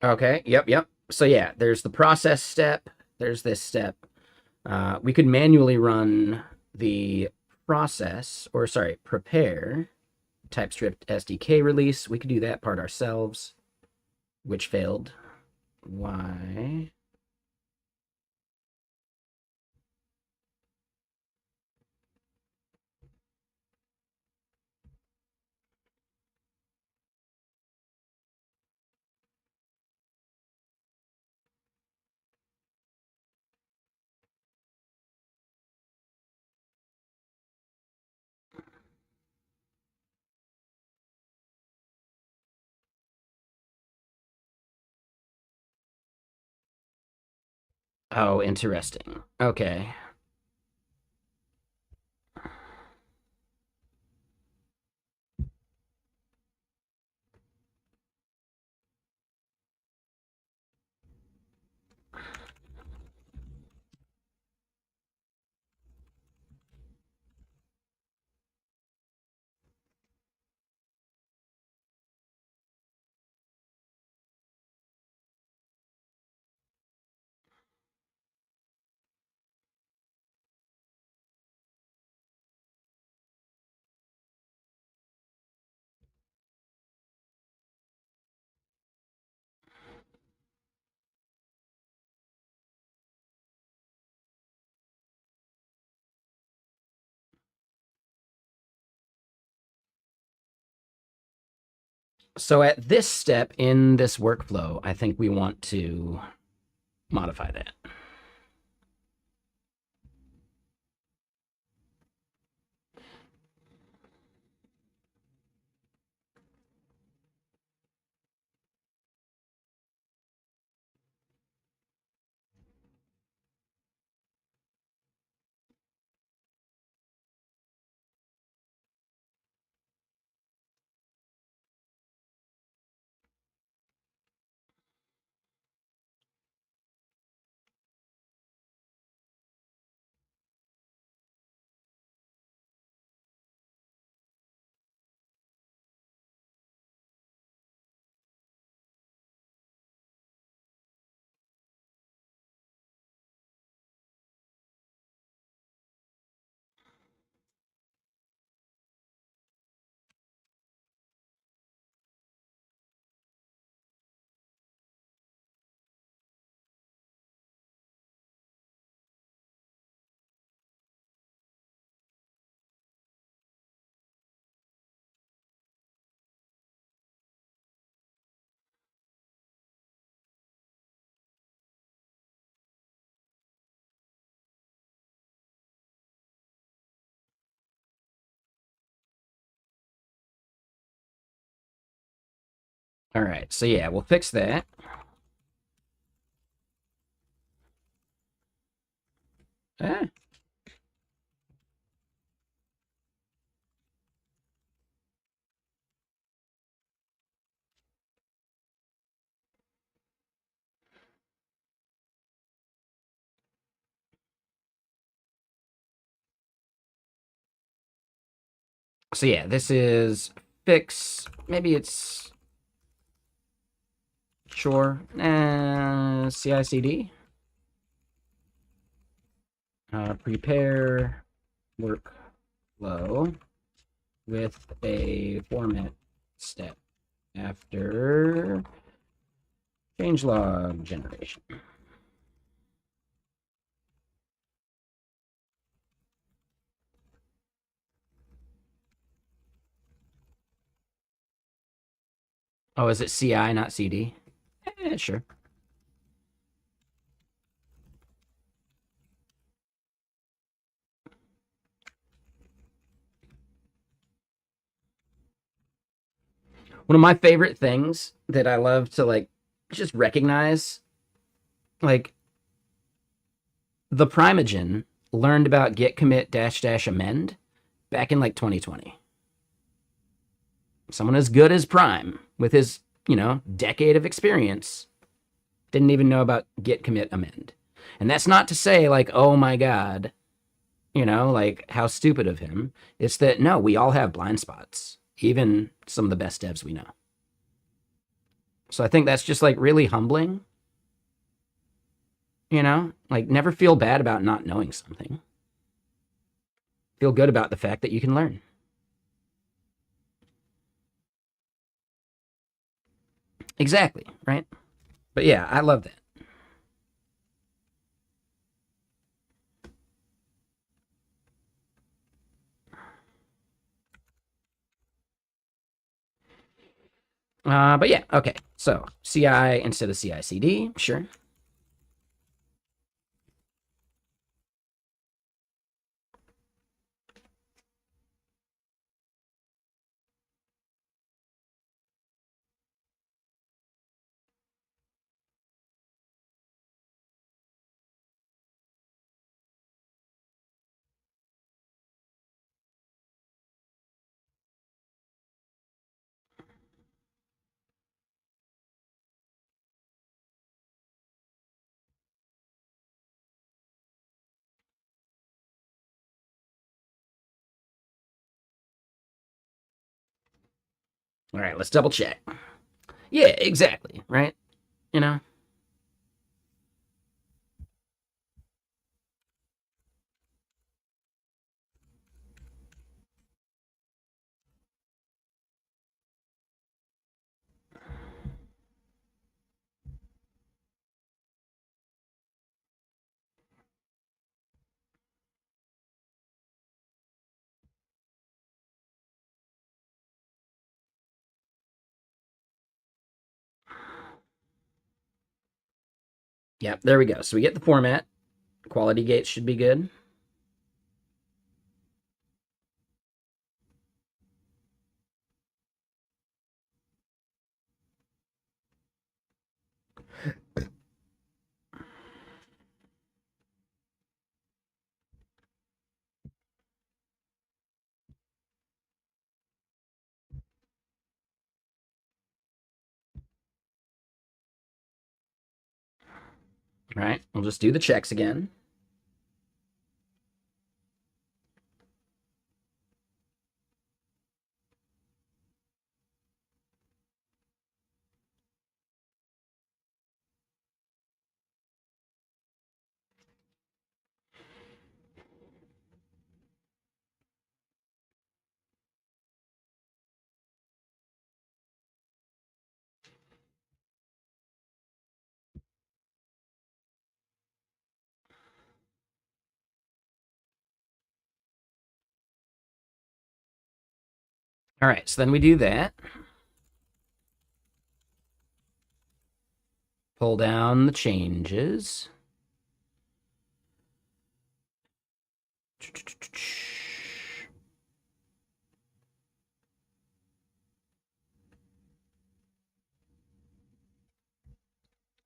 Okay, yep, yep. So yeah, there's the process step, there's this step. We could manually run the process, or sorry, prepare TypeScript SDK release. We could do that part ourselves, which failed. Why? Oh, interesting. Okay. So at this step in this workflow, I think we want to modify that. All right, so yeah, we'll fix that. Eh. So yeah, this is fix. Maybe it's sure. CI/CD. Prepare workflow with a format step after changelog generation. Oh, is it CI, not CD? Sure. One of my favorite things that I love to like just recognize, like the Primogen learned about git commit dash dash amend back in like 2020. Someone as good as Prime with his, decade of experience didn't even know about git commit amend. And that's not to say like, oh my God, like how stupid of him. It's that no, we all have blind spots, even some of the best devs we know. So I think that's just like really humbling, like never feel bad about not knowing something. Feel good about the fact that you can learn. Exactly, right? But yeah, I love that. But yeah, okay. So CI instead of CI CD, sure. All right, let's double check. Yeah, exactly, right? You know? Yep, there we go. So we get the format. Quality gates should be good. All right, we'll just do the checks again. All right, so then we do that. Pull down the changes.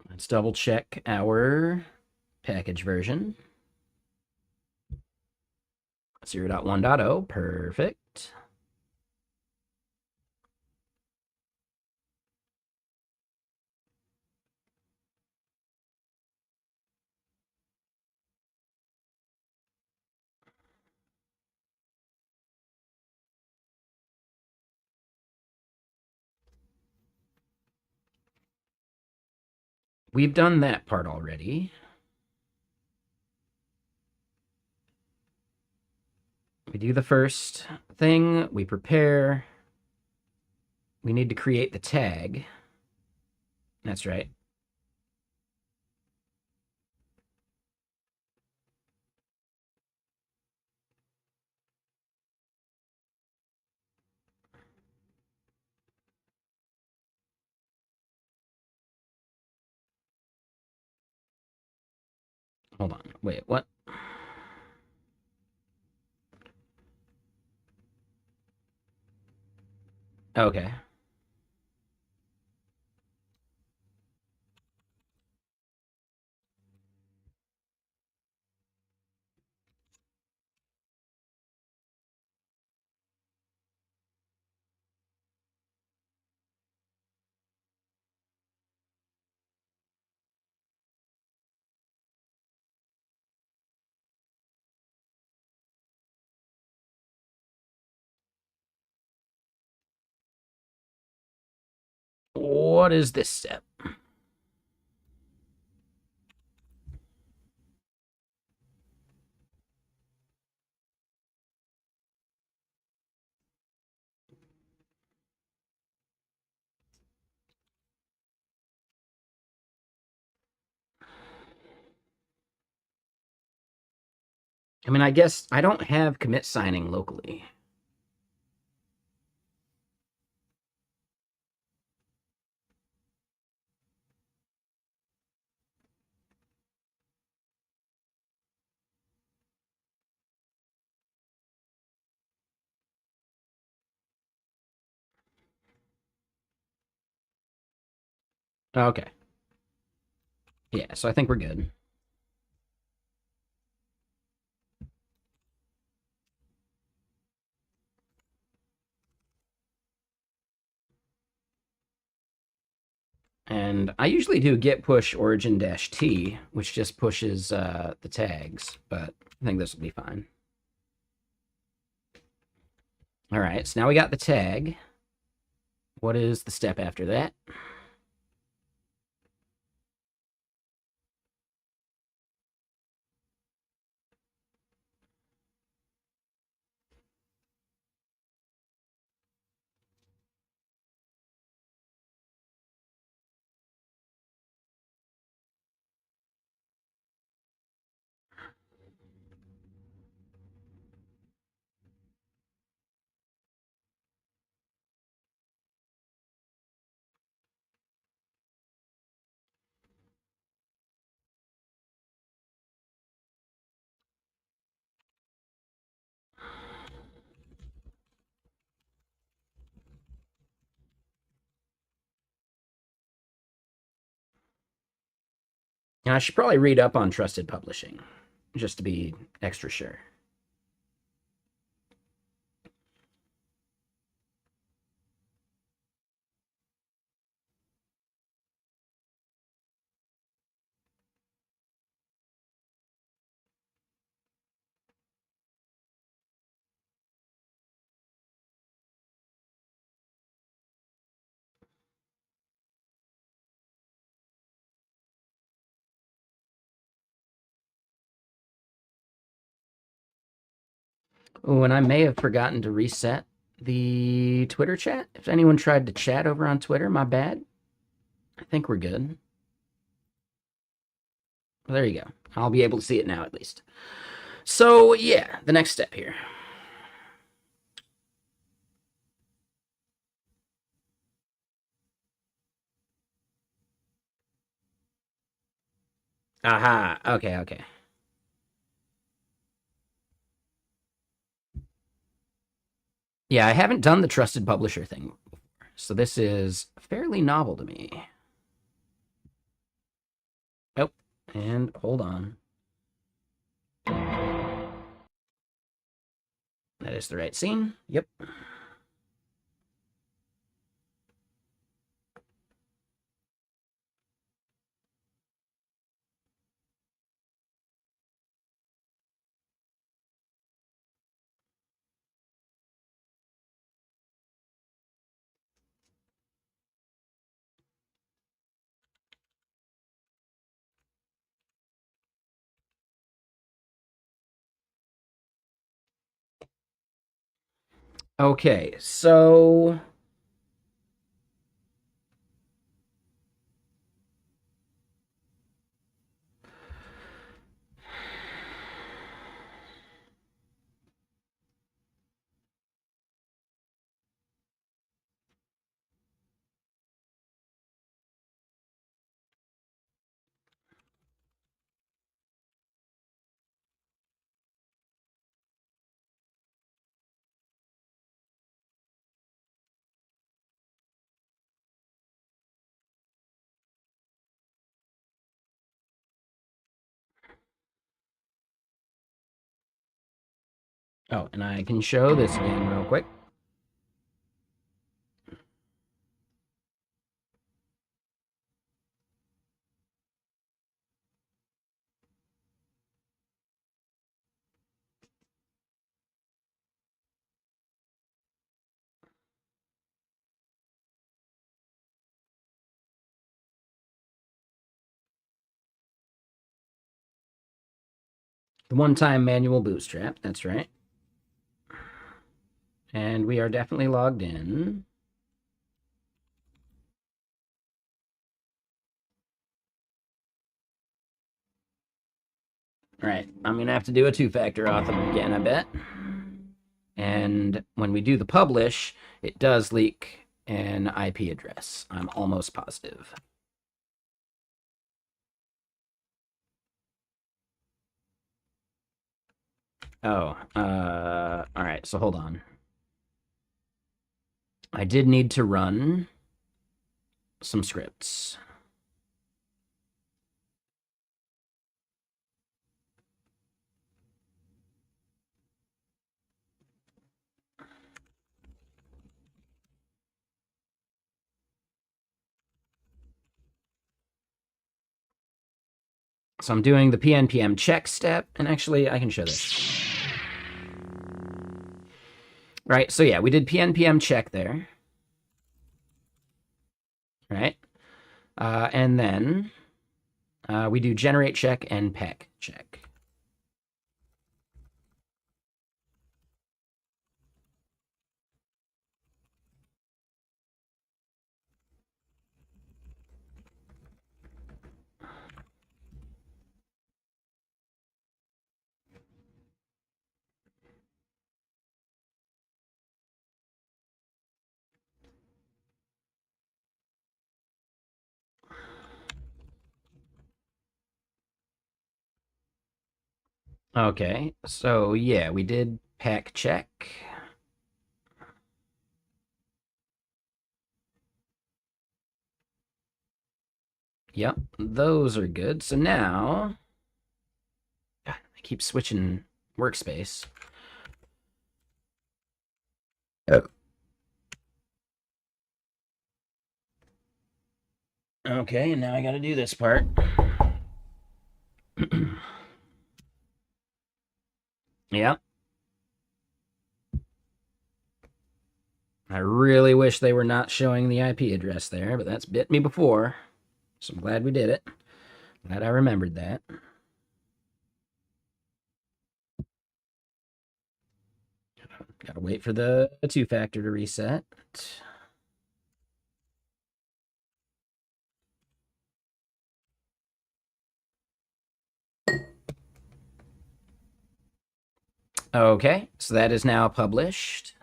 Let's double check our package version. 0.1.0, perfect. We've done that part already. We do the first thing, we prepare. We need to create the tag. That's right. Hold on. Wait, what? Okay. what is this step? I mean, I guess I don't have commit signing locally. Okay. Yeah, so I think we're good. And I usually do git push origin dash t, which just pushes the tags, but I think this will be fine. All right, so now we got the tag. What is the step after that? And I should probably read up on trusted publishing, just to be extra sure. Oh, and I may have forgotten to reset the Twitter chat. If anyone tried to chat over on Twitter, my bad. I think we're good. Well, there you go. I'll be able to see it now at least. So, yeah, the next step here. Aha. Okay, okay. Yeah, I haven't done the trusted publisher thing before, so this is fairly novel to me. Oh, and hold on. That is the right scene. Yep. Okay, so oh, and I can show this again real quick. The one-time manual bootstrap, that's right. And we are definitely logged in. All right, I'm gonna have to do a two-factor auth again, I bet. And when we do the publish, it does leak an IP address. I'm almost positive. Oh, all right, so hold on. I did need to run some scripts. So I'm doing the PNPM check step, and actually I can show this. Right, so yeah, we did PNPM check there. Right, and then we do generate check and pack check. Okay, so yeah, we did pack check. Yep, those are good. So now, I keep switching workspace. Oh. Okay, and now I gotta do this part. Yep. I really wish they were not showing the IP address there, but that's bit me before. So I'm glad we did it. Glad I remembered that. Gotta wait for the two-factor to reset. Okay, so that is now published.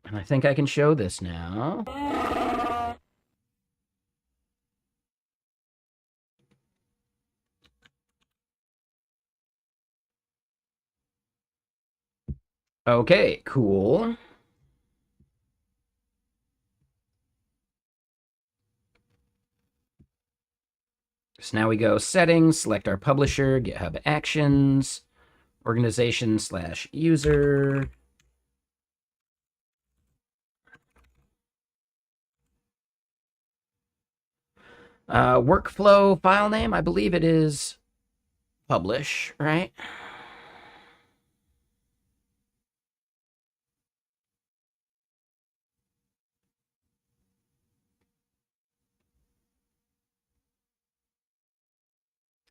And I think I can show this now. Okay, cool. So now we go settings, select our publisher, GitHub Actions, organization/user. Workflow file name, I believe it is publish, right?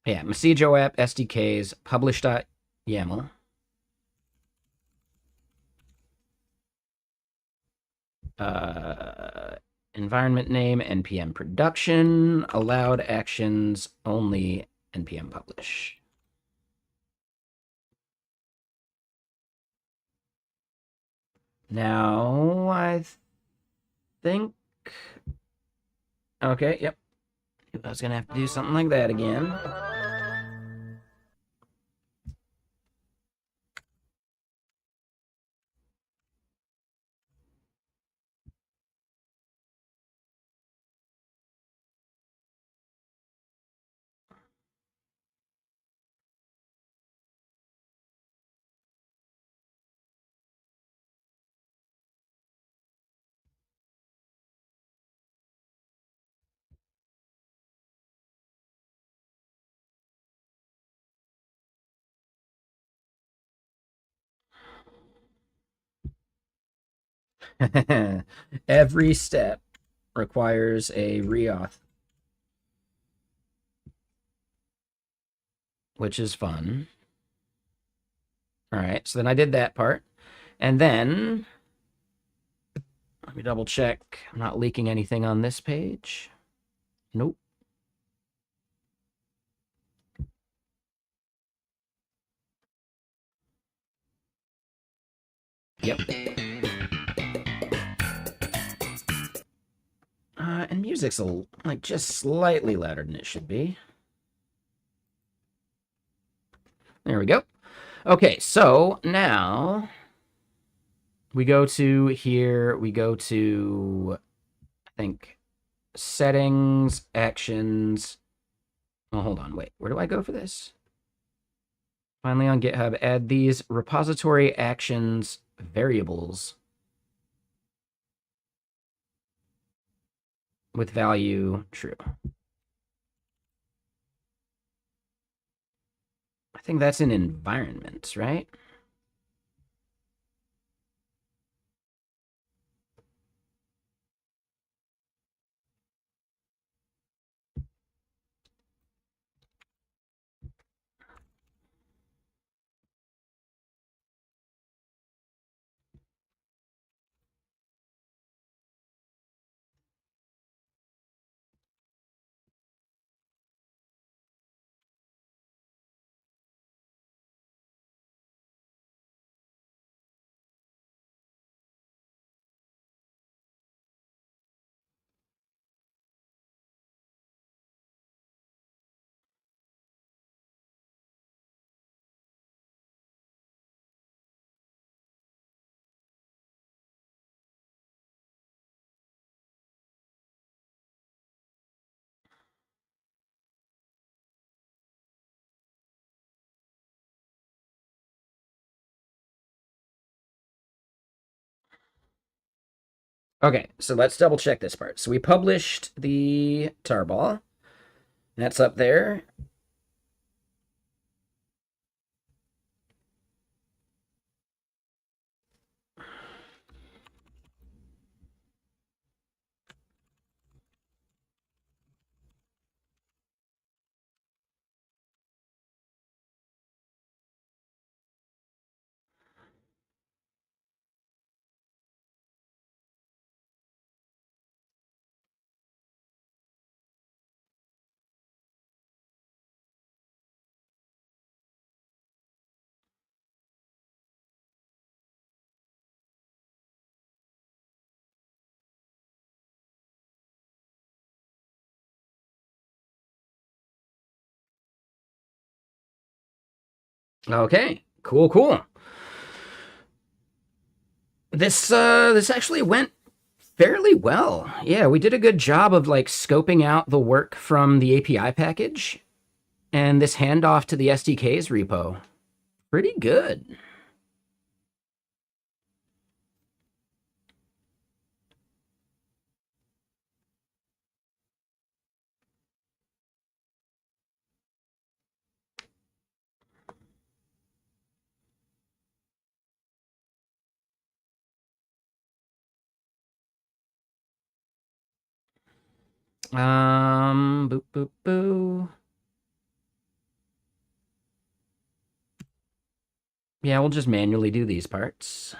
Yeah, Messijo app, SDKs, publish.yaml. Environment name, npm production, allowed actions only, npm publish. Now, I think... Okay, yep. I was gonna have to do something like that again. Every step requires a reauth, which is fun. All right, so then I did that part. And then let me double check. I'm not leaking anything on this page. Nope. Yep. And music's like just slightly louder than it should be. There we go. Okay, so now we go to here. We go to, I think, settings, actions. Oh, hold on. Wait, where do I go for this? Finally on GitHub, add these repository actions variables with value true. I think that's in environment, right? Okay, so let's double check this part. So we published the tarball. That's up there. Okay, cool. This actually went fairly well. Yeah, we did a good job of like scoping out the work from the API package and this handoff to the SDKs repo. Pretty good. Boop, boop, boo. Yeah, we'll just manually do these parts.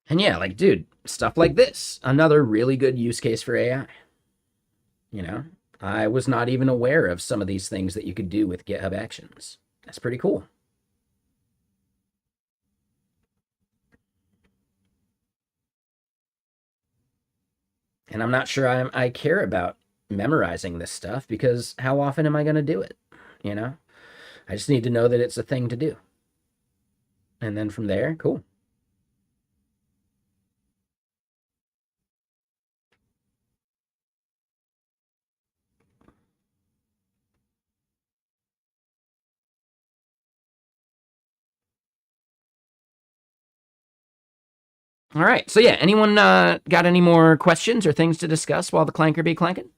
And yeah, like, dude, stuff like this, another really good use case for AI. You know, I was not even aware of some of these things that you could do with GitHub Actions. That's pretty cool. And I'm not sure I care about memorizing this stuff because how often am I going to do it? You know, I just need to know that it's a thing to do. And then from there, cool. All right. So yeah, anyone got any more questions or things to discuss while the clanker be clanking?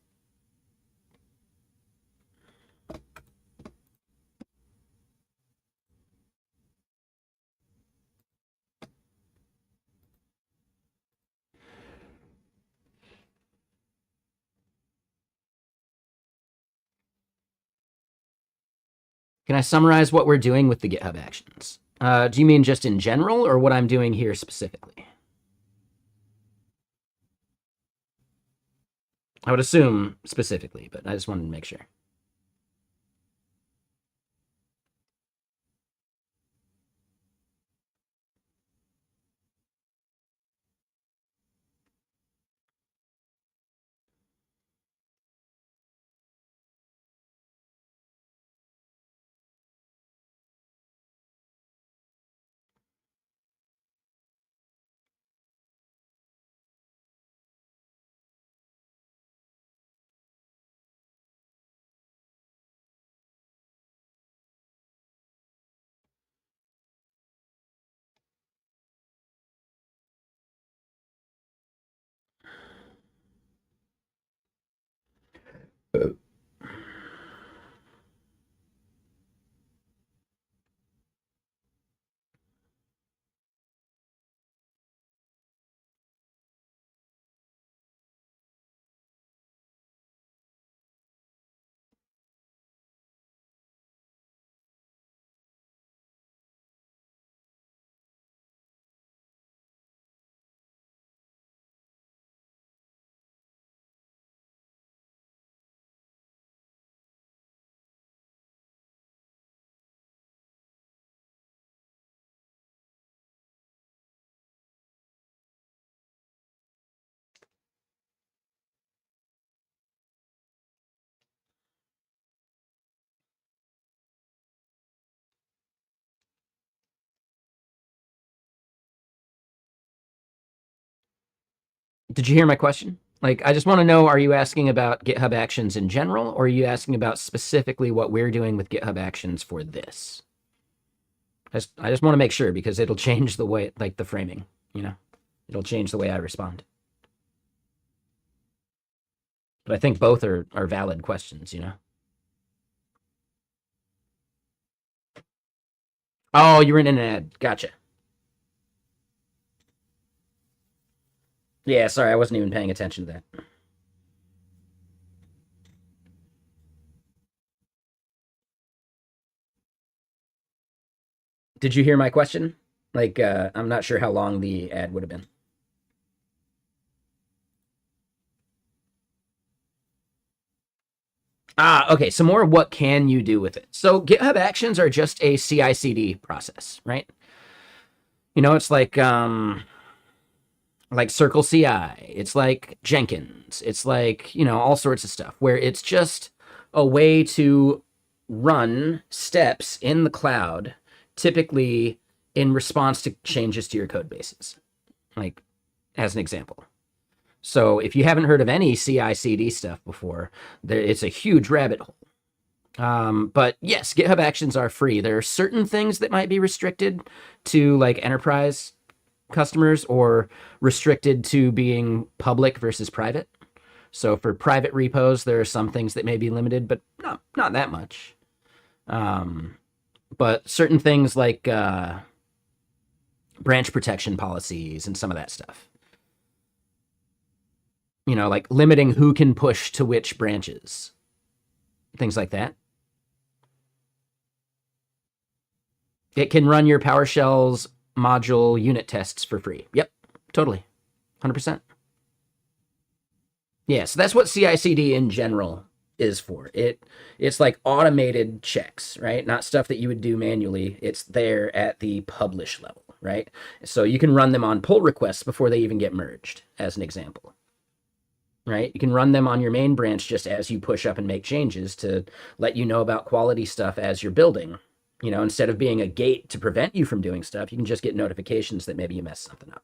Can I summarize what we're doing with the GitHub Actions? Do you mean just in general or what I'm doing here specifically? I would assume specifically, but I just wanted to make sure. Did you hear my question? Like, I just want to know, are you asking about GitHub Actions in general, or are you asking about specifically what we're doing with GitHub Actions for this? I just want to make sure because it'll change the way, like the framing, you know? It'll change the way I respond. But I think both are valid questions, you know? Oh, you were in an ad. Gotcha. Yeah, sorry, I wasn't even paying attention to that. Did you hear my question? Like, I'm not sure how long the ad would have been. Okay. So more, what can you do with it? So GitHub Actions are just a CI/CD process, right? You know, it's like Circle CI. It's like Jenkins. It's like, you know, all sorts of stuff where it's just a way to run steps in the cloud, typically in response to changes to your code bases. Like, as an example. So if you haven't heard of any CI/CD stuff before, it's a huge rabbit hole. But yes, GitHub Actions are free. There are certain things that might be restricted to like enterprise customers or restricted to being public versus private. So for private repos, there are some things that may be limited, but not that much. But certain things like branch protection policies and some of that stuff. You know, like limiting who can push to which branches, things like that. It can run your PowerShell's module unit tests for free. Yep, totally. 100%. Yeah, so that's what CI/CD in general is for. It's like automated checks, right? Not stuff that you would do manually. It's there at the publish level, right? So you can run them on pull requests before they even get merged, as an example. Right? You can run them on your main branch just as you push up and make changes to let you know about quality stuff as you're building. You know, instead of being a gate to prevent you from doing stuff, you can just get notifications that maybe you messed something up.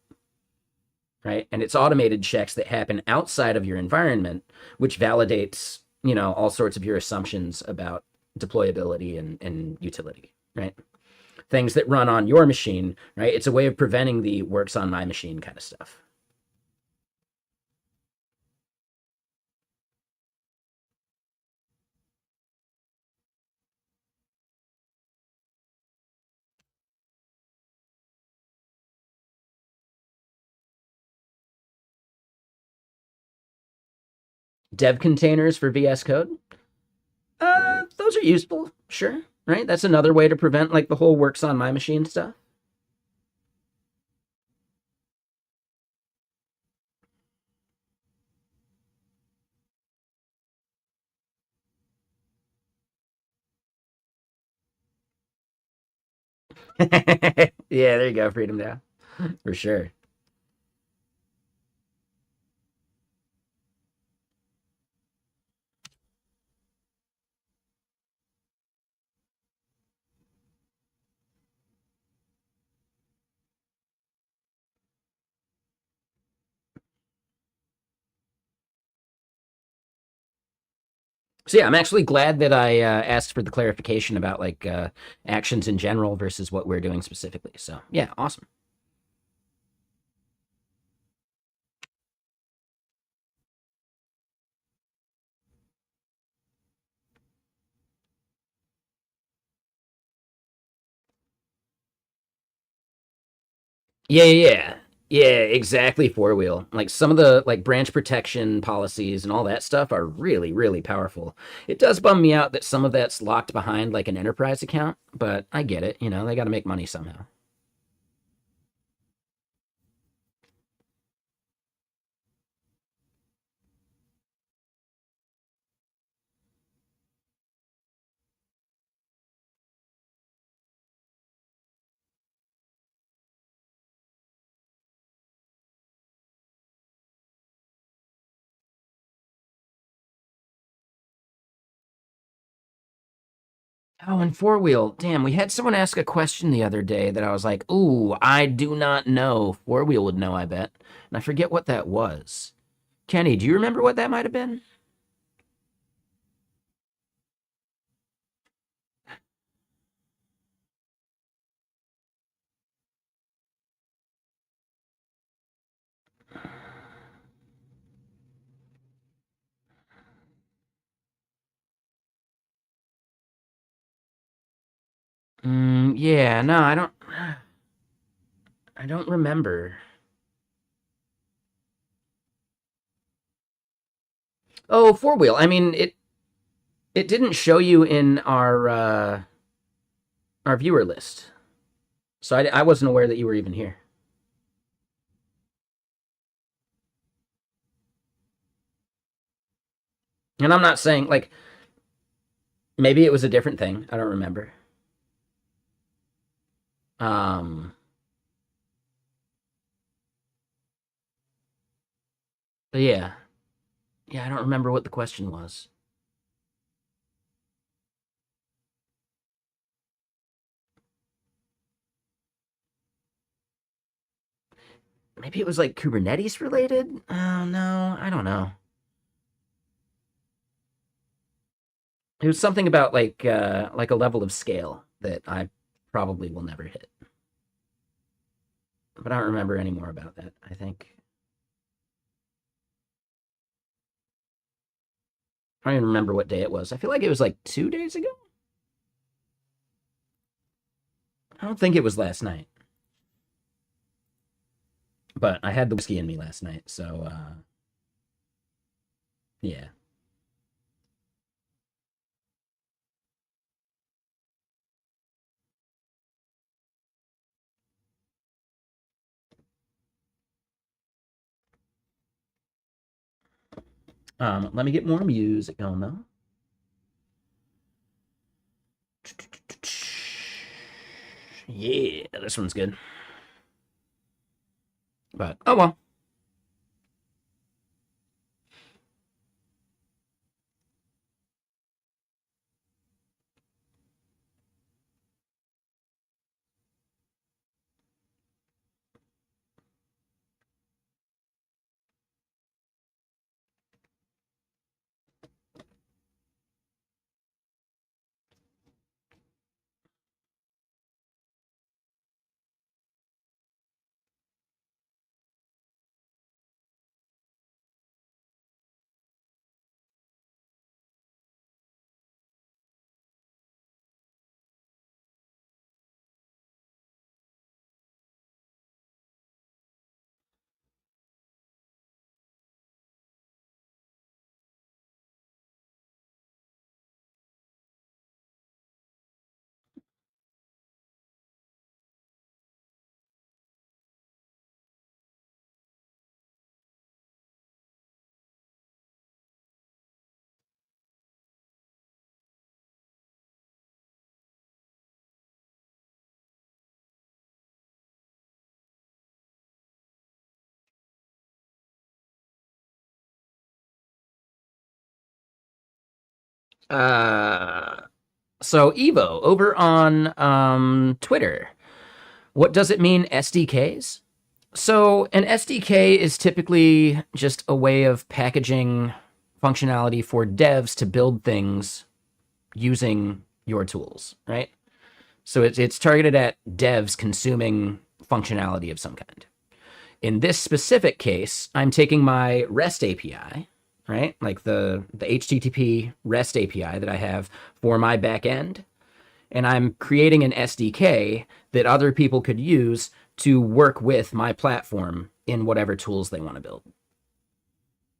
Right? And it's automated checks that happen outside of your environment, which validates, you know, all sorts of your assumptions about deployability and utility, right? Things that run on your machine, right? It's a way of preventing the works on my machine kind of stuff. Dev containers for VS Code, those are useful, sure, right? That's another way to prevent like the whole works on my machine stuff. Yeah, there you go, Freedom Down, for sure. So yeah, I'm actually glad that I asked for the clarification about like actions in general versus what we're doing specifically. So yeah, awesome. Yeah, yeah, yeah. Yeah, exactly. Four wheel. Like some of the like branch protection policies and all that stuff are really, really powerful. It does bum me out that some of that's locked behind like an enterprise account, but I get it. You know, they got to make money somehow. Oh, and four wheel. Damn, we had someone ask a question the other day that I was like, "Ooh, I do not know." Four wheel would know, I bet. And I forget what that was. Kenny, do you remember what that might have been? Yeah, no, I don't remember. Oh, four wheel. I mean, it didn't show you in our viewer list, so I wasn't aware that you were even here. And I'm not saying like maybe it was a different thing. I don't remember. Um, but yeah, yeah, I don't remember what the question was. Maybe it was like Kubernetes related. Oh no, I don't know. It was something about like a level of scale that I probably will never hit. But I don't remember any more about that. I think I don't even remember what day it was. I feel like it was like 2 days ago. I don't think it was last night, but I had the whiskey in me last night, so yeah. Let me get more music going though. Yeah, this one's good. But oh well. So Evo over on Twitter. What does it mean, SDKs? So an SDK is typically just a way of packaging functionality for devs to build things using your tools, right? So it's targeted at devs consuming functionality of some kind. In this specific case, I'm taking my REST API, right? Like the HTTP REST API that I have for my backend, and I'm creating an SDK that other people could use to work with my platform in whatever tools they want to build,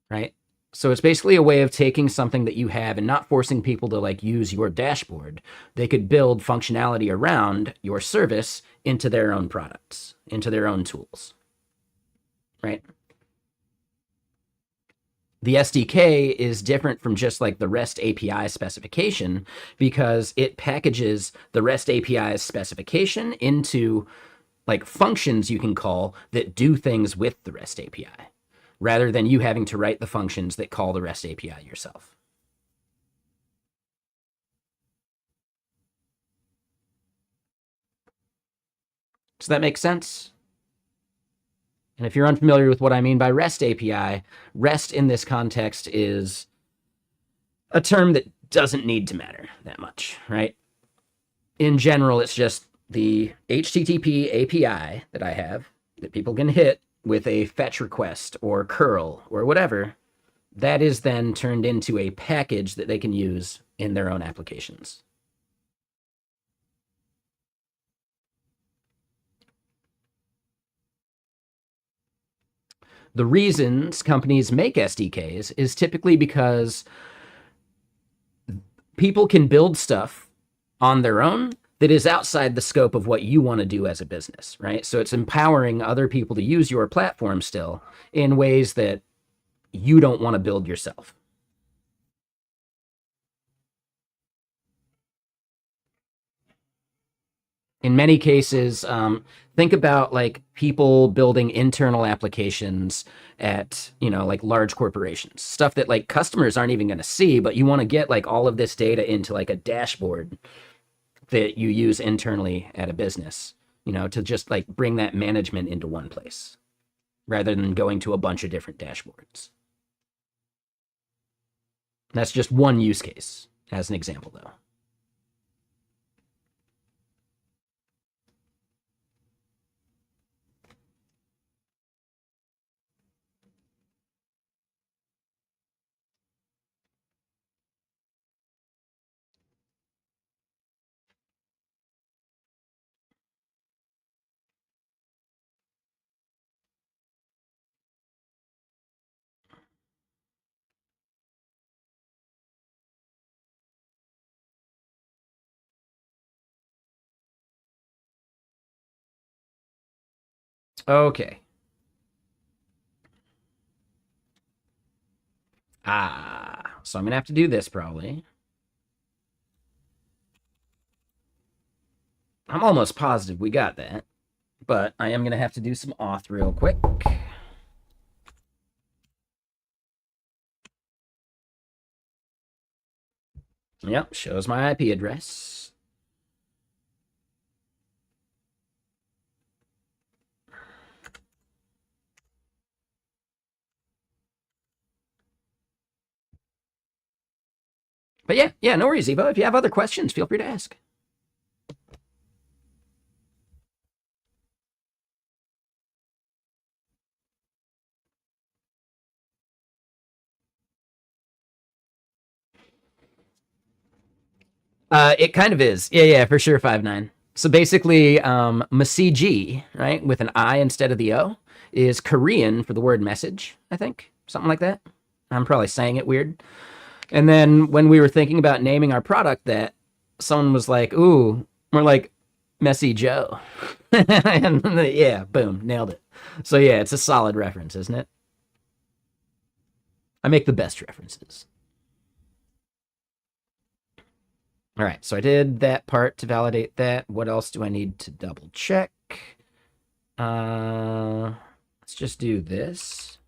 right? So it's basically a way of taking something that you have and not forcing people to like use your dashboard. They could build functionality around your service into their own products, into their own tools, right? The SDK is different from just like the REST API specification because it packages the REST API specification into like functions you can call that do things with the REST API, rather than you having to write the functions that call the REST API yourself. Does that make sense? And if you're unfamiliar with what I mean by REST API, REST in this context is a term that doesn't need to matter that much, right? In general, it's just the HTTP API that I have that people can hit with a fetch request or curl or whatever. That is then turned into a package that they can use in their own applications. The reasons companies make SDKs is typically because people can build stuff on their own that is outside the scope of what you want to do as a business, right? So it's empowering other people to use your platform still in ways that you don't want to build yourself. In many cases, think about like people building internal applications at, like large corporations, stuff that like customers aren't even going to see, but you want to get like all of this data into like a dashboard that you use internally at a business, to just like bring that management into one place rather than going to a bunch of different dashboards. That's just one use case as an example, though. Okay. So I'm going to have to do this probably. I'm almost positive we got that, but I am going to have to do some auth real quick. Yep, shows my IP address. But yeah, no worries, Evo. If you have other questions, feel free to ask. It kind of is. Yeah, for sure, 5'9". So basically, Messijo, right, with an I instead of the O, is Korean for the word message, I think. Something like that. I'm probably saying it weird. And then when we were thinking about naming our product that, someone was like, ooh, we're like Messijo. And yeah, boom, nailed it. So yeah, it's a solid reference, isn't it? I make the best references. All right, so I did that part to validate that. What else do I need to double check? Let's just do this.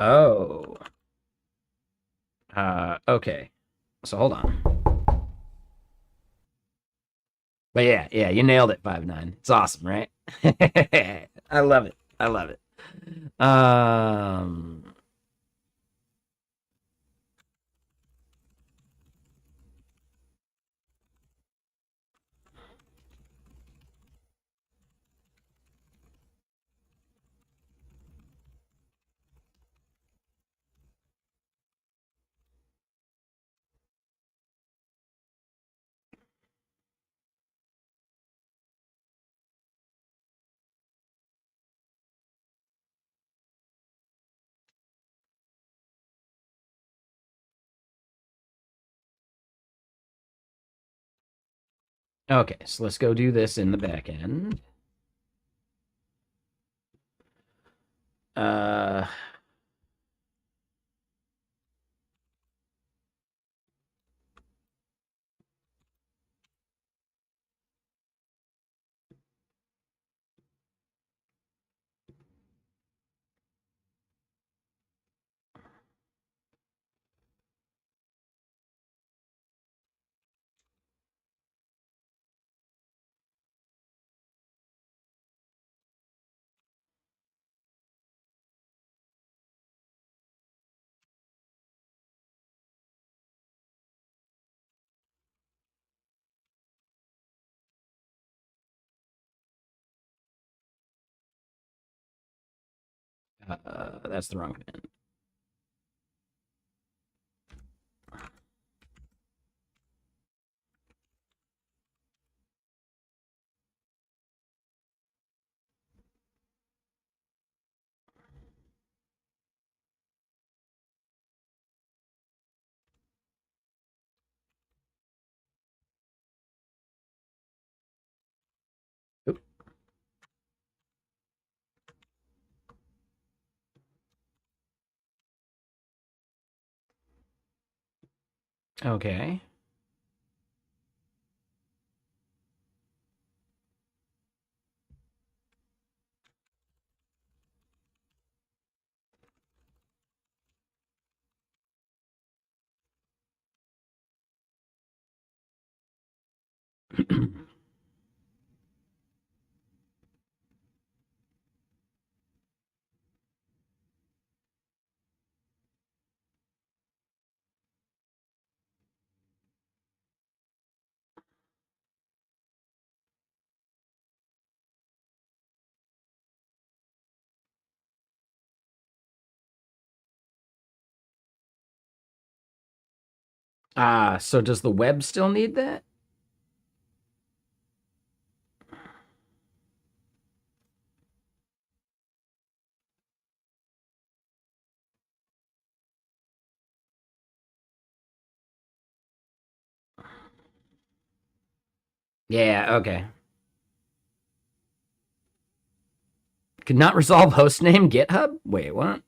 Oh. Okay. So hold on. But yeah, you nailed it, 5'9". It's awesome, right? I love it. I love it. Um, okay, so let's go do this in the back end. Uh, that's the wrong command. Oop. Okay. So does the web still need that? Yeah, okay. Could not resolve hostname GitHub? Wait, what?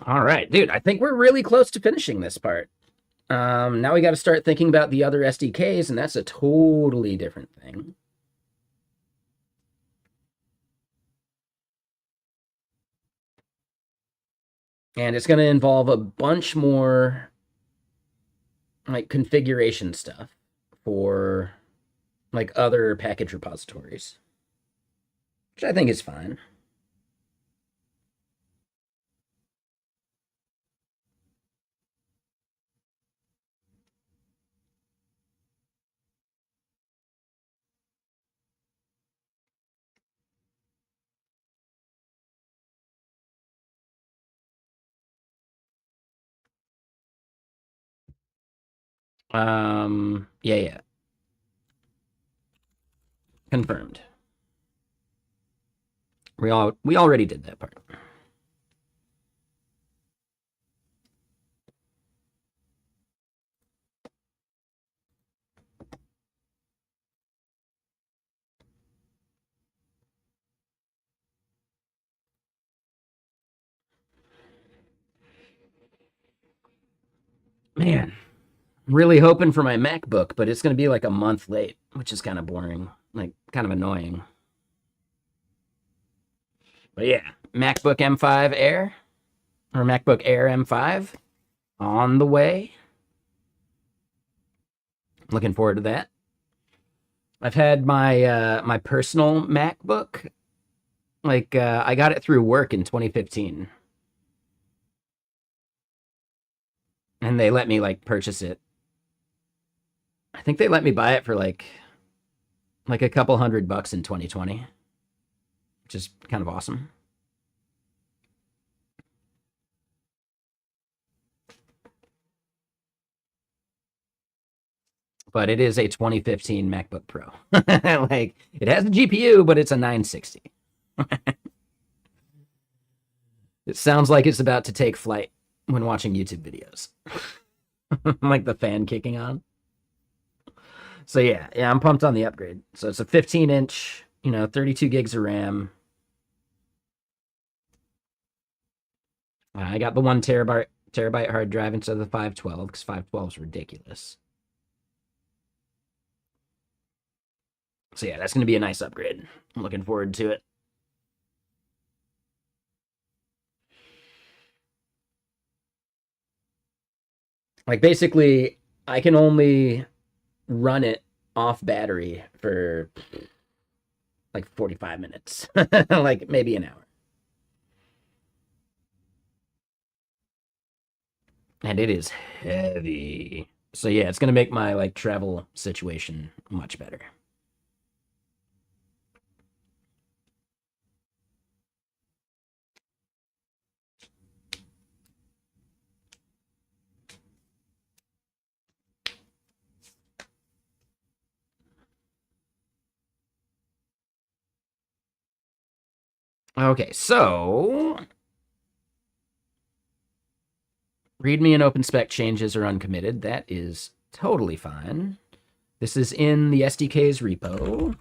All right, dude, I think we're really close to finishing this part. Now we got to start thinking about the other SDKs, and that's a totally different thing. And it's going to involve a bunch more like configuration stuff for like other package repositories, which I think is fine. Yeah. Confirmed. We already did that part. Man, really hoping for my MacBook, but it's going to be like a month late, which is kind of boring, like kind of annoying. But yeah, MacBook M5 Air or MacBook Air M5 on the way. Looking forward to that. I've had my personal MacBook. Like I got it through work in 2015, and they let me like purchase it. I think they let me buy it for like a couple $100 in 2020, which is kind of awesome. But it is a 2015 MacBook Pro. Like it has a GPU, but it's a 960. It sounds like it's about to take flight when watching YouTube videos. Like the fan kicking on. So yeah, I'm pumped on the upgrade. So it's a 15-inch, 32 gigs of RAM. I got the 1 terabyte hard drive instead of the 512 because 512 is ridiculous. So yeah, that's going to be a nice upgrade. I'm looking forward to it. Like basically, I can only run it off battery for like 45 minutes, like maybe an hour. And it is heavy. So yeah, it's going to make my like travel situation much better. Okay, so README and OpenSpec changes are uncommitted. That is totally fine. This is in the SDKs repo.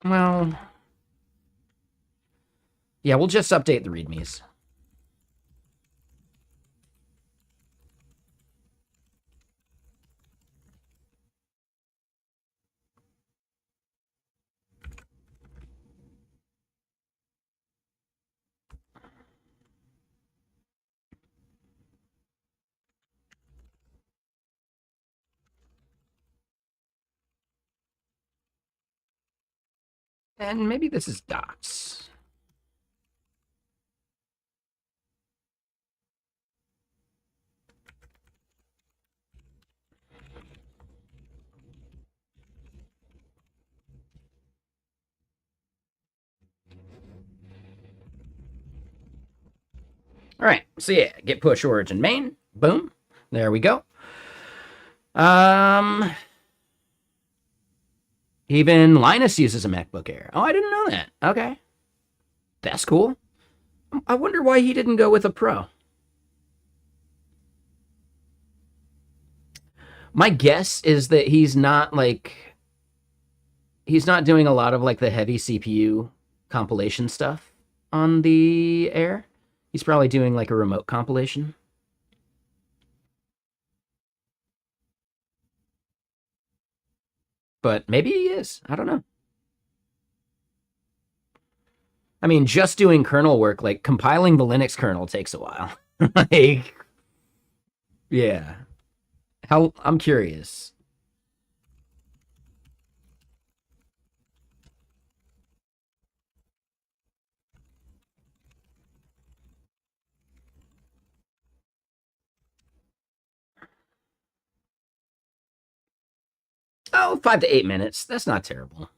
Well, yeah, we'll just update the READMEs. And maybe this is dots. All right, so yeah, git push origin main. Boom. There we go. Even Linus uses a MacBook Air. Oh, I didn't know that. Okay. That's cool. I wonder why he didn't go with a Pro. My guess is that he's not doing a lot of like the heavy CPU compilation stuff on the Air. He's probably doing like a remote compilation. But maybe he is. I don't know. I mean, just doing kernel work, like compiling the Linux kernel takes a while. Like, yeah. How I'm curious. Oh, 5 to 8 minutes. That's not terrible.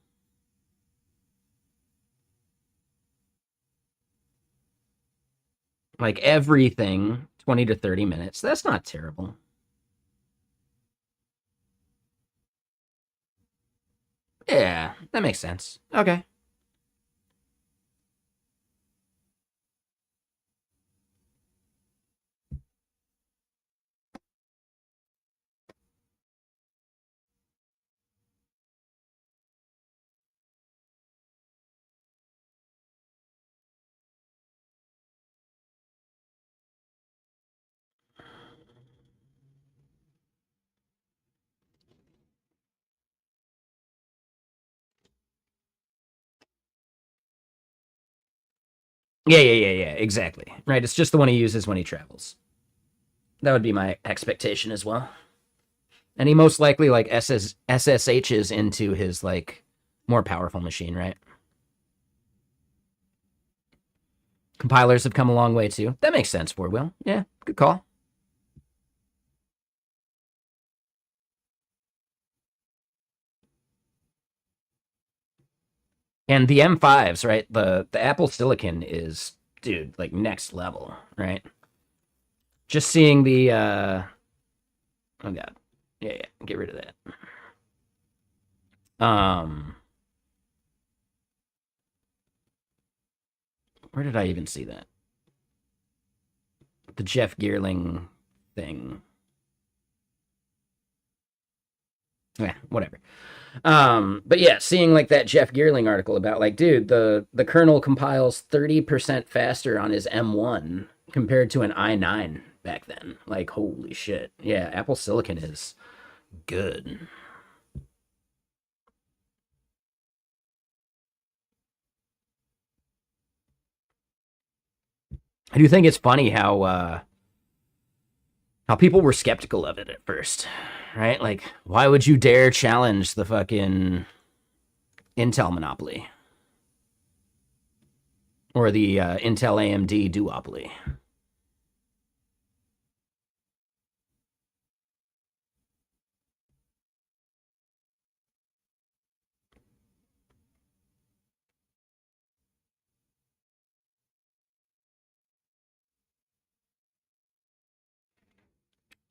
Like everything, 20 to 30 minutes. That's not terrible. Yeah, that makes sense. Okay. Yeah, exactly. Right. It's just the one he uses when he travels. That would be my expectation as well. And he most likely like SSHs into his like more powerful machine, right? Compilers have come a long way too. That makes sense, Four Wheel. Yeah, good call. And the M5s, right? The Apple Silicon is, dude, like next level, right? Just seeing the oh god. Yeah, get rid of that. Where did I even see that? The Jeff Geerling thing. Yeah, whatever. But yeah, seeing like that Jeff Geerling article about like, dude, the kernel compiles 30% faster on his M1 compared to an i9 back then. Like, holy shit. Yeah, Apple Silicon is good. I do think it's funny how people were skeptical of it at first, right? Like, why would you dare challenge the fucking Intel monopoly or the Intel AMD duopoly?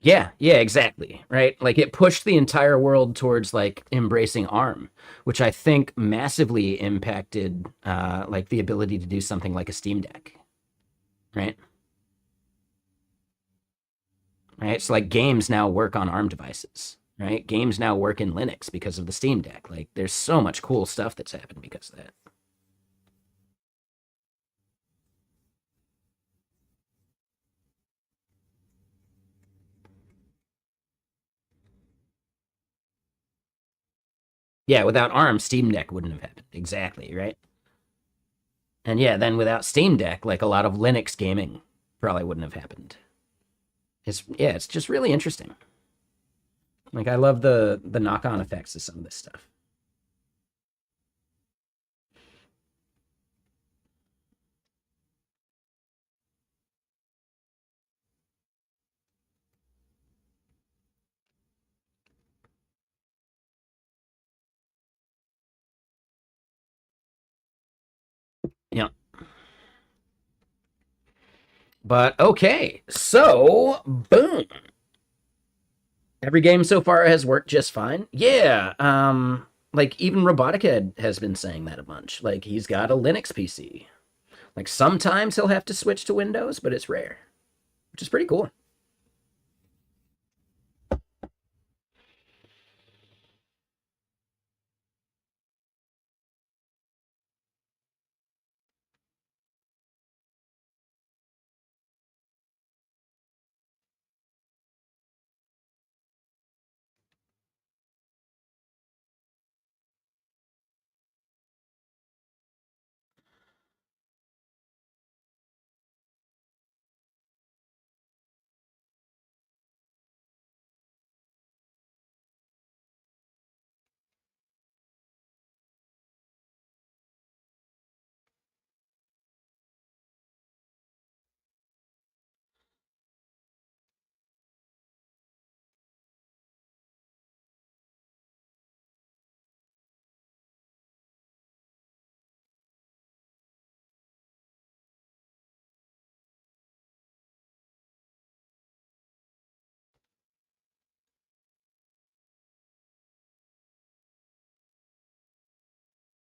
Yeah, exactly. Right? Like it pushed the entire world towards like embracing ARM, which I think massively impacted like the ability to do something like a Steam Deck. Right? Right? So like games now work on ARM devices. Right? Games now work in Linux because of the Steam Deck. Like there's so much cool stuff that's happened because of that. Yeah, without ARM, Steam Deck wouldn't have happened. Exactly, right? And yeah, then without Steam Deck, like a lot of Linux gaming probably wouldn't have happened. It's just really interesting. Like I love the knock on effects of some of this stuff. Yeah. But okay, so boom. Every game so far has worked just fine. Yeah. Like even Robotic Head has been saying that a bunch. Like he's got a Linux PC. Like sometimes he'll have to switch to Windows, but it's rare, which is pretty cool.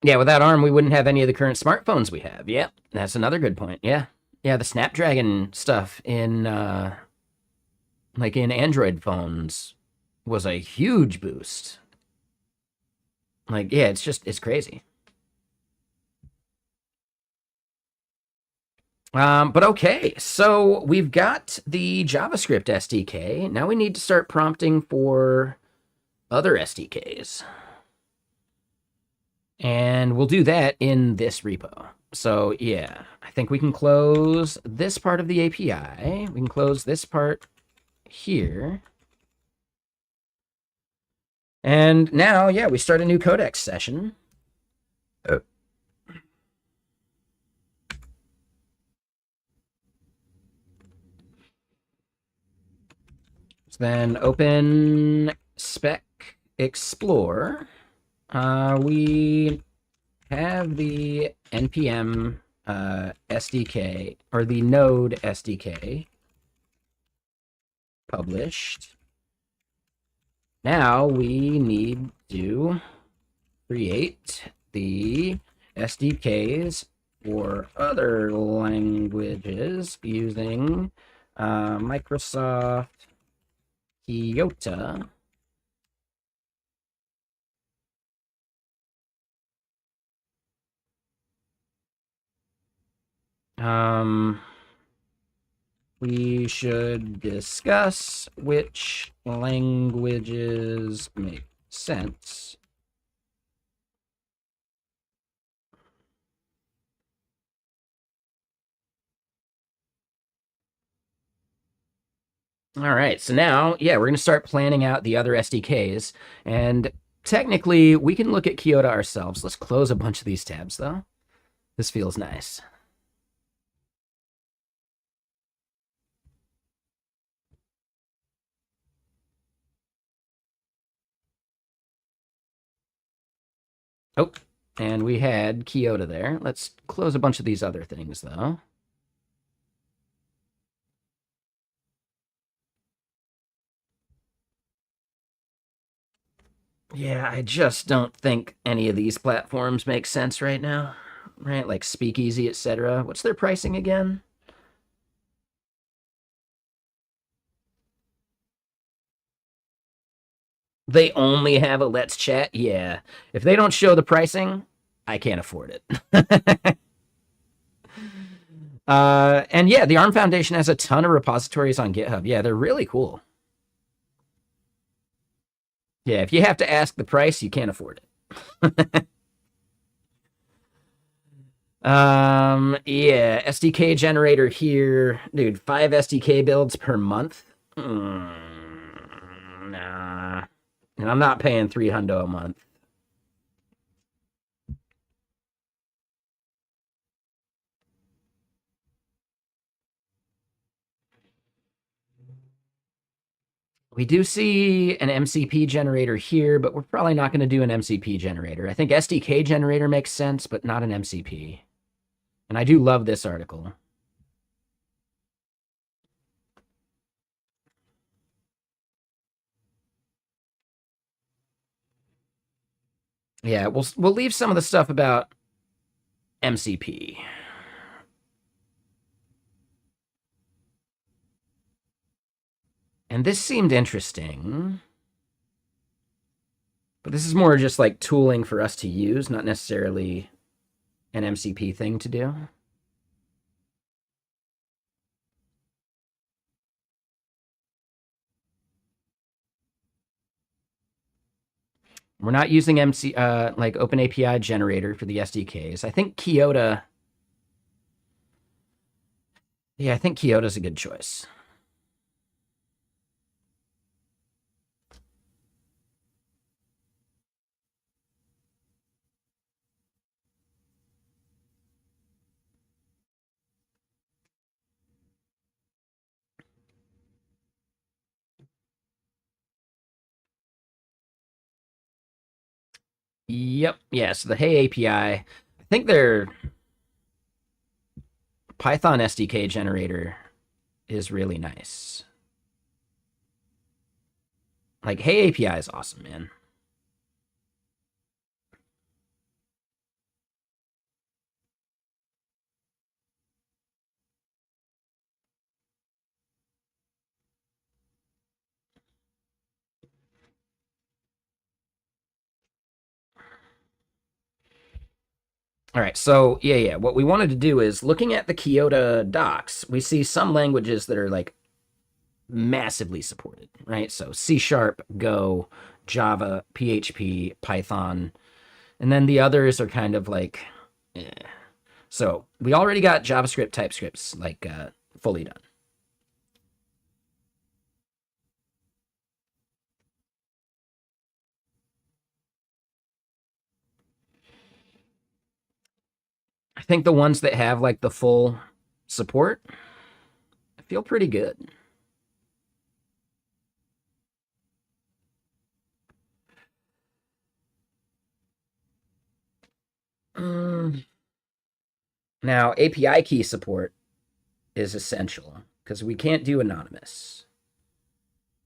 Yeah, without ARM, we wouldn't have any of the current smartphones we have. Yeah, that's another good point. Yeah, yeah, the Snapdragon stuff in like in Android phones was a huge boost. Like, yeah, it's crazy. But okay, so we've got the JavaScript SDK. Now we need to start prompting for other SDKs. And we'll do that in this repo. So yeah, I think we can close this part of the API. We can close this part here. And now, yeah, we start a new codex session. So then open spec explore. We have the npm SDK, or the node SDK published. Now we need to create the SDKs for other languages using Microsoft Kyoto. We should discuss which languages make sense. All right, so now, yeah, we're going to start planning out the other SDKs. And technically, we can look at Kyoto ourselves. Let's close a bunch of these tabs, though. This feels nice. Oh, and we had Kyoto there. Let's close a bunch of these other things, though. Yeah, I just don't think any of these platforms make sense right now. Right, like Speakeasy, etc. What's their pricing again? They only have a Let's Chat? Yeah. If they don't show the pricing, I can't afford it. And yeah, the ARM Foundation has a ton of repositories on GitHub. Yeah, they're really cool. Yeah, if you have to ask the price, you can't afford it. Yeah, SDK generator here. Dude, 5 SDK builds per month? Nah. And I'm not paying $300 a month. We do see an MCP generator here, but we're probably not going to do an MCP generator. I think SDK generator makes sense, but not an MCP. And I do love this article. Yeah, we'll leave some of the stuff about MCP. And this seemed interesting. But this is more just like tooling for us to use, not necessarily an MCP thing to do. We're not using like Open API generator for the SDKs. I think Kyoto. Yeah, I think Kyoto's a good choice. Yep. Yeah, so the Hey API, I think their Python SDK generator is really nice. Like, Hey API is awesome, man. All right, so yeah, what we wanted to do is looking at the Kyoto docs, we see some languages that are like massively supported, right? So C#, Go, Java, PHP, Python, and then the others are kind of like, eh. So we already got JavaScript, TypeScripts like fully done. I think the ones that have like the full support, I feel pretty good. Now, API key support is essential because we can't do anonymous.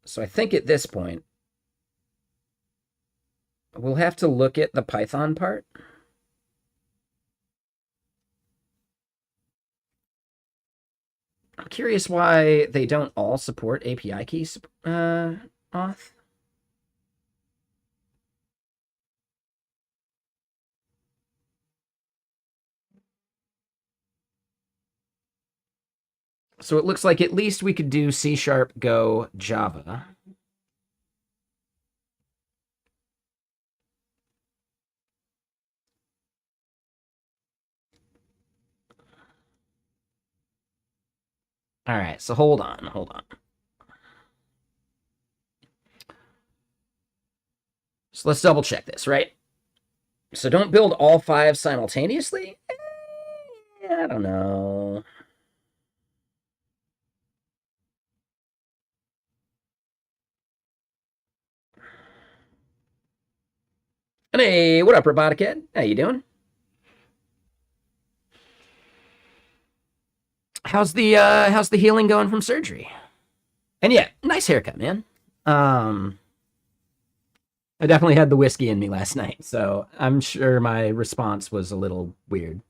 So I think at this point, we'll have to look at the Python part. I'm curious why they don't all support API key auth. So it looks like at least we could do C#, Go, Java. All right, so hold on. So let's double check this, right? So don't build all 5 simultaneously? I don't know. Hey, what up, Robotic? How you doing? How's the healing going from surgery? And yeah, nice haircut, man. I definitely had the whiskey in me last night, so I'm sure my response was a little weird.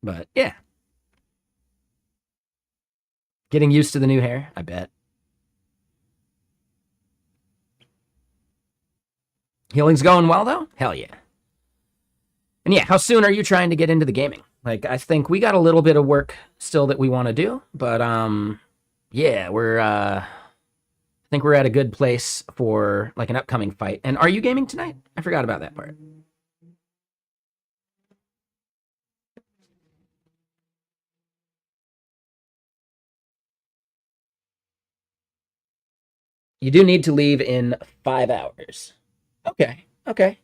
But yeah. Getting used to the new hair, I bet. Healing's going well though? Hell yeah. And yeah, how soon are you trying to get into the gaming? Like, I think we got a little bit of work still that we want to do, but yeah, I think we're at a good place for like an upcoming fight. And are you gaming tonight? I forgot about that part. You do need to leave in 5 hours. Okay.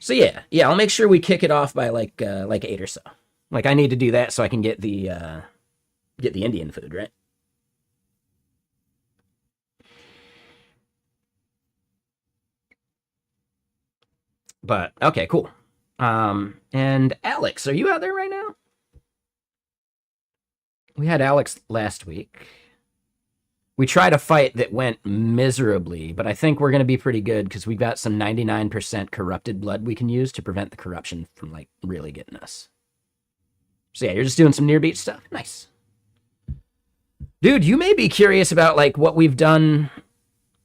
So yeah, I'll make sure we kick it off by like 8 or so. Like I need to do that so I can get the Indian food, right? But okay, cool. And Alex, are you out there right now? We had Alex last week. We tried a fight that went miserably, but I think we're going to be pretty good because we've got some 99% corrupted blood we can use to prevent the corruption from like really getting us. So yeah, you're just doing some near beat stuff. Nice. Dude, you may be curious about like what we've done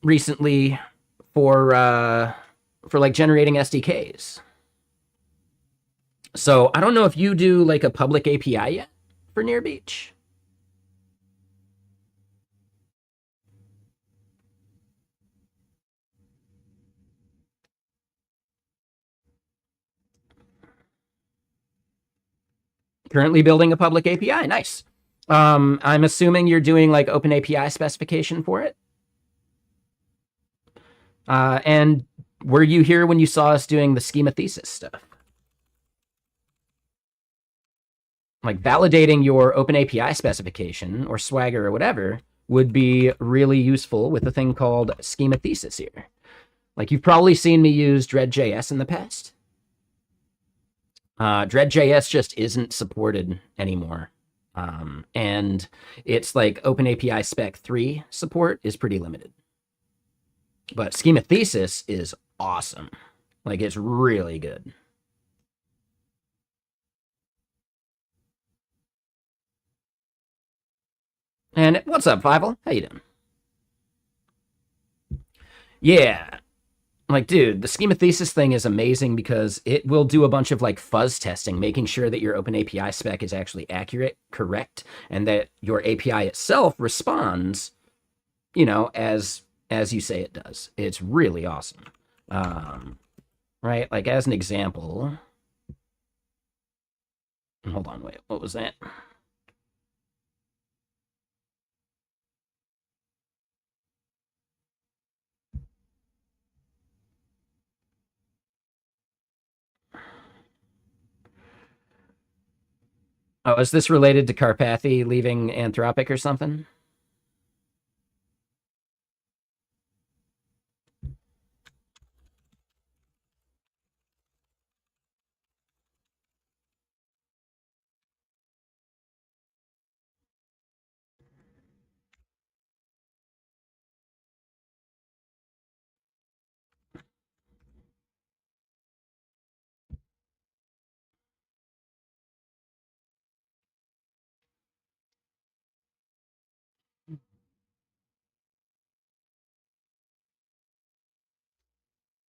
recently for like generating SDKs. So I don't know if you do like a public API yet for Near Beach. Currently building a public API. Nice. I'm assuming you're doing like open API specification for it. And were you here when you saw us doing the schema thesis stuff? Like validating your open API specification or Swagger or whatever would be really useful with a thing called schema thesis here. Like you've probably seen me use Dread.js in the past. Dread.js just isn't supported anymore. And it's like OpenAPI Spec 3 support is pretty limited. But schema thesis is awesome. Like it's really good. And what's up, Fievel? How you doing? Yeah. Like, dude, the schema thesis thing is amazing because it will do a bunch of like fuzz testing, making sure that your open API spec is actually accurate, correct, and that your API itself responds, you know, as you say it does. It's really awesome. Right? Like as an example, hold on, wait, what was that? Oh, is this related to Carpathy leaving Anthropic or something?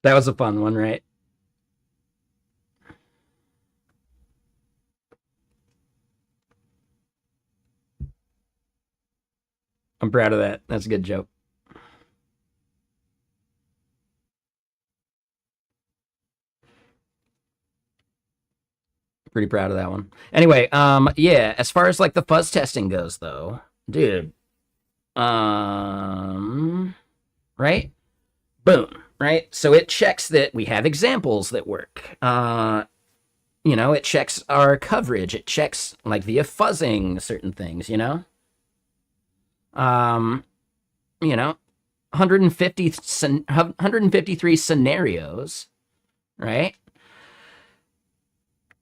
That was a fun one, right? I'm proud of that. That's a good joke. Pretty proud of that one. Anyway, yeah, as far as like the fuzz testing goes though, dude, right? Boom, right? So it checks that we have examples that work. You know, it checks our coverage. It checks like via fuzzing certain things, you know? Um, you know, 153 scenarios, right?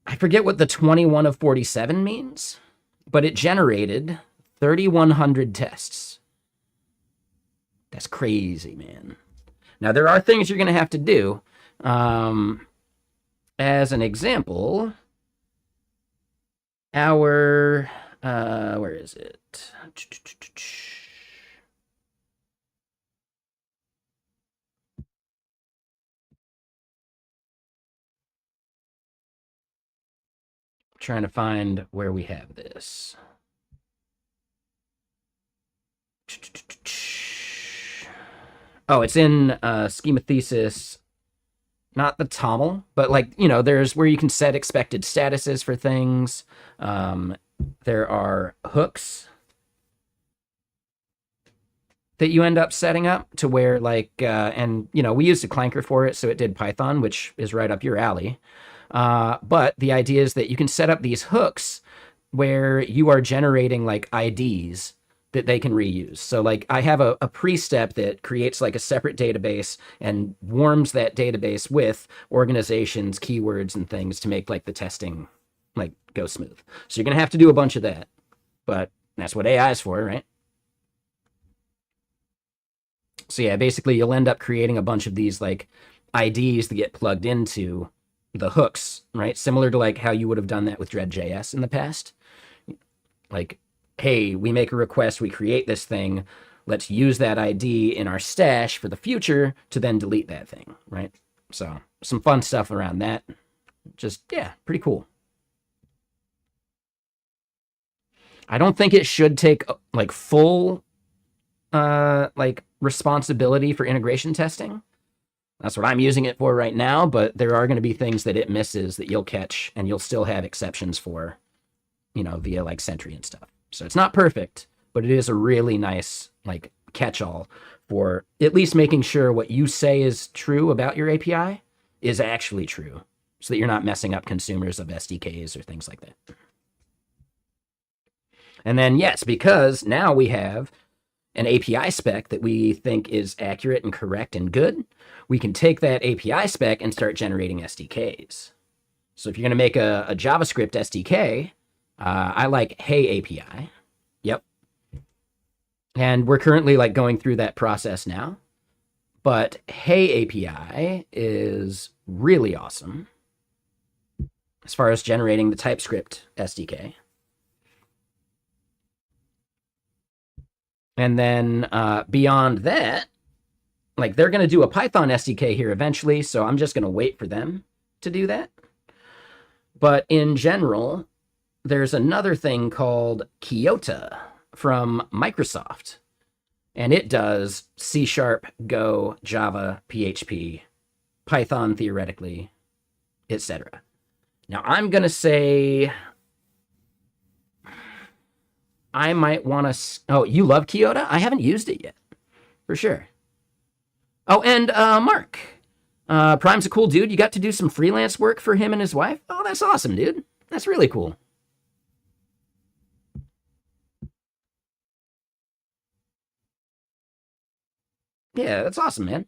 I forget what the 21 of 47 means, but it generated 3,100 tests. That's crazy, man. Now, there are things you're going to have to do. As an example, our, where is it? Trying to find where we have this. Oh, it's in schema thesis, not the TOML, but like, you know, there's where you can set expected statuses for things. There are hooks that you end up setting up to where like, and you know, we used a clanker for it, so it did Python, which is right up your alley. But the idea is that you can set up these hooks where you are generating like IDs that they can reuse. So like I have a pre-step that creates like a separate database and warms that database with organizations, keywords, and things to make like the testing like go smooth. So you're going to have to do a bunch of that, but that's what AI is for, right? So yeah, basically you'll end up creating a bunch of these like IDs that get plugged into the hooks, right? Similar to like how you would have done that with Dread.js in the past. Like hey, we make a request, we create this thing, let's use that ID in our stash for the future to then delete that thing, right? So some fun stuff around that. Just, yeah, pretty cool. I don't think it should take like full like responsibility for integration testing. That's what I'm using it for right now, but there are going to be things that it misses that you'll catch and you'll still have exceptions for, via like Sentry and stuff. So it's not perfect, but it is a really nice like catch-all for at least making sure what you say is true about your API is actually true, so that you're not messing up consumers of SDKs or things like that. And then, yes, because now we have an API spec that we think is accurate and correct and good, we can take that API spec and start generating SDKs. So if you're going to make a JavaScript SDK, I like Hey API. Yep. And we're currently like going through that process now. But Hey API is really awesome as far as generating the TypeScript SDK. And then beyond that, like they're going to do a Python SDK here eventually, so I'm just going to wait for them to do that. But in general, there's another thing called Kyoto from Microsoft, and it does C#, Go, Java, PHP, Python theoretically, etc. Now I'm going to say I might want to... Oh, you love Kyoto? I haven't used it yet, for sure. Oh, and Mark. Prime's a cool dude. You got to do some freelance work for him and his wife? Oh, that's awesome, dude. That's really cool. Yeah, that's awesome, man.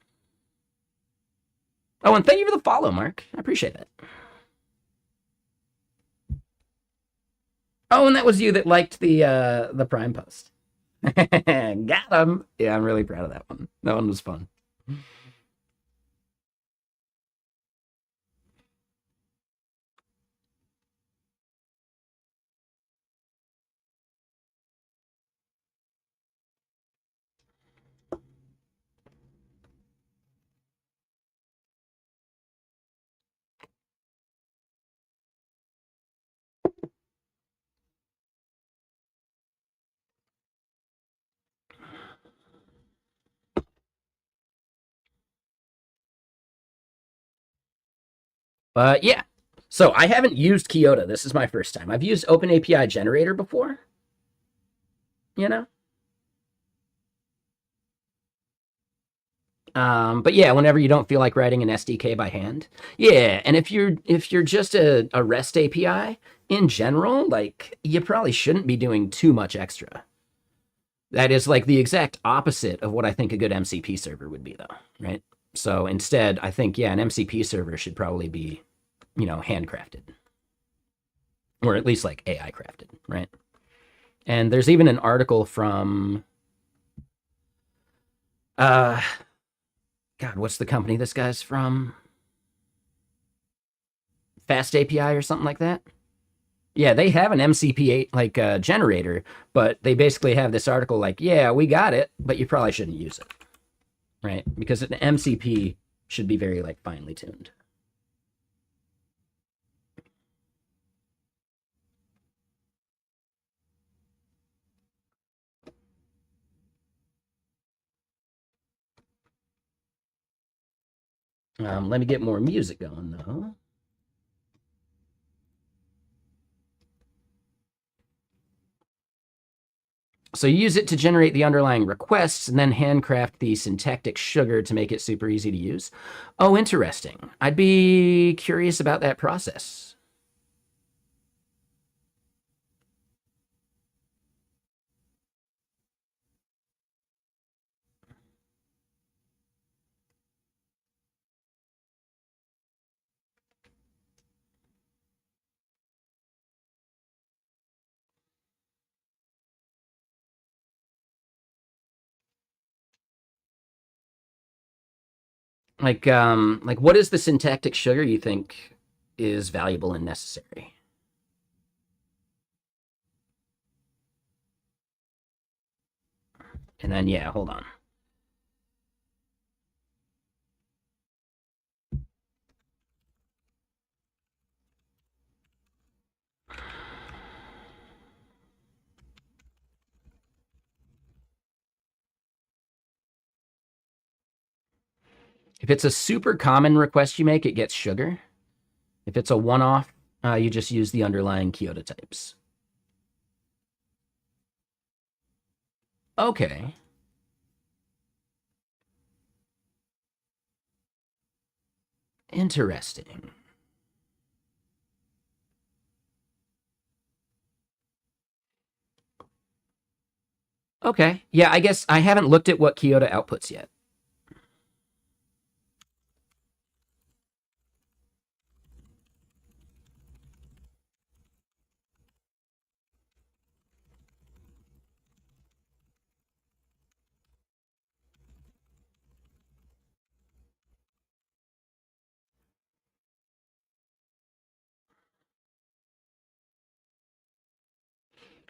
Oh, and thank you for the follow, Mark. I appreciate that. Oh, and that was you that liked the Prime post. Got him. Yeah, I'm really proud of that one. That one was fun. Yeah. So I haven't used Kyoto. This is my first time. I've used OpenAPI Generator before. You know? But yeah, whenever you don't feel like writing an SDK by hand. Yeah, and if you're just a REST API, in general, like you probably shouldn't be doing too much extra. That is like the exact opposite of what I think a good MCP server would be, though, right? So instead, I think, yeah, an MCP server should probably be, handcrafted. Or at least like AI crafted, right? And there's even an article from God, what's the company this guy's from? Fast API or something like that. Yeah, they have an MCP like generator, but they basically have this article like, yeah, we got it, but you probably shouldn't use it, right? Because an MCP should be very like finely tuned. Let me get more music going though. So you use it to generate the underlying requests and then handcraft the syntactic sugar to make it super easy to use. Oh, interesting. I'd be curious about that process. Like what is the syntactic sugar you think is valuable and necessary? And then, yeah, hold on. If it's a super common request you make, it gets sugar. If it's a one-off, you just use the underlying Kyoto types. Okay. Interesting. Okay. Yeah, I guess I haven't looked at what Kyoto outputs yet.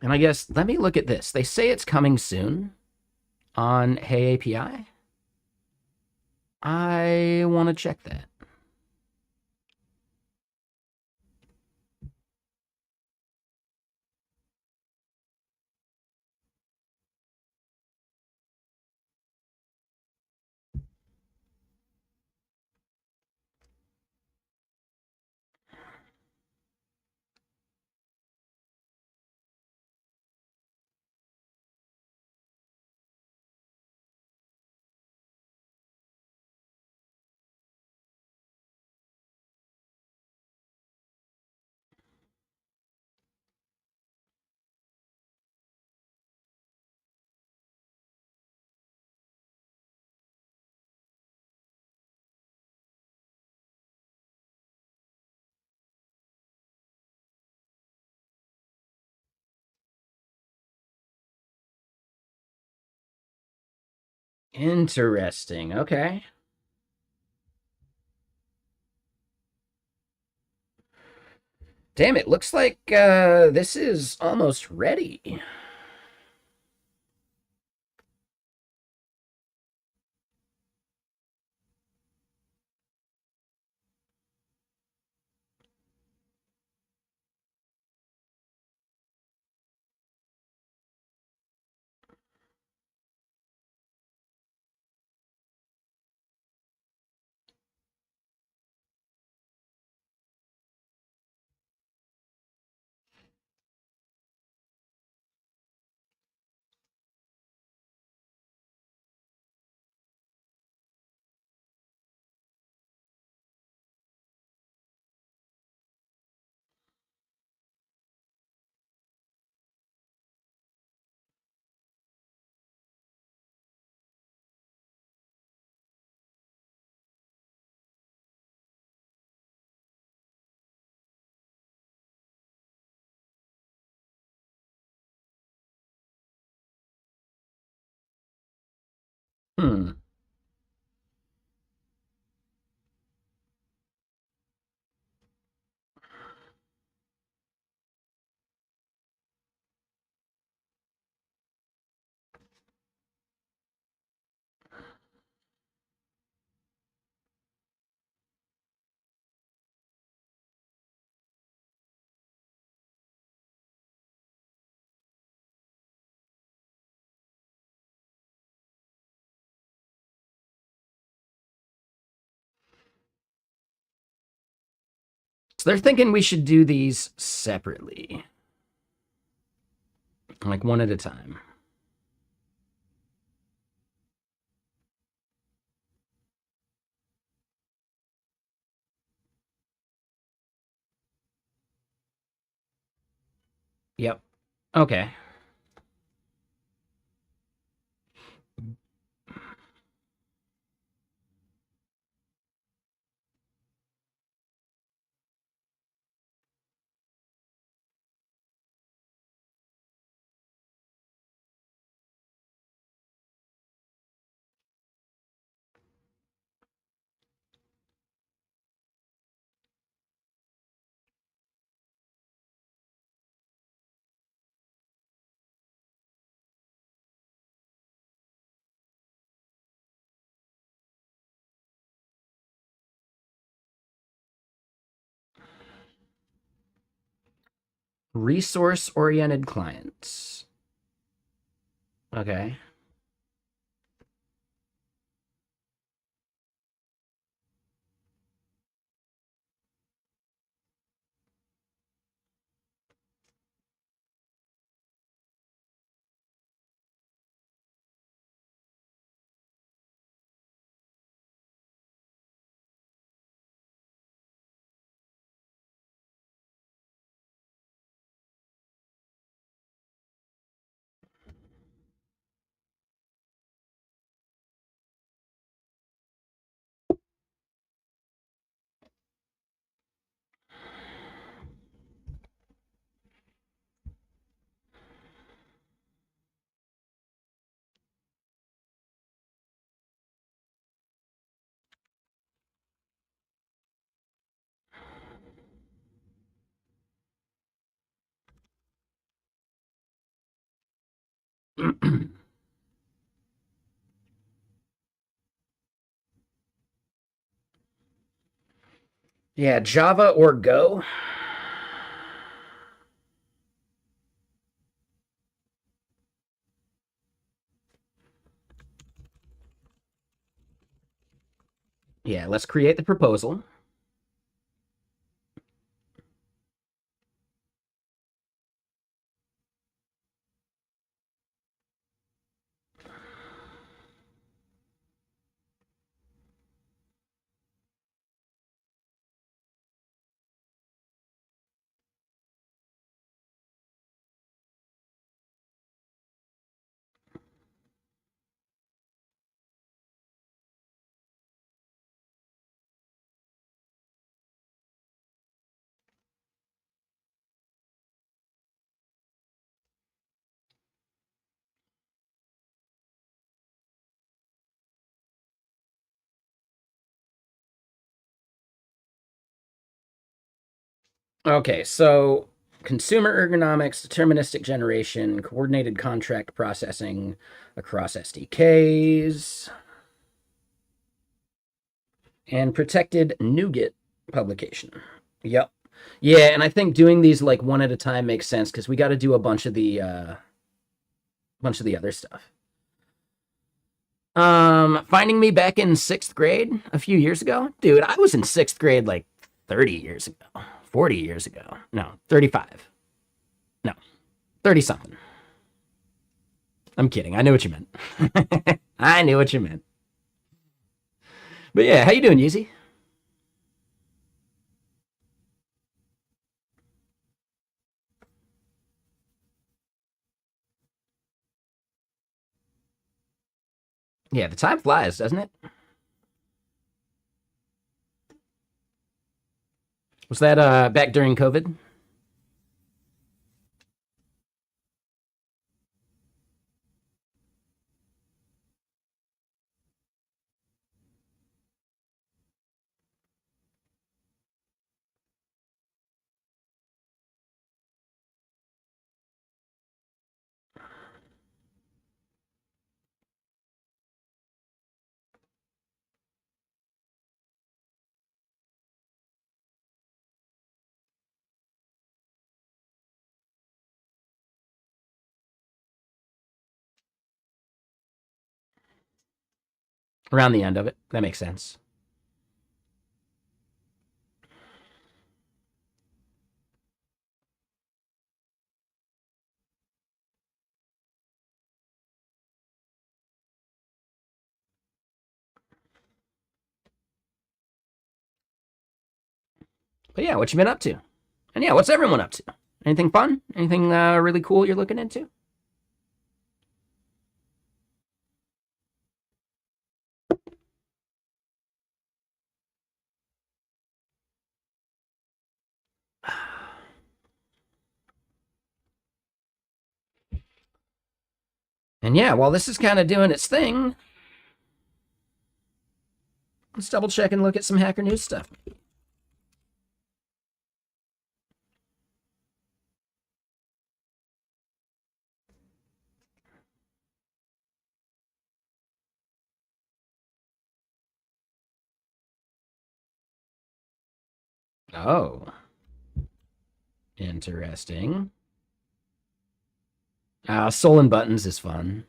And I guess, let me look at this. They say it's coming soon on Hey API. I want to check that. Interesting. Okay. Damn, it looks like this is almost ready. Hmm. So they're thinking we should do these separately, like one at a time. Yep. Okay. Resource-oriented clients. Okay. Yeah, Java or Go. Yeah, let's create the proposal. Okay, so consumer ergonomics, deterministic generation, coordinated contract processing across SDKs, and protected NuGet publication. Yep. Yeah, and I think doing these like one at a time makes sense because we got to do a bunch of the other stuff. Finding me back in 6th grade a few years ago, dude. I was in 6th grade like 30 years ago, 40 years ago. No, 35. No, 30 something. I'm kidding. I knew what you meant. I knew what you meant. But yeah, how you doing, Yeezy? Yeah, the time flies, doesn't it? Was that back during COVID? Around the end of it. That makes sense. But yeah, what you been up to? And yeah, what's everyone up to? Anything fun? Anything really cool you're looking into? And yeah, while this is kind of doing its thing, let's double check and look at some Hacker News stuff. Oh. Interesting. Soul and buttons is fun.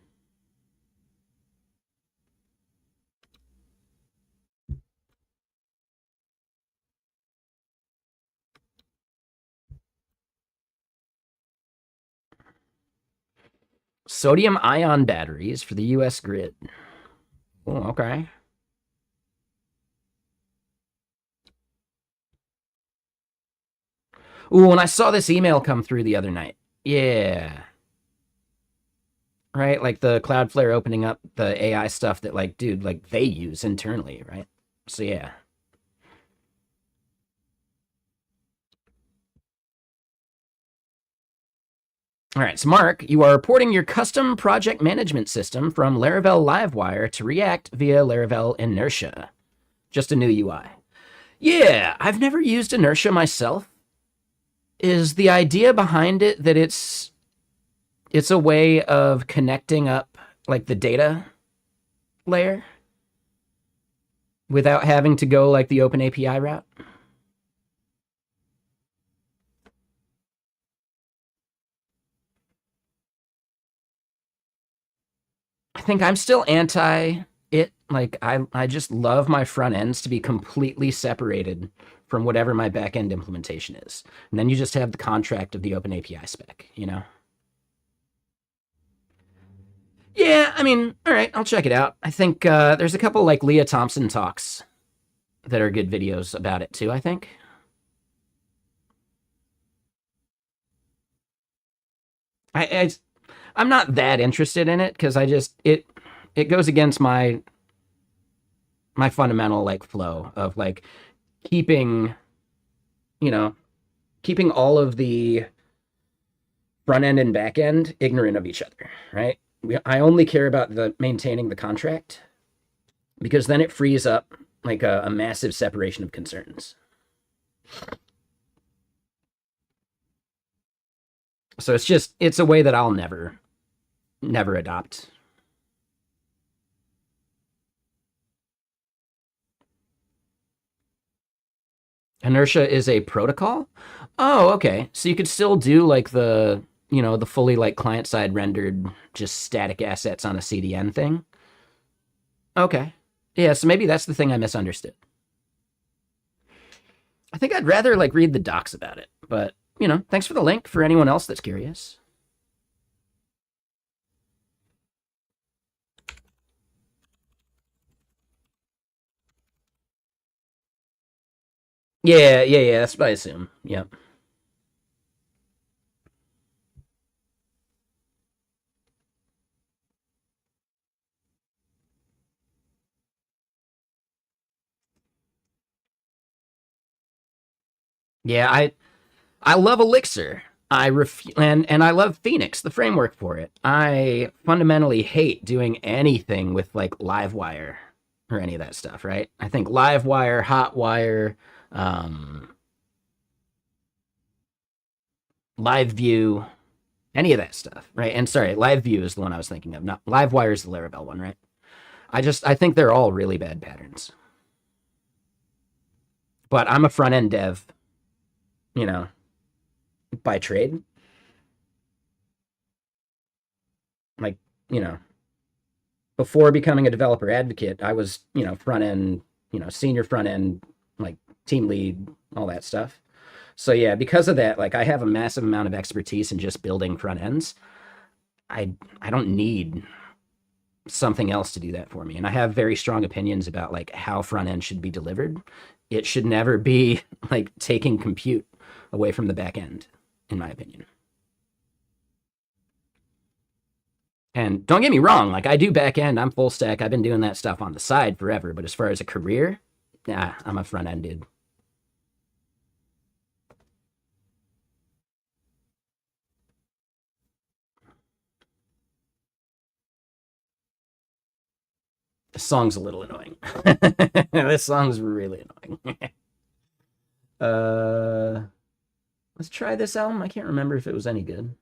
Sodium ion batteries for the US grid. Oh, okay. Ooh, and I saw this email come through the other night. Yeah. Right? Like the Cloudflare opening up the AI stuff that, like, dude, like they use internally, right? So, yeah. All right, so Mark, you are porting your custom project management system from Laravel Livewire to React via Laravel Inertia. Just a new UI. Yeah, I've never used Inertia myself. Is the idea behind it that it's a way of connecting up like the data layer without having to go like the Open API route? I think I'm still anti it. Like I just love my front ends to be completely separated from whatever my back end implementation is. And then you just have the contract of the Open API spec, you know? Yeah, I mean, all right, I'll check it out. I think there's a couple like Leah Thompson talks that are good videos about it too, I think. I I'm not that interested in it because I just it goes against my fundamental like flow of like keeping, you know, keeping all of the front end and back end ignorant of each other, right? I only care about the maintaining the contract because then it frees up like a massive separation of concerns. So it's a way that I'll never adopt. Inertia is a protocol? Oh, okay. So you could still do like the fully like client side rendered just static assets on a CDN thing. Okay. Yeah, so maybe that's the thing I misunderstood. I think I'd rather like read the docs about it, but thanks for the link for anyone else that's curious. Yeah, that's what I assume. Yeah. Yeah, I love Elixir. And I love Phoenix, the framework for it. I fundamentally hate doing anything with like Livewire or any of that stuff, right? I think Livewire, Hotwire, LiveView, any of that stuff, right? And sorry, LiveView is the one I was thinking of. Not Livewire is the Laravel one, right? I think they're all really bad patterns. But I'm a front end dev, you know, by trade. Like, you know, before becoming a developer advocate, I was, front end, senior front end, like team lead, all that stuff. So yeah, because of that, like I have a massive amount of expertise in just building front ends. I don't need something else to do that for me. And I have very strong opinions about like how front end should be delivered. It should never be like taking compute away from the back end, in my opinion. And don't get me wrong, like I do back end, I'm full stack. I've been doing that stuff on the side forever. But as far as a career, nah, I'm a front end dude. This song's a little annoying. This song's really annoying. uh, let's try this album. I can't remember if it was any good.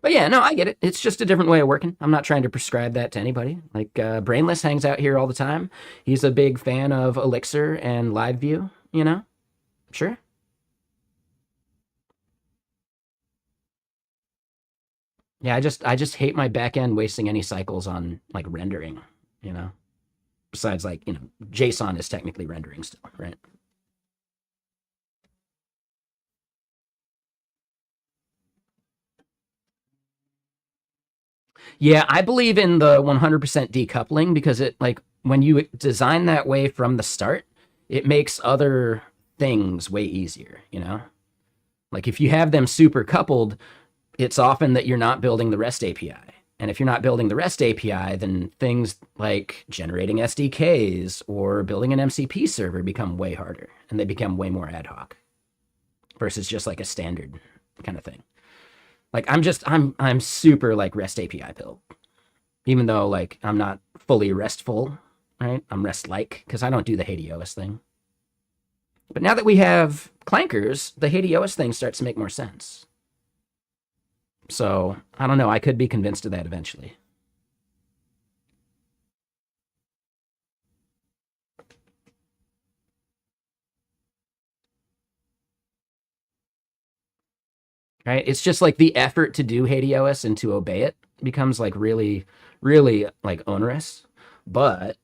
But yeah, no, I get it. It's just a different way of working. I'm not trying to prescribe that to anybody. Like Brainless hangs out here all the time. He's a big fan of Elixir and LiveView, Sure. Yeah, I just hate my back end wasting any cycles on like rendering, you know. Besides like, JSON is technically rendering still, right? Yeah, I believe in the 100% decoupling because it like when you design that way from the start, it makes other things way easier, you know? Like if you have them super coupled, it's often that you're not building the REST API. And if you're not building the REST API, then things like generating SDKs or building an MCP server become way harder and they become way more ad hoc versus just like a standard kind of thing. Like I'm super like REST API build, even though like I'm not fully RESTful, right? I'm REST like because I don't do the HADEOS thing. But now that we have clankers, the HADEOS thing starts to make more sense. So I don't know. I could be convinced of that eventually. Right? It's just like the effort to do HADEOS and to obey it becomes like really, really like onerous. But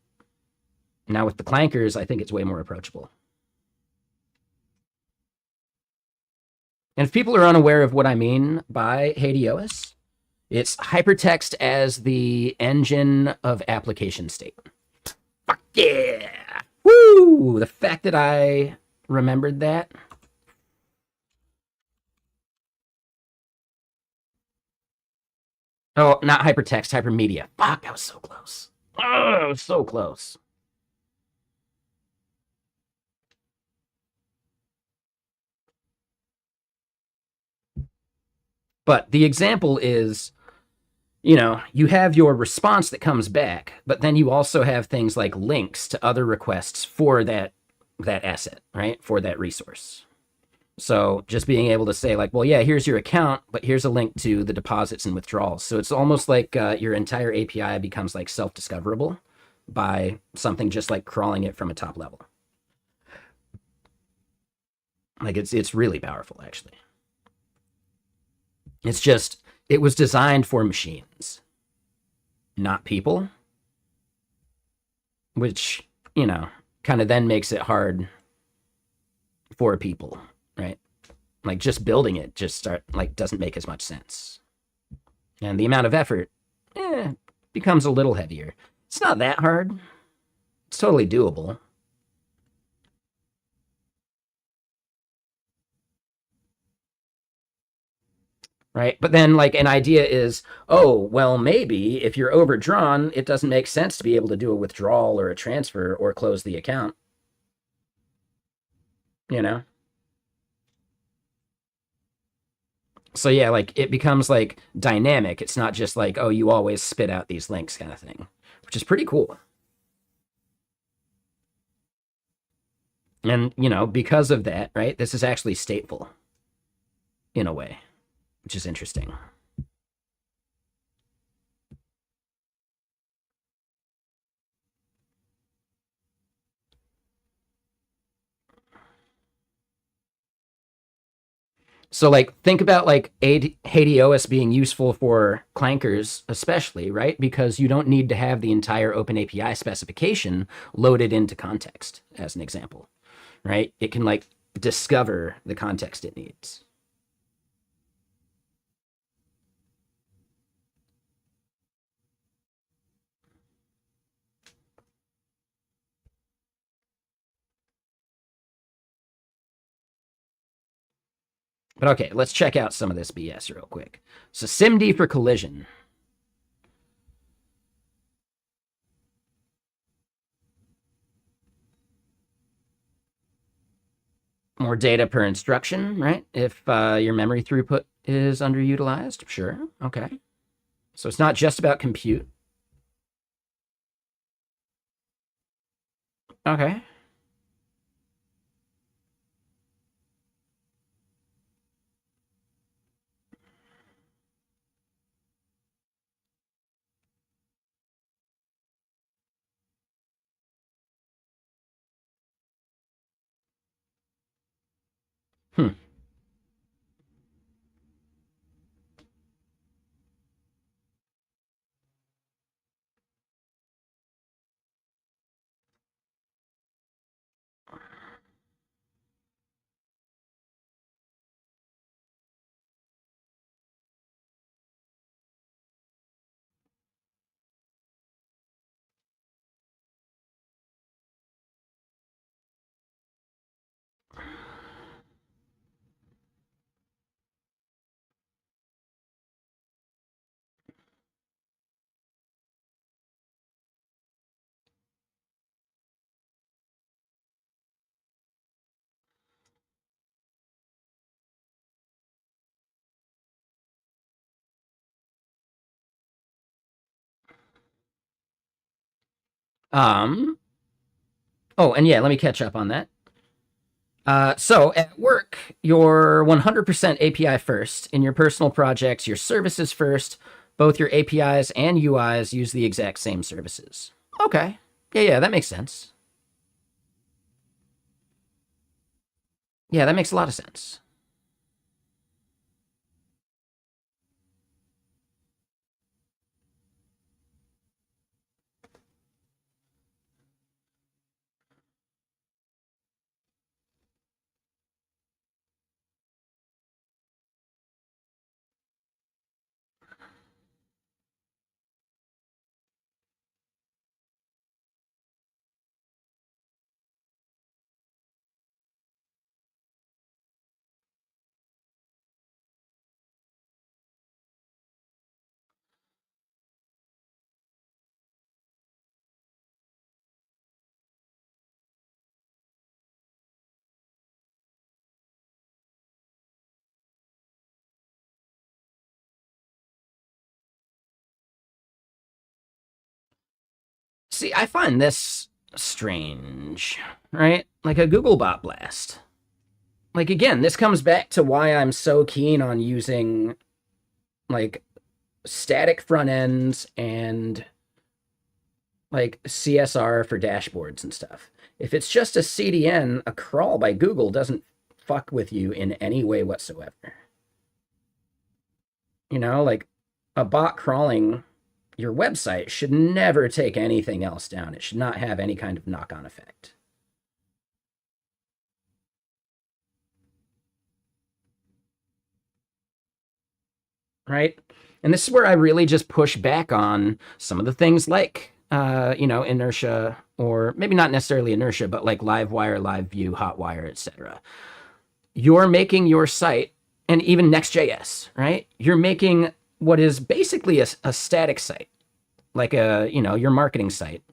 now with the clankers, I think it's way more approachable. And if people are unaware of what I mean by HADEOS, it's hypertext as the engine of application state. Fuck yeah! Woo! The fact that I remembered that. Oh, not hypertext, hypermedia. Fuck, that was so close. Oh, it was so close. But the example is, you have your response that comes back, but then you also have things like links to other requests for that asset, right? For that resource. So just being able to say like, well, yeah, here's your account, but here's a link to the deposits and withdrawals. So it's almost like your entire API becomes like self-discoverable by something just like crawling it from a top level. Like it's really powerful actually. It's just it was designed for machines, not people, which, kind of then makes it hard for people, right? Like just building it just start like doesn't make as much sense. And the amount of effort becomes a little heavier. It's not that hard. It's totally doable. Right. But then, like, an idea is, oh, well, maybe if you're overdrawn, it doesn't make sense to be able to do a withdrawal or a transfer or close the account, you know? So, yeah, like, it becomes like dynamic. It's not just like, oh, you always spit out these links kind of thing, which is pretty cool. And, because of that, right, this is actually stateful in a way, which is interesting. So like think about like HADEOS being useful for clankers especially, right? Because you don't need to have the entire OpenAPI specification loaded into context as an example, right? It can like discover the context it needs. But okay, let's check out some of this BS real quick. So SIMD for collision. More data per instruction, right? If your memory throughput is underutilized, sure, okay. So it's not just about compute. Okay. Um, oh, and yeah, let me catch up on that. So at work, you're 100% API first. In your personal projects, your services first. Both your APIs and UIs use the exact same services. Okay. Yeah, that makes sense. Yeah, that makes a lot of sense. See, I find this strange, right? Like a Google bot blast. Like, again, this comes back to why I'm so keen on using, like, static front ends and, like, CSR for dashboards and stuff. If it's just a CDN, a crawl by Google doesn't fuck with you in any way whatsoever. You know, like, a bot crawling your website should never take anything else down. It should not have any kind of knock-on effect. Right? And this is where I really just push back on some of the things like, inertia, or maybe not necessarily inertia, but like Livewire, LiveView, Hotwire, etc. You're making your site, and even Next.js, right? You're making what is basically a static site, like your marketing site.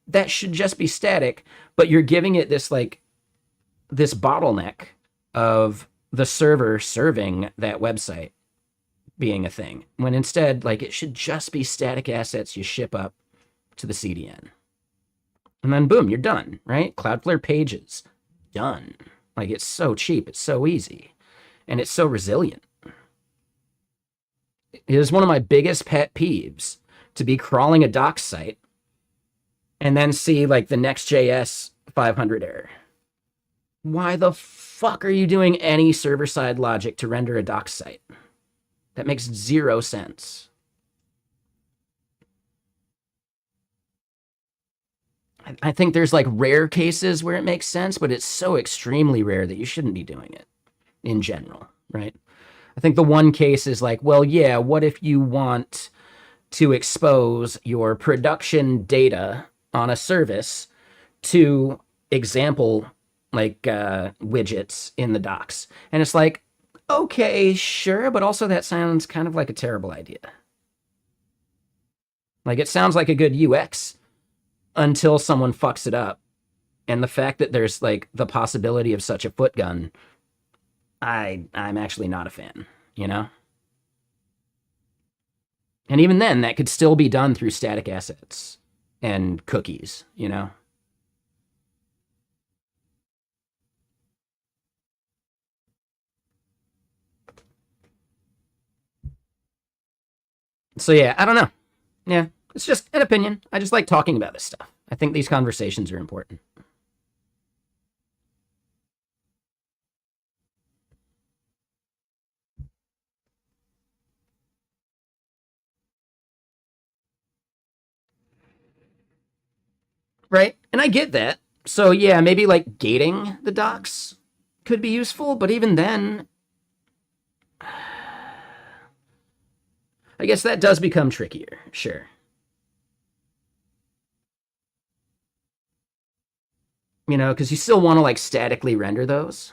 That should just be static, but you're giving it this bottleneck of the server serving that website being a thing, when instead, like, it should just be static assets you ship up to the CDN. And then boom, you're done, right? Cloudflare pages, done. Like, it's so cheap, it's so easy, and it's so resilient. It is one of my biggest pet peeves to be crawling a docs site and then see like the Next.js 500 error. Why the fuck are you doing any server-side logic to render a docs site? That makes zero sense. I think there's like rare cases where it makes sense, but it's so extremely rare that you shouldn't be doing it in general, right? I think the one case is like, well, yeah, what if you want to expose your production data on a service to example widgets in the docs? And it's like, okay, sure, but also that sounds kind of like a terrible idea. Like, it sounds like a good UX until someone fucks it up. And the fact that there's like the possibility of such a foot gun, I'm actually not a fan, you know? And even then, that could still be done through static assets and cookies, you know? So yeah, I don't know. Yeah, it's just an opinion. I just like talking about this stuff. I think these conversations are important. Right? And I get that. So yeah, maybe like gating the docs could be useful, but even then, I guess that does become trickier. Sure. You know, because you still want to like statically render those.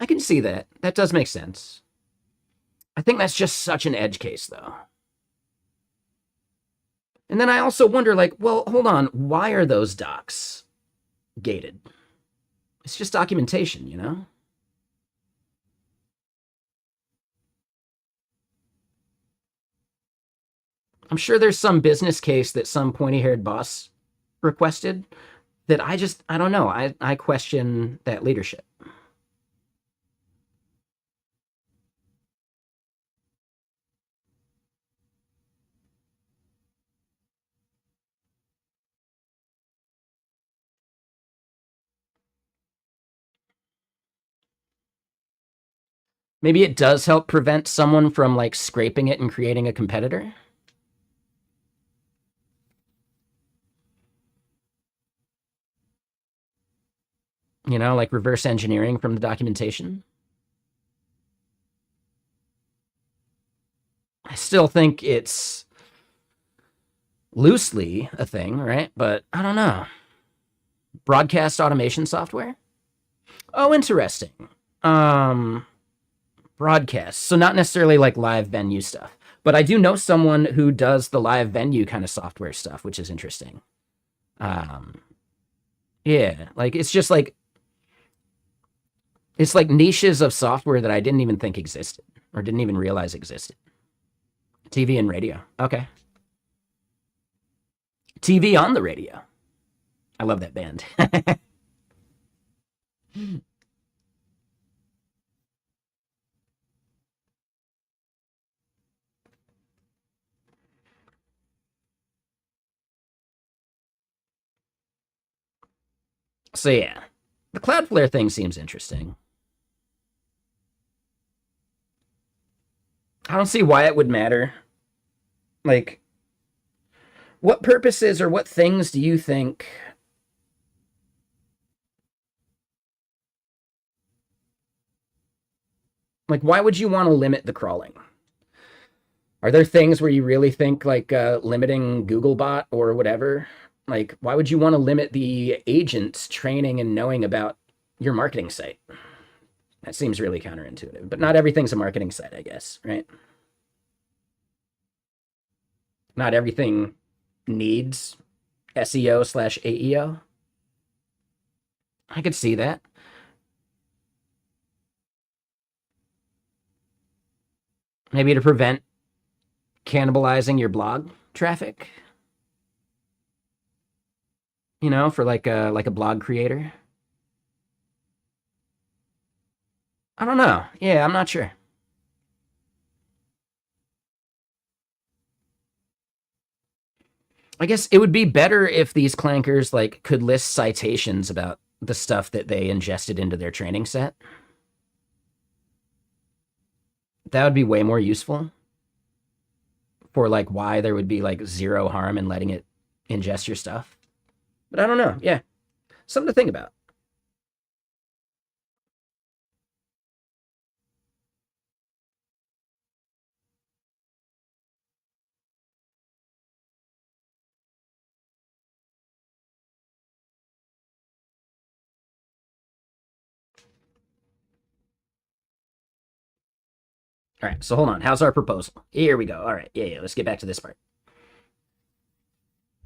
I can see that. That does make sense. I think that's just such an edge case, though. And then I also wonder, like, well, hold on, why are those docs gated? It's just documentation, you know? I'm sure there's some business case that some pointy haired boss requested that I don't know. I question that leadership. Maybe it does help prevent someone from like scraping it and creating a competitor. You know, like reverse engineering from the documentation. I still think it's loosely a thing, right? But I don't know. Broadcast automation software? Oh, interesting. Broadcast. So not necessarily like live venue stuff. But I do know someone who does the live venue kind of software stuff, which is interesting. Yeah, like it's just like it's like niches of software that I didn't even think existed or didn't even realize existed. TV and radio. Okay. TV on the radio. I love that band. So yeah, the Cloudflare thing seems interesting. I don't see why it would matter. Like, what purposes or what things do you think? Like, why would you want to limit the crawling? Are there things where you really think like limiting Googlebot or whatever? Like, why would you want to limit the agents training and knowing about your marketing site? That seems really counterintuitive, but not everything's a marketing site, I guess, right? Not everything needs SEO/AEO. I could see that. Maybe to prevent cannibalizing your blog traffic. You know, for like a blog creator. I don't know. Yeah, I'm not sure. I guess it would be better if these clankers like could list citations about the stuff that they ingested into their training set. That would be way more useful for like why there would be like zero harm in letting it ingest your stuff. But I don't know. Yeah. Something to think about. All right, so hold on. How's our proposal? Here we go. All right, yeah. Let's get back to this part.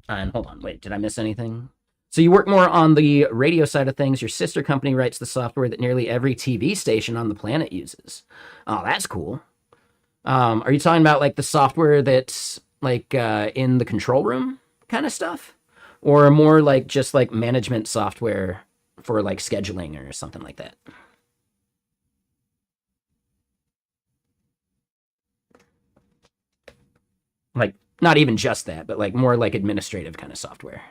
And hold on, wait, did I miss anything? So you work more on the radio side of things. Your sister company writes the software that nearly every TV station on the planet uses. Oh, that's cool. Are you talking about like the software that's like in the control room kind of stuff, or more like just like management software for like scheduling or something like that? Like not even just that, but like more like administrative kind of software.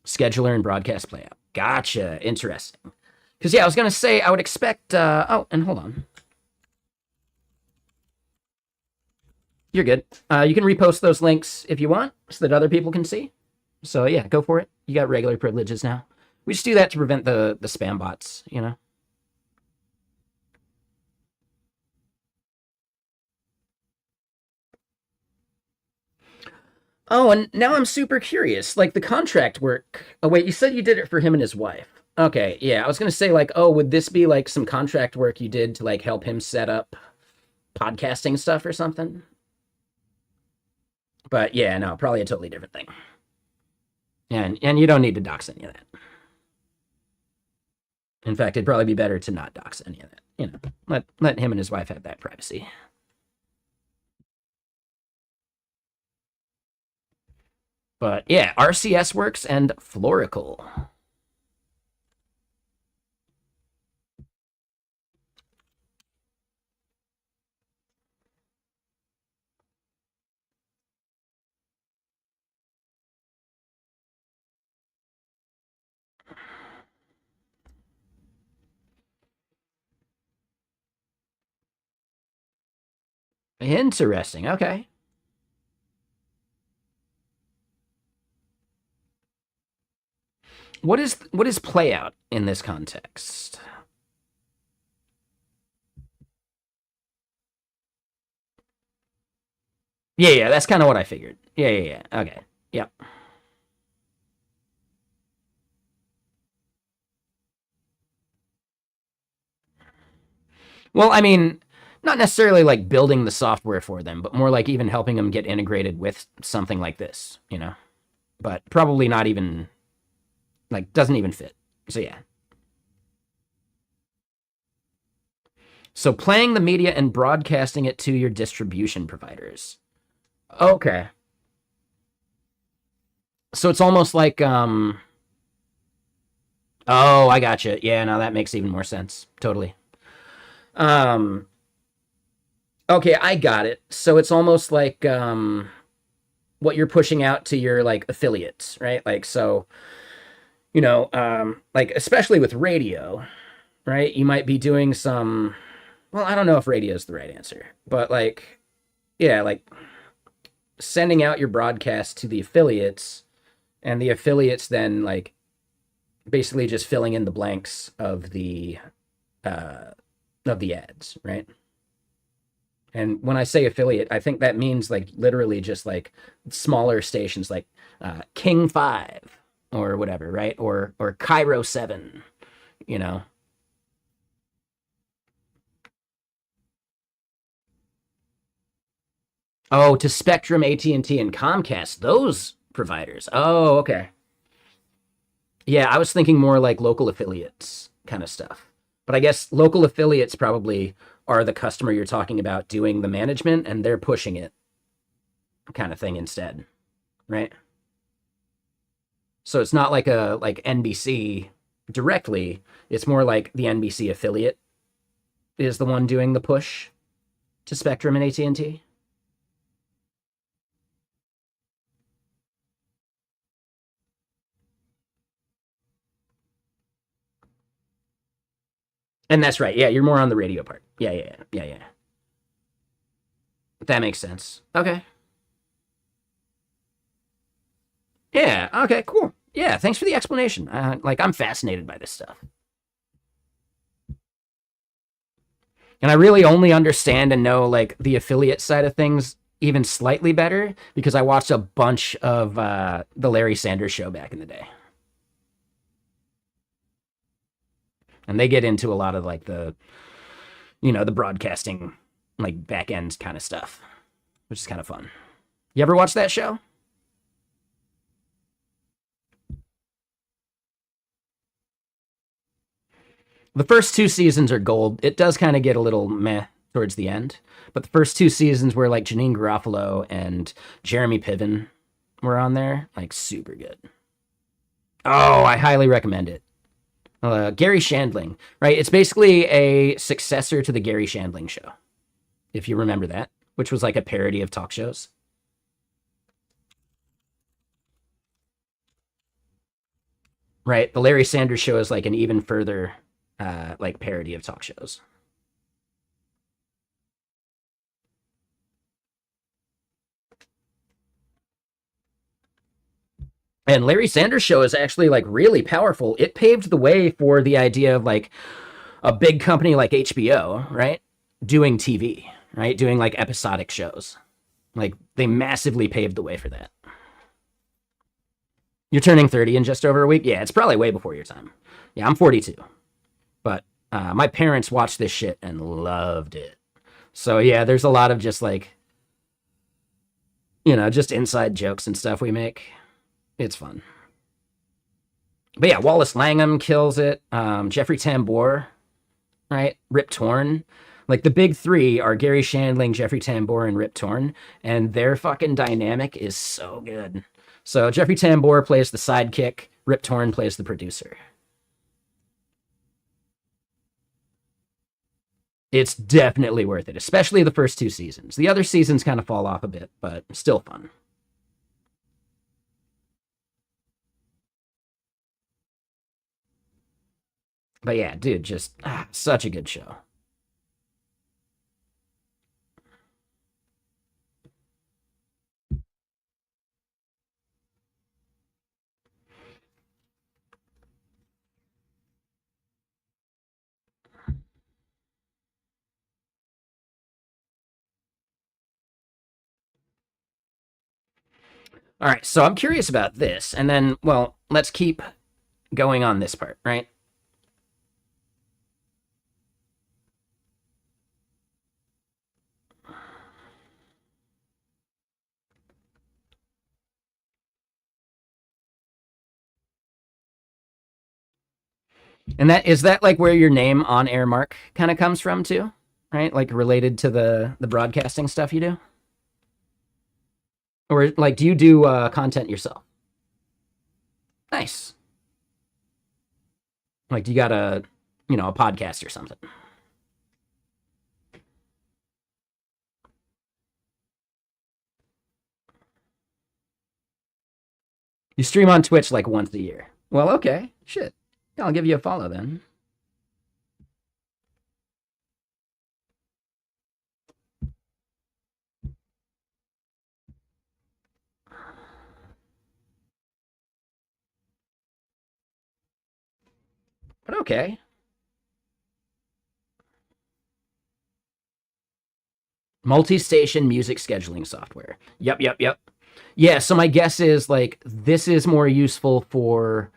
Scheduler and broadcast playout. Gotcha. Interesting. Because yeah, I was gonna say I would expect. Oh, and hold on. You're good. You can repost those links if you want, so that other people can see. So yeah, go for it. You got regular privileges now. We just do that to prevent the spam bots. You know. Oh, and now I'm super curious. Like the contract work. Oh, wait, you said you did it for him and his wife. Okay, yeah. I was gonna say, like, oh, would this be like some contract work you did to like help him set up podcasting stuff or something? But yeah, no, probably a totally different thing. And you don't need to dox any of that. In fact, it'd probably be better to not dox any of that. You know, let him and his wife have that privacy. But yeah, RCS Works and Florical. Interesting. Okay. What is play out in this context? Yeah, that's kind of what I figured. Yeah. Okay. Yep. Well, I mean, not necessarily like building the software for them, but more like even helping them get integrated with something like this, you know? But probably not even, like, doesn't even fit. So, yeah. So, playing the media and broadcasting it to your distribution providers. Okay. So, it's almost like, oh, I gotcha. Yeah, no, that makes even more sense. Totally. Um, okay, I got it. So, it's almost like, what you're pushing out to your like affiliates, right? Like, so, like especially with radio, right? You might be doing some, well, I don't know if radio is the right answer, but like, yeah, like sending out your broadcast to the affiliates, and the affiliates then like basically just filling in the blanks uh of the ads, right? And when I say affiliate, I think that means like literally just like smaller stations like King 5 or whatever, right? Or Cairo 7, you know. Oh, to Spectrum, AT&T and Comcast, those providers. Oh, okay. Yeah, I was thinking more like local affiliates kind of stuff. But I guess local affiliates probably are the customer you're talking about doing the management and they're pushing it kind of thing instead, right? So it's not like a like NBC directly. It's more like the NBC affiliate is the one doing the push to Spectrum and AT&T. And T. And that's right. Yeah, you're more on the radio part. Yeah. That makes sense. Okay. Yeah. Okay. Cool. Yeah. Thanks for the explanation. Like I'm fascinated by this stuff, and I really only understand and know like the affiliate side of things even slightly better because I watched a bunch of the Larry Sanders Show back in the day, and they get into a lot of like the broadcasting like back end kind of stuff, which is kind of fun. You ever watch that show? The first two seasons are gold. It does kind of get a little meh towards the end, but the first two seasons where like Janine Garofalo and Jeremy Piven were on there, like super good. Oh, I highly recommend it. Gary Shandling, right? It's basically a successor to the Gary Shandling Show, if you remember that, which was like a parody of talk shows. Right, the Larry Sanders Show is like an even further like parody of talk shows. And Larry Sanders Show is actually like really powerful. It paved the way for the idea of like a big company like HBO, right? Doing TV, right? Doing like episodic shows. Like they massively paved the way for that. You're turning 30 in just over a week? Yeah, it's probably way before your time. Yeah, I'm 42. But my parents watched this shit and loved it. So yeah, there's a lot of just like, just inside jokes and stuff we make. It's fun. But yeah, Wallace Langham kills it. Jeffrey Tambor, right? Rip Torn. Like the big three are Gary Shandling, Jeffrey Tambor, and Rip Torn, and their fucking dynamic is so good. So Jeffrey Tambor plays the sidekick. Rip Torn plays the producer. It's definitely worth it, especially the first 2 seasons. The other seasons kind of fall off a bit, but still fun. But yeah, dude, just such a good show. All right, so I'm curious about this, and then, well, let's keep going on this part, right? And that is that like where your name on air mark kind of comes from too, right? Like related to the broadcasting stuff you do, or like do you do content yourself? Nice. Like do you got a podcast or something? You stream on Twitch like once a year. Well, okay, shit. I'll give you a follow then. But okay. Multi-station music scheduling software. Yep, yep, yep. Yeah, so my guess is like this is more useful for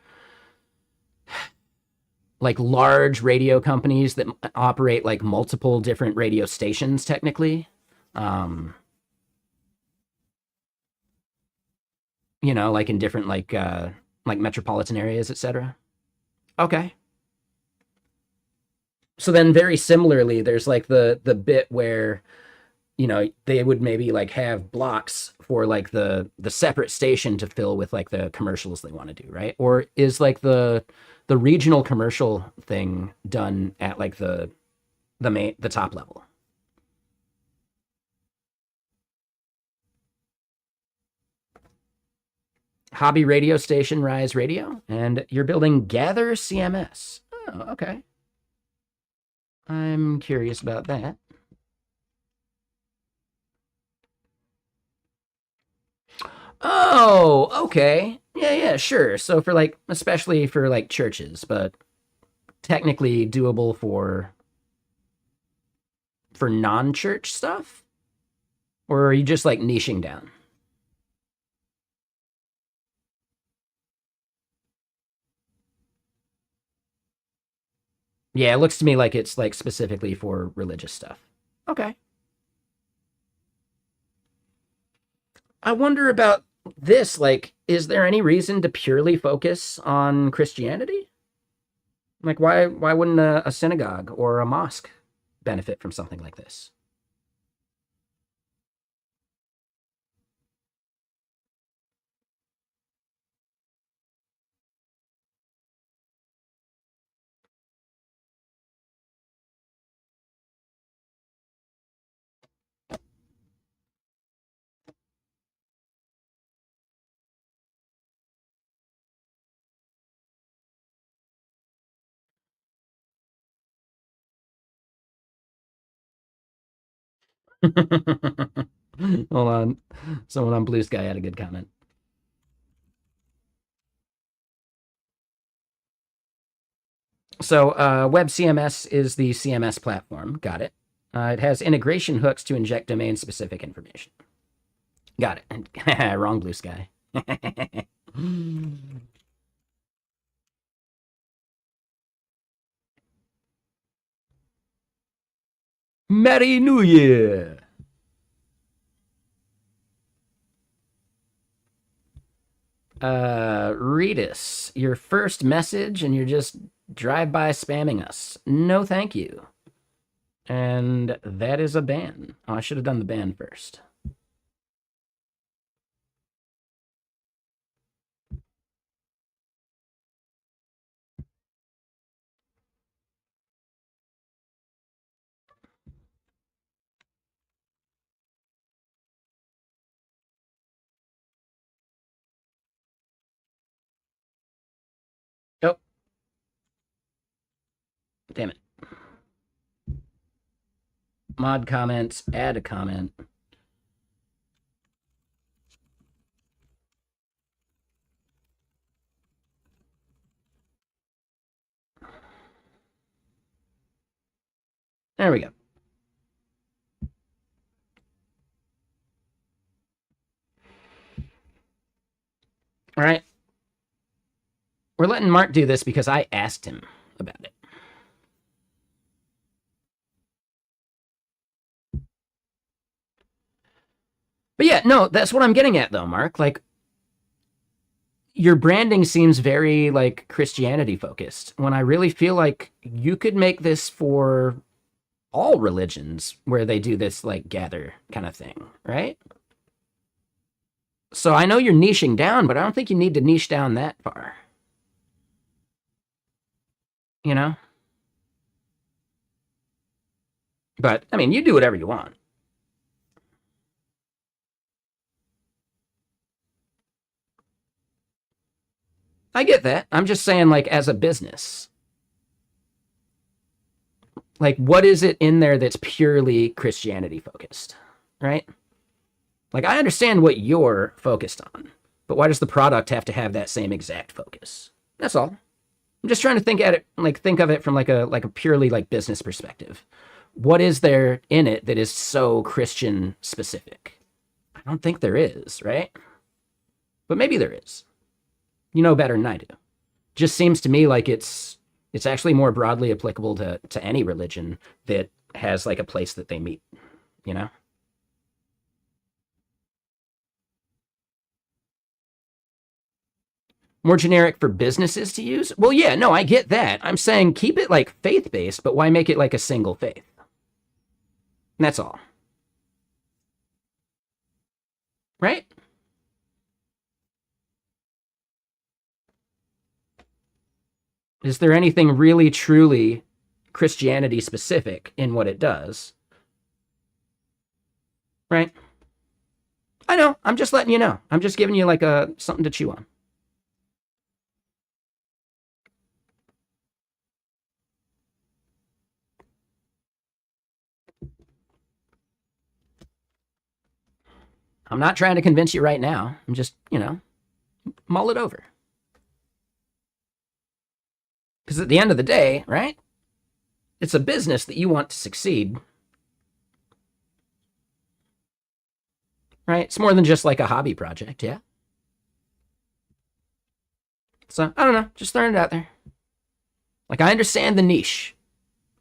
like large radio companies that operate like multiple different radio stations technically. Um like in different like metropolitan areas, etc. Okay. So then very similarly there's like the bit where they would maybe like have blocks for like the separate station to fill with like the commercials they want to do, right? Or is like the regional commercial thing done at like the top level? Hobby radio station Rise Radio, and you're building Gather CMS. Oh, okay. I'm curious about that. Oh, okay. Yeah, yeah, sure. So for like, especially for like churches, but technically doable for non-church stuff? Or are you just like niching down? Yeah, it looks to me like it's like specifically for religious stuff. Okay. I wonder about this. Like, is there any reason to purely focus on Christianity? Like, why wouldn't a synagogue or a mosque benefit from something like this? Hold on. Someone on Blue Sky had a good comment. So, Web CMS is the CMS platform. Got it. It has integration hooks to inject domain specific information. Got it. Wrong Blue Sky. Merry New Year! Read us your first message and you're just drive-by spamming us. No, thank you. And that is a ban. Oh, I should have done the ban first. Damn it. Mod comments, add a comment. There we go. All right. We're letting Mark do this because I asked him about it. But yeah, no, that's what I'm getting at though, Mark. Like, your branding seems very like Christianity focused when I really feel like you could make this for all religions where they do this like gather kind of thing, right? So I know you're niching down, but I don't think you need to niche down that far. You know? But I mean, you do whatever you want. I get that. I'm just saying, like, as a business, like, what is it in there that's purely Christianity focused, right? Like, I understand what you're focused on, but why does the product have to have that same exact focus? That's all. I'm just trying to think of it from like a purely like business perspective. What is there in it that is so Christian specific? I don't think there is, right? But maybe there is. You know better than I do. Just seems to me like it's actually more broadly applicable to any religion that has like a place that they meet, you know? More generic for businesses to use? Well, yeah, no, I get that. I'm saying keep it like faith based, but why make it like a single faith? And that's all. Right? Is there anything really truly Christianity specific in what it does? Right? I know. I'm just letting you know. I'm just giving you like a something to chew on. I'm not trying to convince you right now. I'm just, mull it over. Because at the end of the day, right? It's a business that you want to succeed, right? It's more than just like a hobby project, yeah? So, I don't know. Just throwing it out there. Like, I understand the niche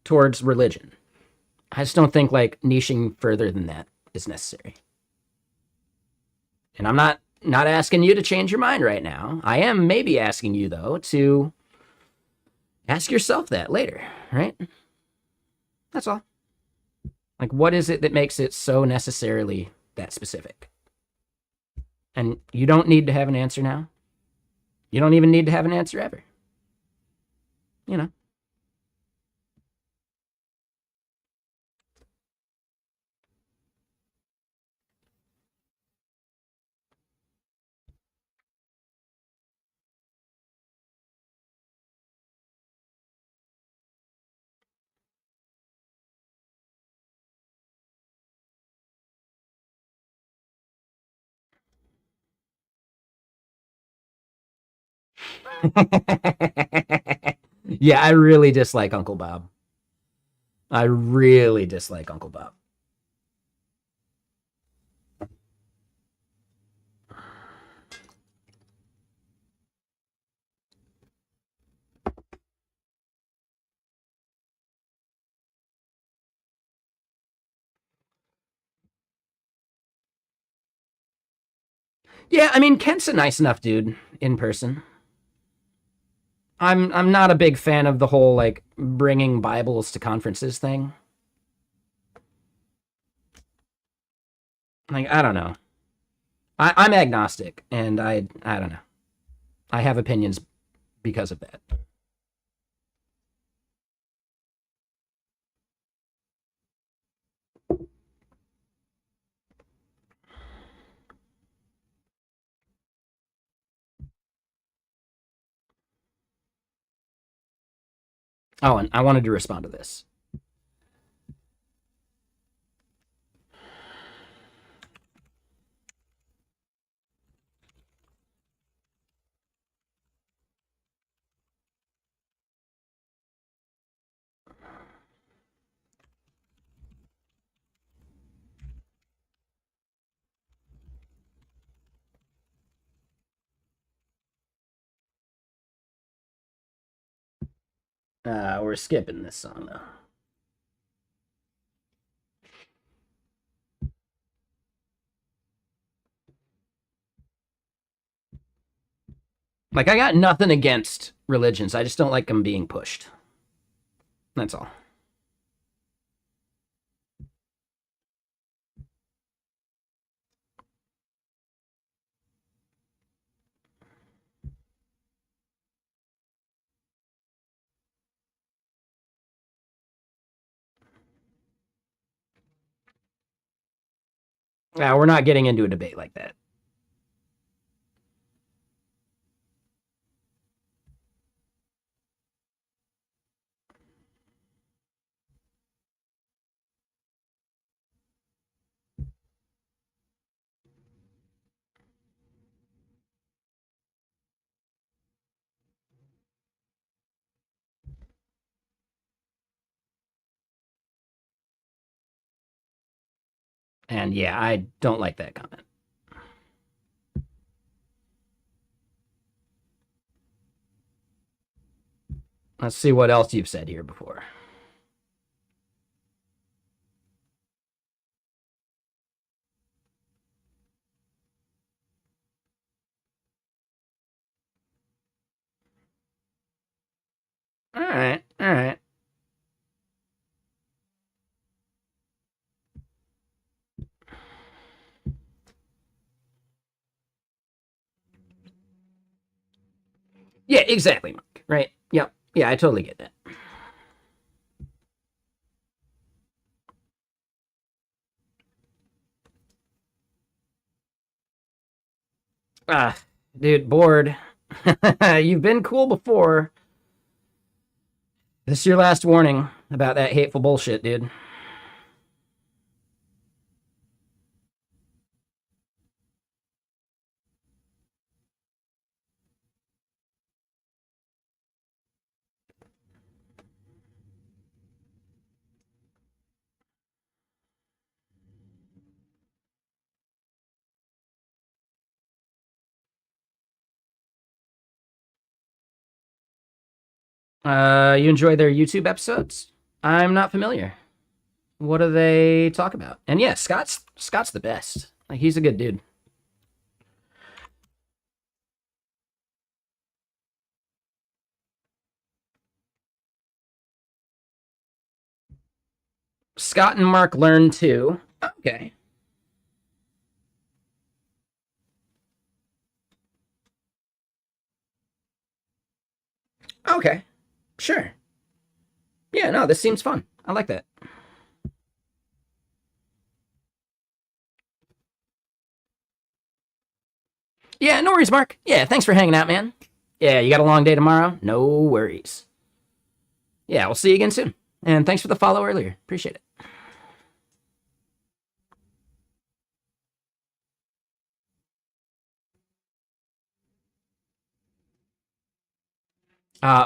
towards religion. I just don't think like niching further than that is necessary. And I'm not asking you to change your mind right now. I am maybe asking you though to ask yourself that later, right? That's all. Like, what is it that makes it so necessarily that specific? And you don't need to have an answer now. You don't even need to have an answer ever. You know. Yeah, I really dislike Uncle Bob. I really dislike Uncle Bob. Yeah, I mean Kent's a nice enough dude in person. I'm not a big fan of the whole like bringing Bibles to conferences thing. Like I don't know. I'm agnostic, and I don't know. I have opinions because of that. Oh, and I wanted to respond to this. We're skipping this song though. Like, I got nothing against religions. I just don't like them being pushed. That's all. We're not getting into a debate like that. And yeah, I don't like that comment. Let's see what else you've said here before. All right, all right. Yeah, exactly, Mark. Right? Yep. Yeah, I totally get that. Ah, dude, bored. You've been cool before. This is your last warning about that hateful bullshit, dude. You enjoy their YouTube episodes? I'm not familiar. What do they talk about? And yeah, Scott's the best. Like, he's a good dude. Scott and Mark learn too. Okay. Okay. Sure. Yeah, no, this seems fun. I like that. Yeah, no worries, Mark. Yeah, thanks for hanging out, man. Yeah, you got a long day tomorrow? No worries. Yeah, we'll see you again soon. And thanks for the follow earlier. Appreciate it.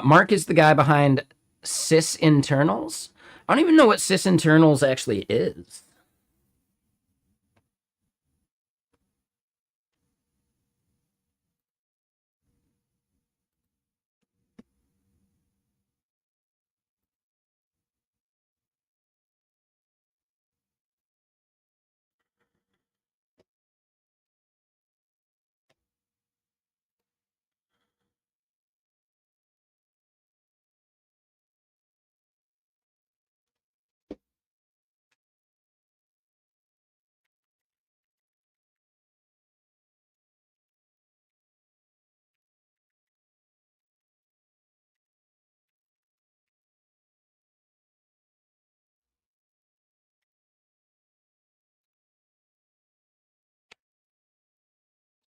Mark is the guy behind Sys Internals. I don't even know what Sys Internals actually is.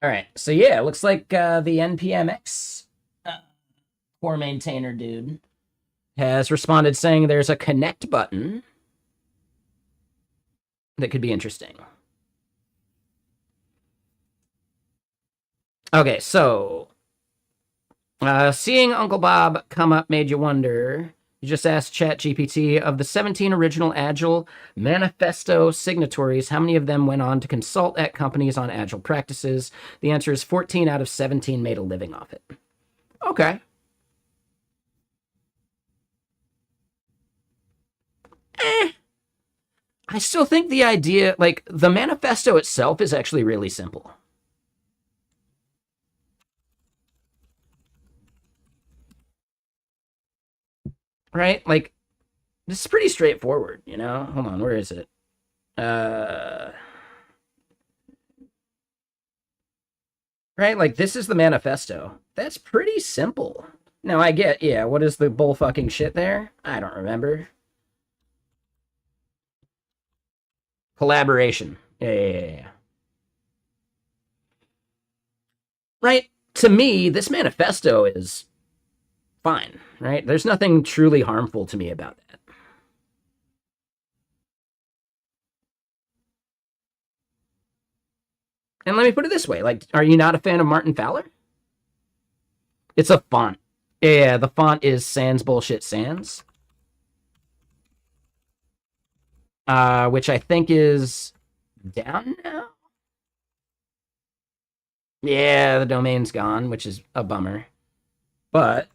All right. So yeah, it looks like the NPMX core maintainer dude has responded saying there's a connect button that could be interesting. Okay, so seeing Uncle Bob come up made you wonder. You just asked ChatGPT, of the 17 original Agile manifesto signatories, how many of them went on to consult at companies on Agile practices? The answer is 14 out of 17 made a living off it. Okay. I still think the idea, like, the manifesto itself is actually really simple. Right? Like, this is pretty straightforward, you know? Hold on, where is it? Right? Like, this is the manifesto. That's pretty simple. Now, I get, yeah, what is the bull fucking shit there? I don't remember. Collaboration. Yeah. Right? To me, this manifesto is fine, right? There's nothing truly harmful to me about that. And let me put it this way, like, are you not a fan of Martin Fowler? It's a font. Yeah, the font is Sans Bullshit Sans. Which I think is down now. Yeah, the domain's gone, which is a bummer. But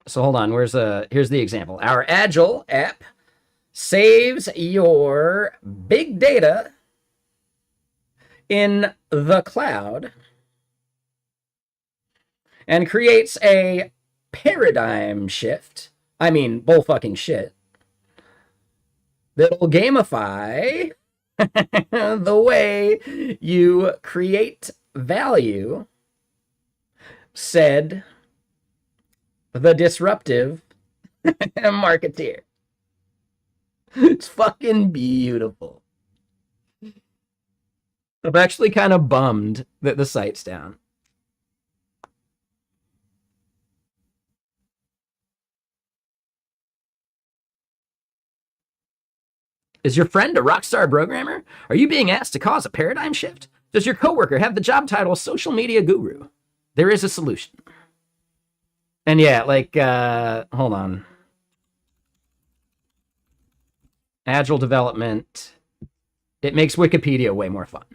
so hold on, here's the example. Our Agile app saves your big data in the cloud and creates a paradigm shift. I mean, bull fucking shit. That'll gamify the way you create value, said the disruptive marketeer. It's fucking beautiful. I'm actually kind of bummed that the site's down. Is your friend a rockstar programmer? Are you being asked to cause a paradigm shift? Does your coworker have the job title social media guru? There is a solution. And yeah, like, hold on. Agile development. It makes Wikipedia way more fun.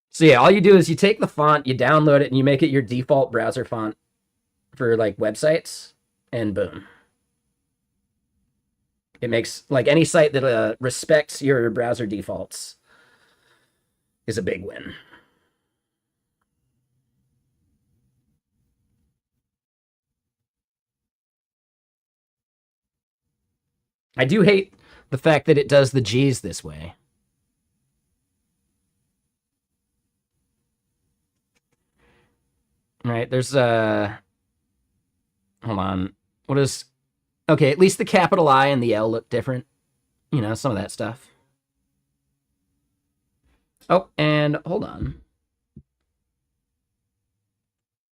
So yeah, all you do is you take the font, you download it, and you make it your default browser font for like websites, and boom. It makes, like, any site that respects your browser defaults is a big win. I do hate the fact that it does the G's this way. Right, there's hold on. What is, okay, at least the capital I and the L look different. You know, some of that stuff. Oh, and hold on.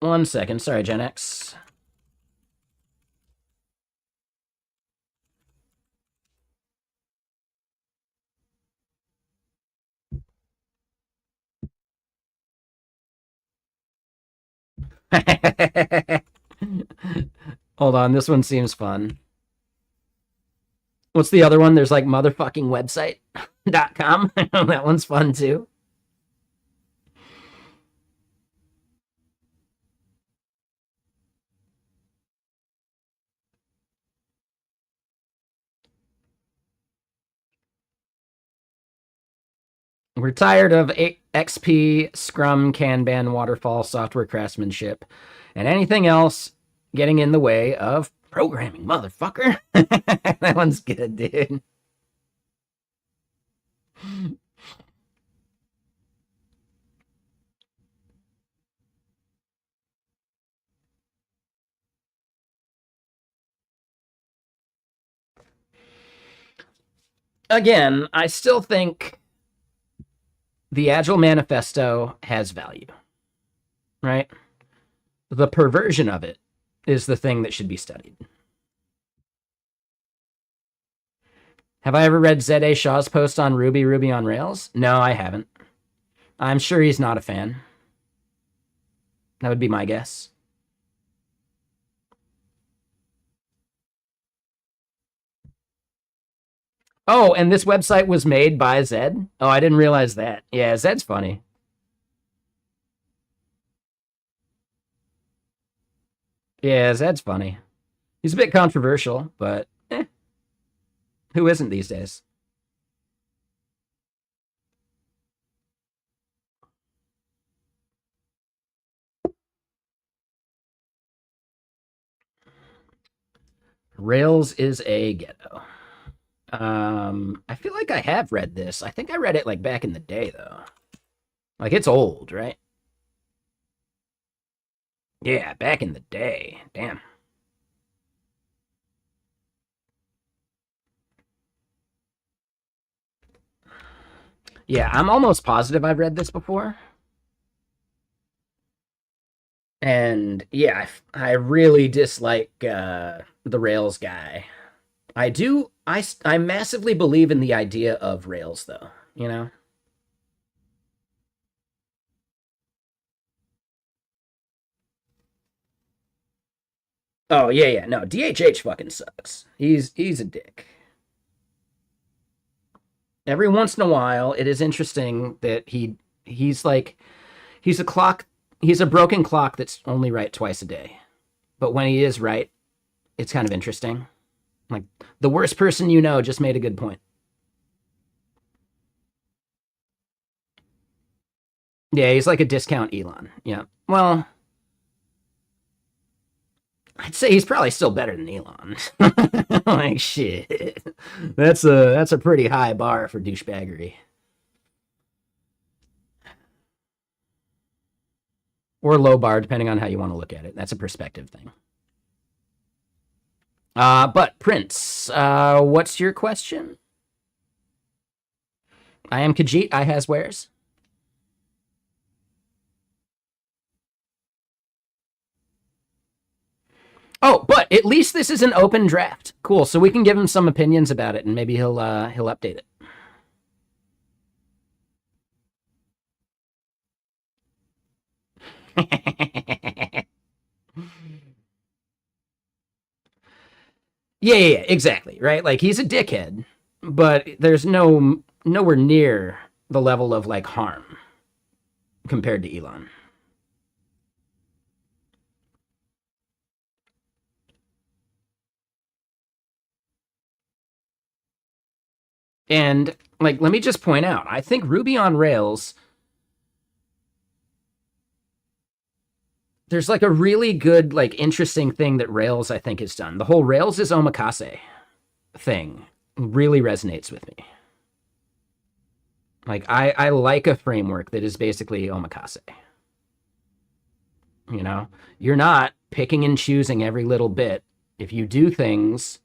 1 second. Sorry, Gen X. Hold on, this one seems fun. What's the other one? There's like motherfucking website.com. That one's fun too. We're tired of XP, Scrum, Kanban, Waterfall, software craftsmanship, and anything else getting in the way of programming, motherfucker. That one's good, dude. Again, I still think the Agile Manifesto has value, right? The perversion of it is the thing that should be studied. Have I ever read Z.A. Shaw's post on Ruby on Rails? No, I haven't. I'm sure he's not a fan. That would be my guess. Oh, and this website was made by Zed? Oh, I didn't realize that. Yeah, Zed's funny. Yeah, Zed's funny. He's a bit controversial, but who isn't these days? Rails is a ghetto. I feel like I have read this. I think I read it like back in the day though. Like it's old, right? Yeah, back in the day. Damn. Yeah, I'm almost positive I've read this before. And yeah, I really dislike the Rails guy. I do. I massively believe in the idea of Rails, though. You know. Oh yeah, yeah. No, DHH fucking sucks. He's a dick. Every once in a while, it is interesting that he's like he's a clock. He's a broken clock that's only right twice a day. But when he is right, it's kind of interesting. Like the worst person you know just made a good point. Yeah, he's like a discount Elon. Yeah. Well, I'd say he's probably still better than Elon. Like shit. That's a pretty high bar for douchebaggery. Or low bar, depending on how you want to look at it. That's a perspective thing. But Prince, what's your question? I am Khajiit. I has wares. Oh, but at least this is an open draft. Cool. So we can give him some opinions about it, and maybe he'll update it. Yeah, exactly. Right. Like he's a dickhead, but there's nowhere near the level of like harm compared to Elon. And like, let me just point out, I think Ruby on Rails, there's like a really good, like interesting thing that Rails, I think, has done. The whole Rails is omakase thing really resonates with me. Like I like a framework that is basically omakase. You know, you're not picking and choosing every little bit. If you do things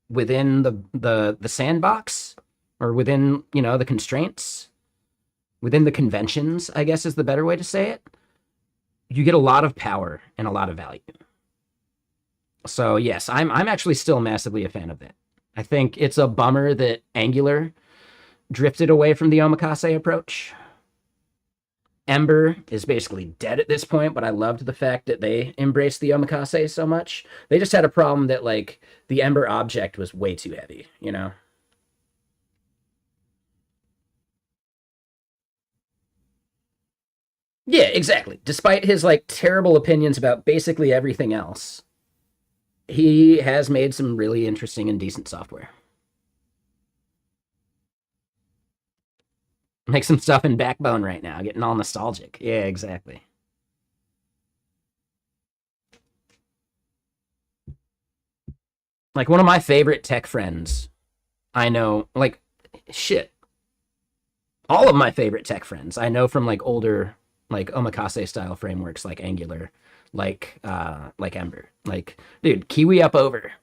within the sandbox or within, you know, the constraints, within the conventions, I guess is the better way to say it, you get a lot of power and a lot of value. So yes, I'm actually still massively a fan of that. I think it's a bummer that Angular drifted away from the omakase approach. Ember is basically dead at this point, but I loved the fact that they embraced the omakase so much. They just had a problem that like the Ember object was way too heavy, you know? Yeah, exactly. Despite his like terrible opinions about basically everything else, he has made some really interesting and decent software. Make some stuff in Backbone right now, getting all nostalgic. Yeah, exactly. Like one of my favorite tech friends I know, like shit. All of my favorite tech friends I know from like older, like omakase style frameworks like Angular, like Ember. Like, dude, Kiwi up over.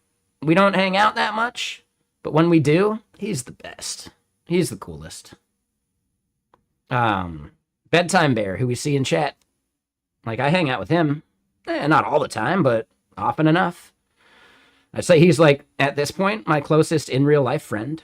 We don't hang out that much, but when we do, he's the best. He's the coolest. Um, Bedtime Bear, who we see in chat, like I hang out with him. Not all the time, but often enough. I'd say he's like at this point my closest in real life friend.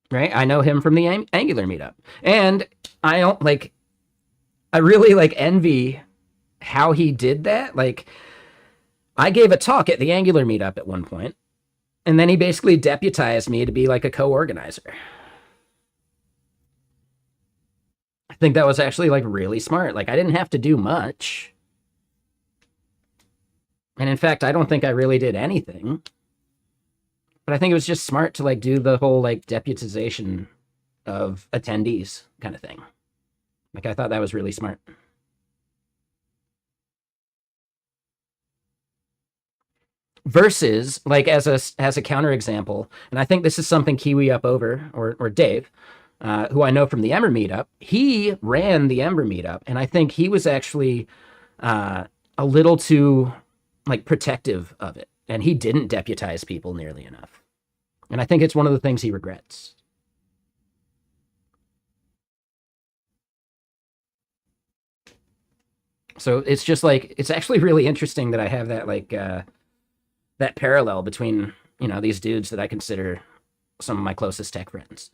Right? I know him from the Angular meetup. And I don't like I really like envy how he did that. Like I gave a talk at the Angular meetup at one point, and then he basically deputized me to be like a co-organizer. I think that was actually like really smart. Like I didn't have to do much. And in fact, I don't think I really did anything. But I think it was just smart to like do the whole like deputization of attendees kind of thing. Like I thought that was really smart. Versus like as a counterexample, and I think this is something Kiwi up over or Dave, who I know from the Ember meetup, he ran the Ember meetup, and I think he was actually a little too like protective of it, and he didn't deputize people nearly enough. And I think it's one of the things he regrets. So it's just like it's actually really interesting that I have that like that parallel between these dudes that I consider some of my closest tech friends.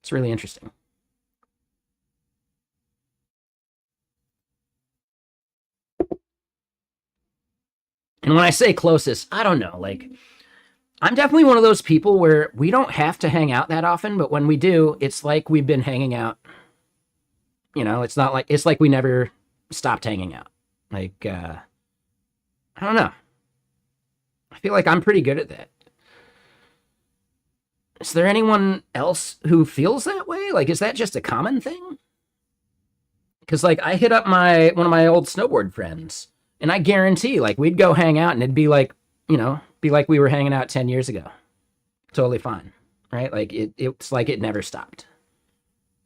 It's really interesting. And when I say closest, I don't know. Like, I'm definitely one of those people where we don't have to hang out that often, but when we do, it's like we've been hanging out. It's like we never stopped hanging out. Like, I don't know. I feel like I'm pretty good at that. Is there anyone else who feels that way? Like, is that just a common thing? Because like I hit up my one of my old snowboard friends, and I guarantee like we'd go hang out, and it'd be like be like we were hanging out 10 years ago. Totally fine, right? Like it's like it never stopped.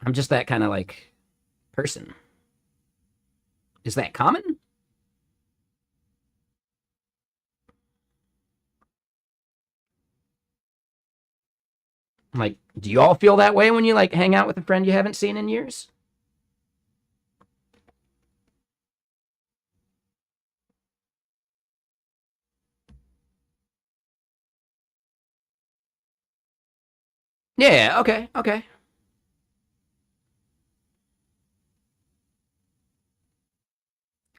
I'm just that kind of like person. Is that common? Like, do you all feel that way when you like hang out with a friend you haven't seen in years? Yeah, okay, okay.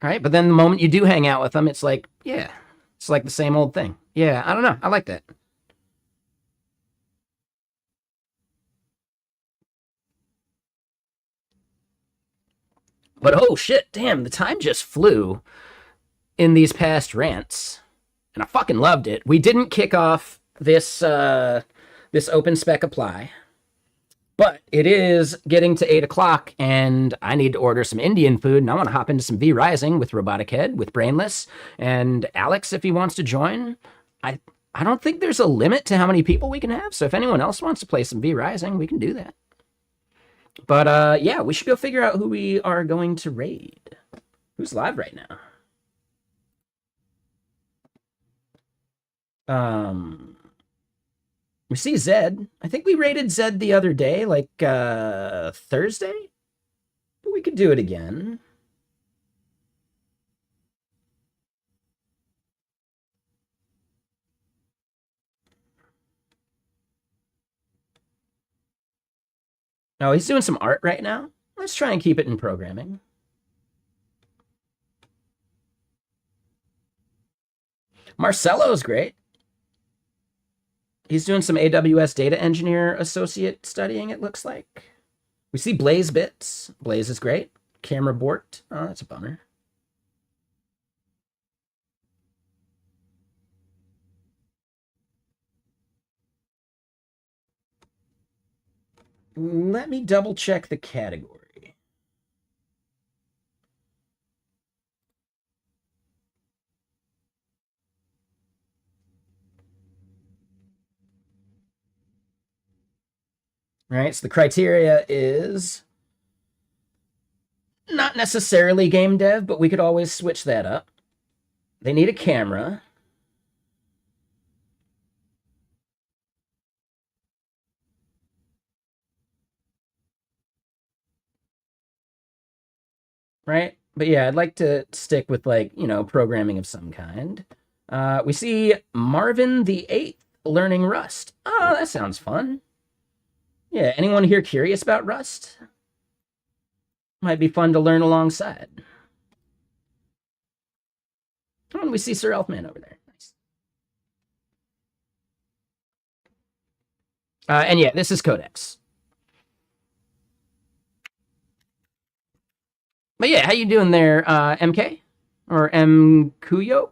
All right, but then the moment you do hang out with them, it's like, yeah, it's like the same old thing. Yeah, I don't know. I like that. But oh shit, damn, the time just flew in these past rants, and I fucking loved it. We didn't kick off this open spec apply, but it is getting to 8 o'clock, and I need to order some Indian food, and I want to hop into some V Rising with Robotic Head, with Brainless, and Alex if he wants to join. I I don't think there's a limit to how many people we can have, so if anyone else wants to play some V Rising, we can do that. But yeah, we should go figure out who we are going to raid. Who's live right now? Um, we see Zed. I think we rated Zed the other day, like Thursday. But we could do it again. Oh, he's doing some art right now. Let's try and keep it in programming. Marcelo's great. He's doing some AWS data engineer associate studying, it looks like. We see Blaze Bits. Blaze is great. Camera borked. Oh, that's a bummer. Let me double check the category. right? So the criteria is not necessarily game dev, but we could always switch that up. They need a camera. Right? But yeah, I'd like to stick with like, programming of some kind. We see Marvin the Eighth learning Rust. Oh, that sounds fun. Yeah, anyone here curious about Rust? Might be fun to learn alongside. Oh, and we see Sir Elfman over there. Nice. And yeah, this is Codex. But yeah, how you doing there, MK? Or M. Kuyok?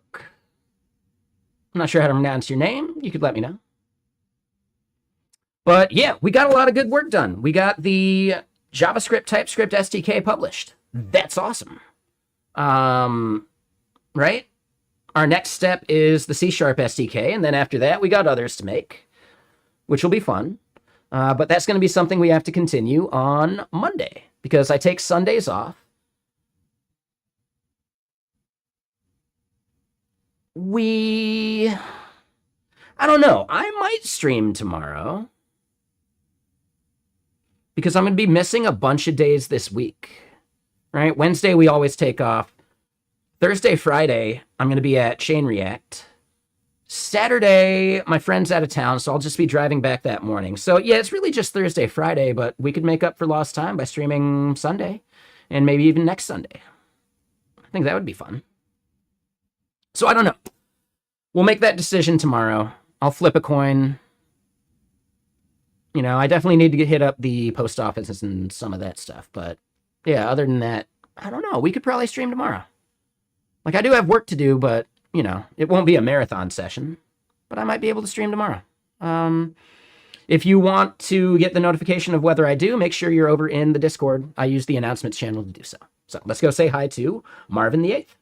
I'm not sure how to pronounce your name. You could let me know. But yeah, we got a lot of good work done. We got the JavaScript TypeScript SDK published. That's awesome. Right? Our next step is the C# SDK, and then after that, we got others to make, which will be fun. But that's going to be something we have to continue on Monday, because I take Sundays off. I don't know. I might stream tomorrow, because I'm going to be missing a bunch of days this week, right? Wednesday, we always take off. Thursday, Friday, I'm going to be at Chain React. Saturday, my friend's out of town, so I'll just be driving back that morning. So yeah, it's really just Thursday, Friday, but we could make up for lost time by streaming Sunday, and maybe even next Sunday. I think that would be fun. So I don't know. We'll make that decision tomorrow. I'll flip a coin. I definitely need to hit up the post office and some of that stuff. But yeah, other than that, I don't know. We could probably stream tomorrow. Like, I do have work to do, but, it won't be a marathon session. But I might be able to stream tomorrow. If you want to get the notification of whether I do, make sure you're over in the Discord. I use the announcements channel to do so. So let's go say hi to Marvin the 8th.